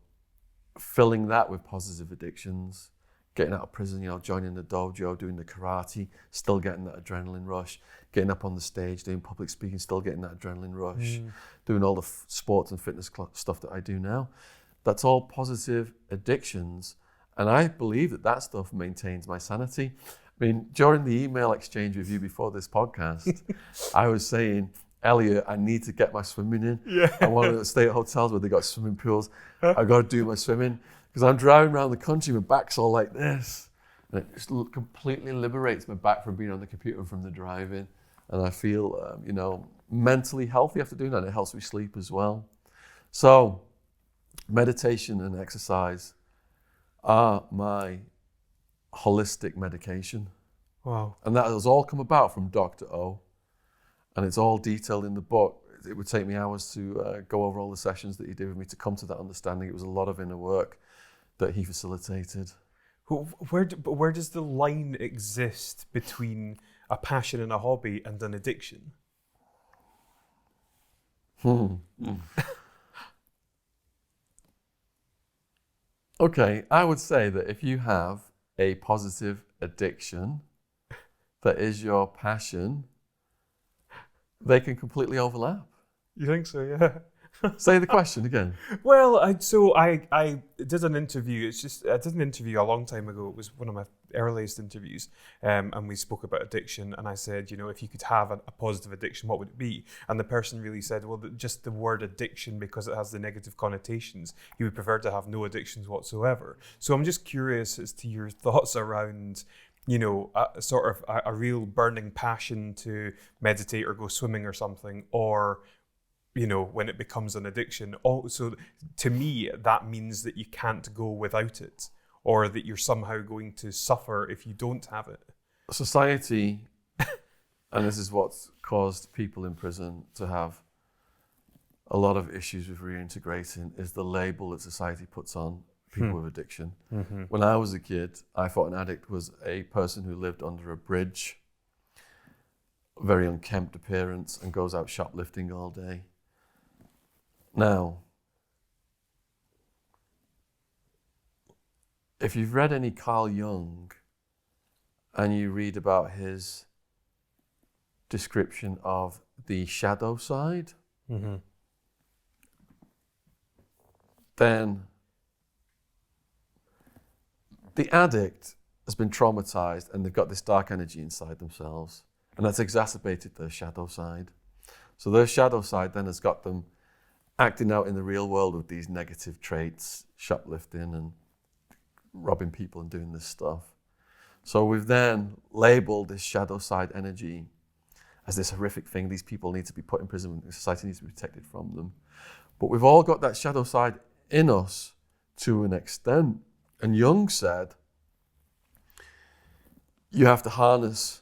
filling that with positive addictions, getting out of prison, joining the dojo, doing the karate, still getting that adrenaline rush, getting up on the stage, doing public speaking, still getting that adrenaline rush, doing all the sports and fitness stuff that I do now. That's all positive addictions. And I believe that stuff maintains my sanity. I mean, during the email exchange with you before this podcast, I was saying, Elliot, I need to get my swimming in. Yeah. I want to stay at hotels where they got swimming pools. I got to do my swimming, because I'm driving around the country, my back's all like this. And it just completely liberates my back from being on the computer and from the driving. And I feel, mentally healthy after doing that. And it helps me sleep as well. So meditation and exercise are my holistic medication. Wow. And that has all come about from Dr. O. And it's all detailed in the book. It would take me hours to go over all the sessions that he did with me to come to that understanding. It was a lot of inner work that he facilitated. Where does the line exist between a passion and a hobby and an addiction? Okay, I would say that if you have a positive addiction that is your passion, they can completely overlap. You think so? Yeah. Say the question again. Well, I did an interview. I did an interview a long time ago. It was one of my earliest interviews, and we spoke about addiction. And I said, if you could have a positive addiction, what would it be? And the person really said, well, just the word addiction, because it has the negative connotations. He would prefer to have no addictions whatsoever. So I'm just curious as to your thoughts around, a real burning passion to meditate or go swimming or something, or when it becomes an addiction. Also, to me, that means that you can't go without it, or that you're somehow going to suffer if you don't have it. Society, and this is what's caused people in prison to have a lot of issues with reintegrating, is the label that society puts on people with addiction. Mm-hmm. When I was a kid, I thought an addict was a person who lived under a bridge, very unkempt appearance, and goes out shoplifting all day. Now, if you've read any Carl Jung and you read about his description of the shadow side, then the addict has been traumatized and they've got this dark energy inside themselves, and that's exacerbated their shadow side. So their shadow side then has got them acting out in the real world with these negative traits, shoplifting and robbing people and doing this stuff. So we've then labeled this shadow side energy as this horrific thing. These people need to be put in prison, society needs to be protected from them. But we've all got that shadow side in us to an extent. And Jung said, you have to harness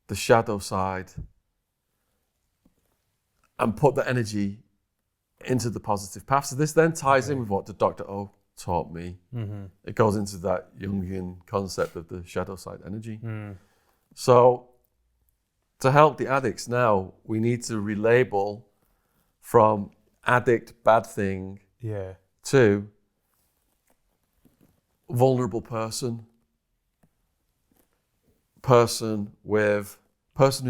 the shadow side and put the energy into the positive path. So this then ties in with what the Dr. O taught me. Mm-hmm. It goes into that Jungian concept of the shadow side energy. So to help the addicts now, we need to relabel from addict, bad thing, to vulnerable person who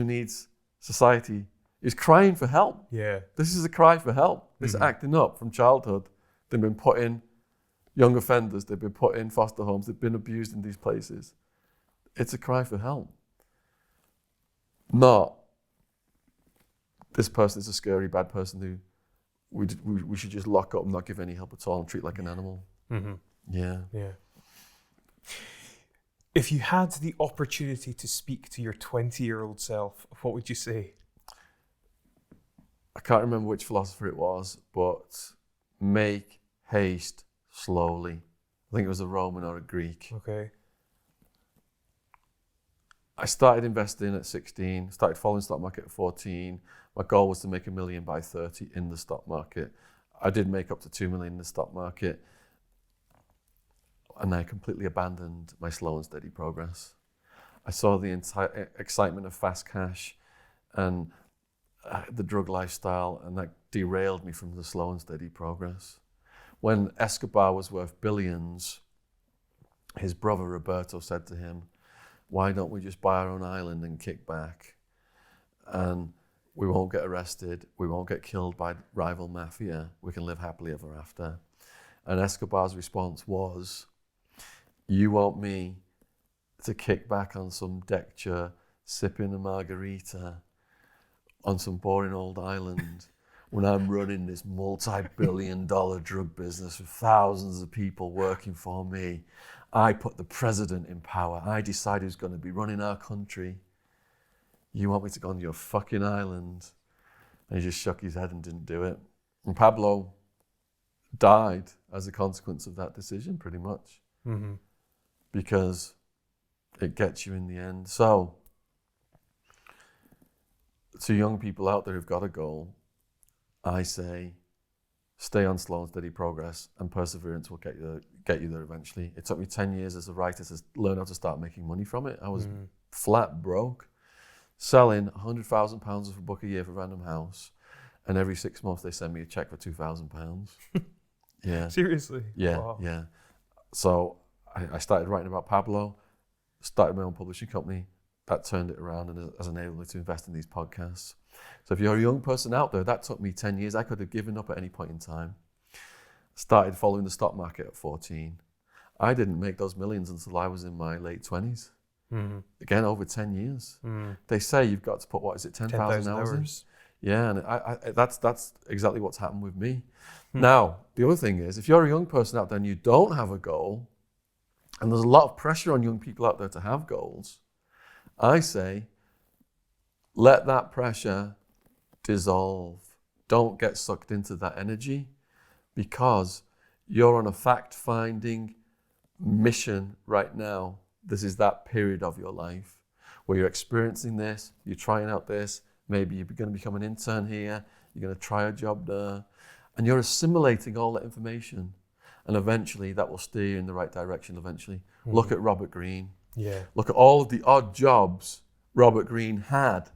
needs society, is crying for help. Yeah. This is a cry for help. This acting up from childhood. They've been put in young offenders, they've been put in foster homes, they've been abused in these places. It's a cry for help. Not, this person is a scary, bad person who we should just lock up and not give any help at all and treat like an animal. Mm-hmm. Yeah. If you had the opportunity to speak to your 20-year-old self, what would you say? I can't remember which philosopher it was, but make haste slowly. I think it was a Roman or a Greek. Okay. I started investing at 16, started following the stock market at 14. My goal was to make $1 million by 30 in the stock market. I did make up to $2 million in the stock market. And I completely abandoned my slow and steady progress. I saw the entire excitement of fast cash and the drug lifestyle, and that derailed me from the slow and steady progress. When Escobar was worth billions, his brother Roberto said to him, why don't we just buy our own island and kick back? And we won't get arrested, we won't get killed by rival mafia, we can live happily ever after. And Escobar's response was, you want me to kick back on some deck chair, sipping a margarita on some boring old island when I'm running this multi-billion-dollar drug business with thousands of people working for me. I put the president in power. I decide who's going to be running our country. You want me to go on your fucking island? And he just shook his head and didn't do it. And Pablo died as a consequence of that decision, pretty much. Mm-hmm. Because it gets you in the end. So, to young people out there who've got a goal, I say, stay on slow and steady progress, and perseverance will get you there eventually. It took me 10 years as a writer to learn how to start making money from it. I was flat broke, selling £100,000 of a book a year for Random House, and every 6 months they send me a check for £2,000. Yeah. Seriously? Yeah, Wow. yeah. So I started writing about Pablo, started my own publishing company. That turned it around and has enabled me to invest in these podcasts. So if you're a young person out there, that took me 10 years. I could have given up at any point in time. Started following the stock market at 14. I didn't make those millions until I was in my late 20s. Mm-hmm. Again, over 10 years. Mm. They say you've got to put, 10,000 hours in? Yeah, and I that's exactly what's happened with me. Now, the other thing is, if you're a young person out there and you don't have a goal, and there's a lot of pressure on young people out there to have goals, I say, let that pressure dissolve. Don't get sucked into that energy, because you're on a fact-finding mission right now. This is that period of your life where you're experiencing this, you're trying out this, maybe you're going to become an intern here, you're going to try a job there, and you're assimilating all that information. And eventually that will steer you in the right direction eventually. Mm-hmm. Look at Robert Greene. Yeah. Look at all of the odd jobs Robert Greene had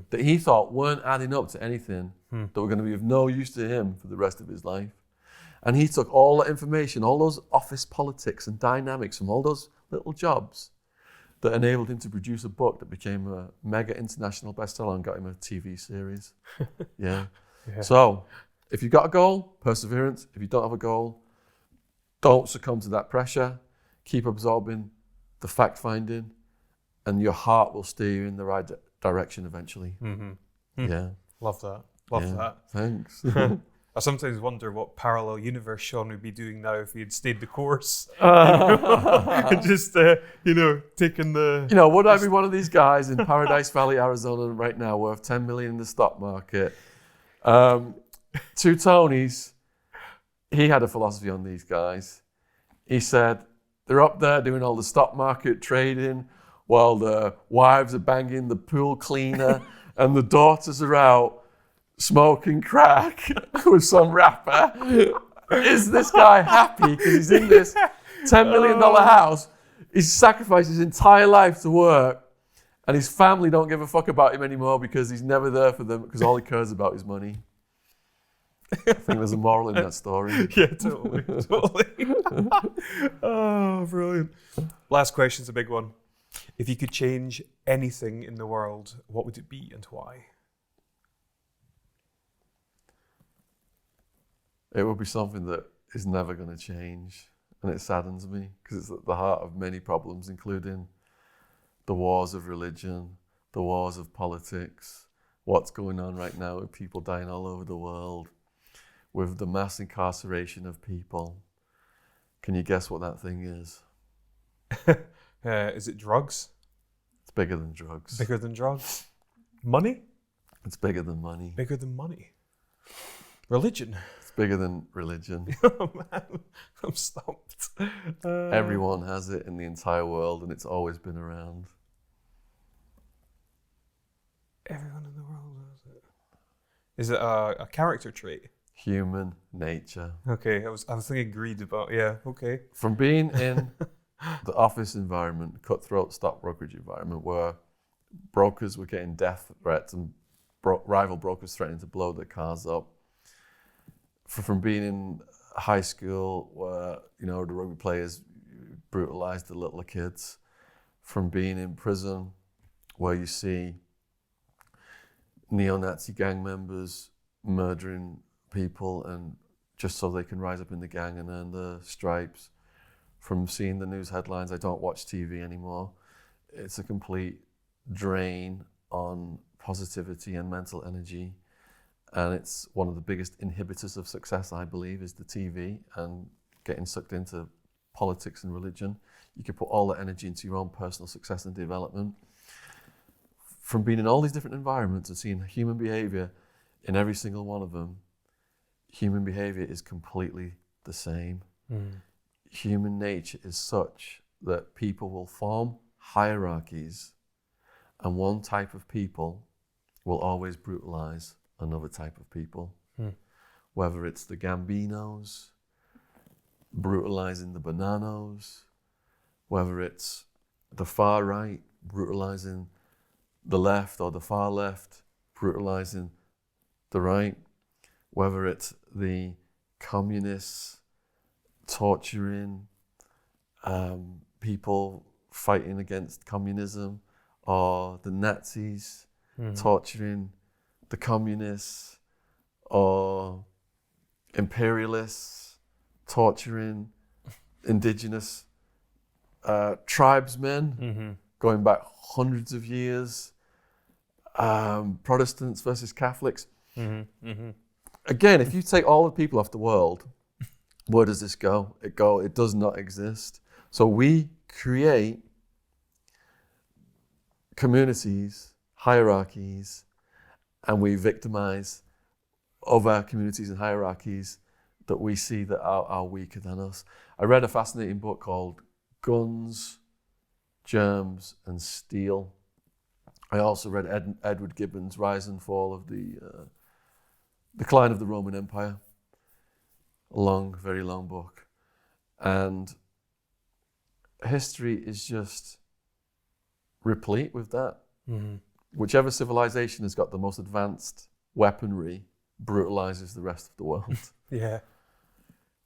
that he thought weren't adding up to anything, that were going to be of no use to him for the rest of his life. And he took all that information, all those office politics and dynamics from all those little jobs that enabled him to produce a book that became a mega international bestseller and got him a TV series. Yeah. So if you've got a goal, perseverance. If you don't have a goal, don't succumb to that pressure. Keep absorbing the fact-finding, and your heart will steer you in the right direction eventually. Yeah. Love that. Love that. Thanks. I sometimes wonder what parallel universe Shaun would be doing now if he had stayed the course. Just, taking the... would I be one of these guys in Paradise Valley, Arizona right now, worth 10 million in the stock market? Two Tonys, he had a philosophy on these guys. He said, they're up there doing all the stock market trading while the wives are banging the pool cleaner and the daughters are out smoking crack with some rapper. Is this guy happy because he's in this $10 million house? He's sacrificed his entire life to work, and his family don't give a fuck about him anymore because he's never there for them, because all he cares about is money. I think there's a moral in that story. Yeah, totally. Oh, brilliant. Last question's a big one. If you could change anything in the world, what would it be and why? It would be something that is never going to change, and it saddens me because it's at the heart of many problems, including the wars of religion, the wars of politics, what's going on right now with people dying all over the world, with the mass incarceration of people. Can you guess what that thing is? Is it drugs? It's bigger than drugs. Bigger than drugs? Money? It's bigger than money. Bigger than money. Religion? It's bigger than religion. Oh man, I'm stumped. Everyone has it in the entire world, and it's always been around. Everyone in the world has it. Is it a character trait? human nature. Okay, I was thinking greed about, yeah, okay. From being in the office environment, cutthroat stock brokerage environment, where brokers were getting death threats and rival brokers threatening to blow their cars up. From being in high school where, the rugby players brutalized the littler kids. From being in prison where you see neo-Nazi gang members murdering people and just so they can rise up in the gang and earn the stripes. From seeing the news headlines, I don't watch TV anymore. It's a complete drain on positivity and mental energy. And it's one of the biggest inhibitors of success, I believe, is the TV and getting sucked into politics and religion. You can put all that energy into your own personal success and development. From being in all these different environments and seeing human behavior in every single one of them, human behavior is completely the same. Human nature is such that people will form hierarchies, and one type of people will always brutalize another type of people. Whether it's the Gambinos brutalizing the Bananos, whether it's the far right brutalizing the left or the far left brutalizing the right, whether it's the communists torturing people fighting against communism, or the Nazis torturing the communists, or imperialists torturing indigenous tribesmen going back hundreds of years, Protestants versus Catholics. Again, if you take all the people off the world, where does this go? It does not exist. So we create communities, hierarchies, and we victimize other communities and hierarchies that we see that are weaker than us. I read a fascinating book called Guns, Germs, and Steel. I also read Edward Gibbon's Rise and Fall of the Decline of the Roman Empire. A long, very long book. And history is just replete with that. Whichever civilization has got the most advanced weaponry brutalizes the rest of the world. Yeah.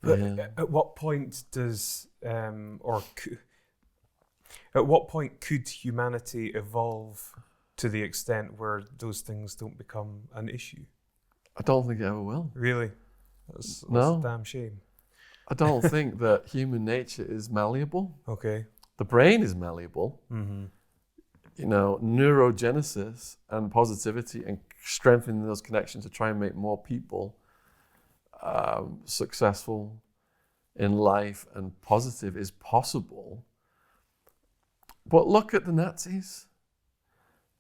But at what point does, at what point could humanity evolve to the extent where those things don't become an issue? I don't think it ever will. Really? That's No. a damn shame. I don't think that human nature is malleable. Okay. The brain is malleable. Neurogenesis and positivity and strengthening those connections to try and make more people successful in life and positive is possible. But look at the Nazis.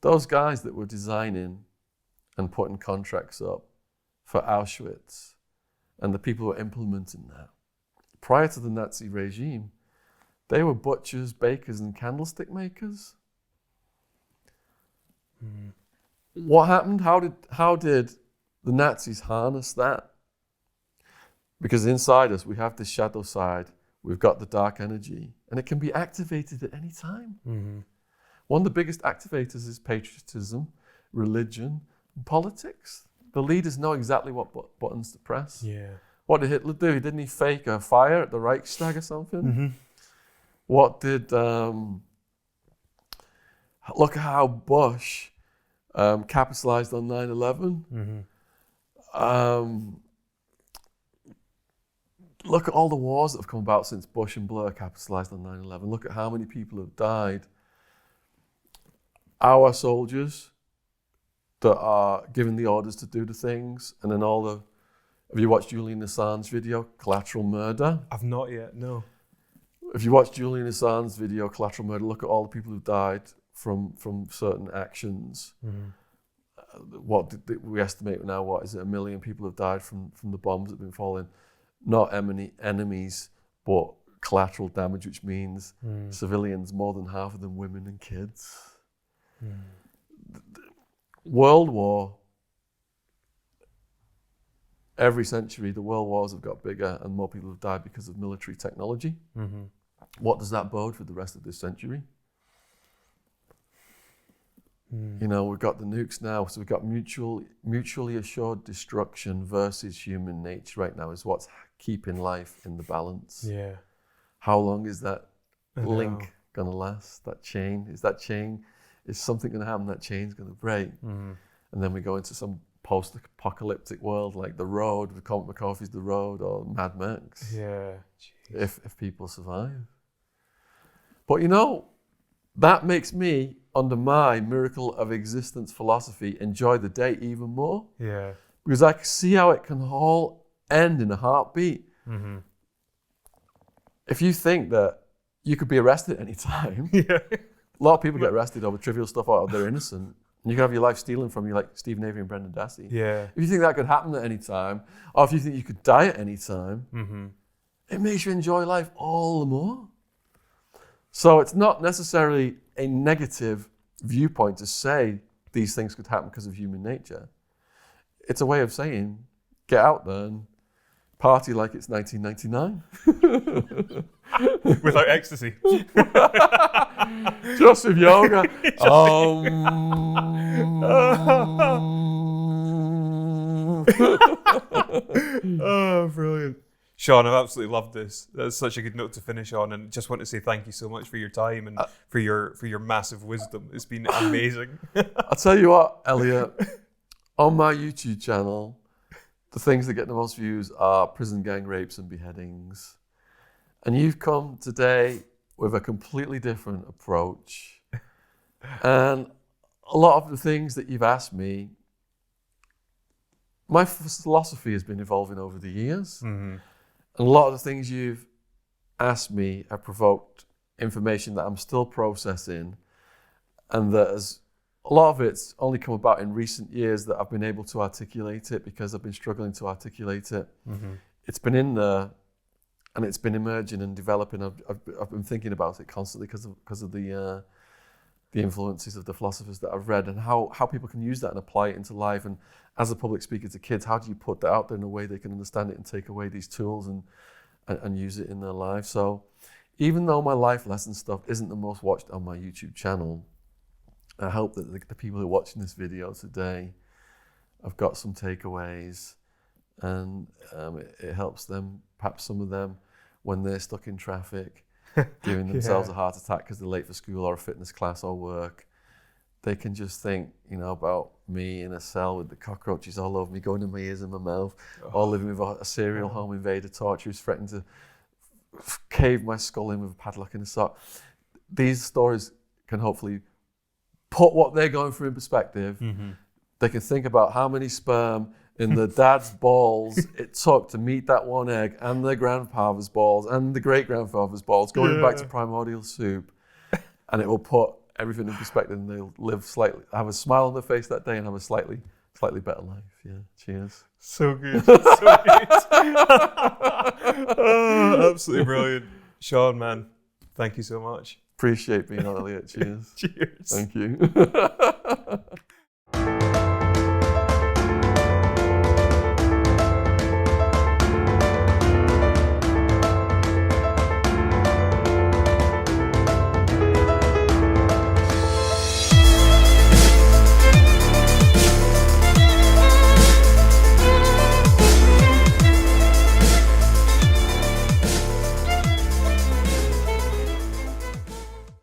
Those guys that were designing and putting contracts up for Auschwitz and the people who were implementing that. Prior to the Nazi regime, they were butchers, bakers, and candlestick makers. What happened? How did the Nazis harness that? Because inside us, we have this shadow side, we've got the dark energy, and it can be activated at any time. One of the biggest activators is patriotism, religion, and politics. The leaders know exactly what buttons to press. Yeah. What did Hitler do? Didn't he fake a fire at the Reichstag or something? What did... look at how Bush capitalized on 9/11. Look at all the wars that have come about since Bush and Blair capitalized on 9/11. Look at how many people have died. Our soldiers that are given the orders to do the things, and then have you watched Julian Assange's video, Collateral Murder? I've not yet, no. If you watch Julian Assange's video, Collateral Murder, look at all the people who've died from certain actions. We estimate now, 1 million people have died from the bombs that have been falling. Not enemies, but collateral damage, which means civilians, more than half of them women and kids. World War every century, the world wars have got bigger and more people have died because of military technology. Mm-hmm. What does that bode for the rest of this century? You know, we've got the nukes now, so we've got mutually assured destruction versus human nature right now is what's keeping life in the balance. Yeah. How long is that link know. going to last? Is something going to happen? That chain's going to break. Mm-hmm. And then we go into some post-apocalyptic world like The Road, with Cormac McCarthy's The Road, or Mad Max. Yeah. If people survive. But you know, that makes me, under my miracle of existence philosophy, enjoy the day even more. Yeah. Because I see how it can all end in a heartbeat. Mm-hmm. If you think that you could be arrested at any time, Yeah. a lot of people get arrested over trivial stuff out of they're innocent. And you can have your life stealing from you like Stephen Avery and Brendan Dassey. Yeah. If you think that could happen at any time, or if you think you could die at any time, Mm-hmm. it makes you enjoy life all the more. So it's not necessarily a negative viewpoint to say these things could happen because of human nature. It's a way of saying, get out there and party like it's 1999. Without ecstasy. Just with yoga. Oh, brilliant. Shaun, I've absolutely loved this. That's such a good note to finish on, and just want to say thank you so much for your time and for your massive wisdom. It's been amazing. I'll tell you what, Elliot, on my YouTube channel, the things that get the most views are prison gang rapes and beheadings. And you've come today with a completely different approach. And a lot of the things that you've asked me, my philosophy has been evolving over the years. Mm-hmm. And a lot of the things you've asked me have provoked information that I'm still processing, and that has, a lot of it's only come about in recent years that I've been able to articulate it because I've been struggling to articulate it. Mm-hmm. It's been in there, and it's been emerging and developing. I've been thinking about it constantly because of the influences of the philosophers that I've read, and how people can use that and apply it into life. And as a public speaker to kids, how do you put that out there in a way they can understand it and take away these tools and use it in their life? So even though my life lesson stuff isn't the most watched on my YouTube channel, I hope that the people who are watching this video today have got some takeaways, and it helps them, perhaps some of them, when they're stuck in traffic, giving themselves a heart attack because they're late for school or a fitness class or work. They can just think, about me in a cell with the cockroaches all over me, going in my ears and my mouth, or living with a serial home invader torturer who's threatening to cave my skull in with a padlock in a sock. These stories can hopefully put what they're going through in perspective. Mm-hmm. They can think about how many sperm in the dad's balls it took to meet that one egg, and their grandfather's balls, and the great-grandfather's balls, going back to primordial soup. And it will put everything in perspective, and they'll have a smile on their face that day and have a slightly better life. Yeah, cheers. So good. So good. Oh, absolutely brilliant. Shaun, man, thank you so much. Appreciate being on, Elliot. Cheers. Cheers. Thank you.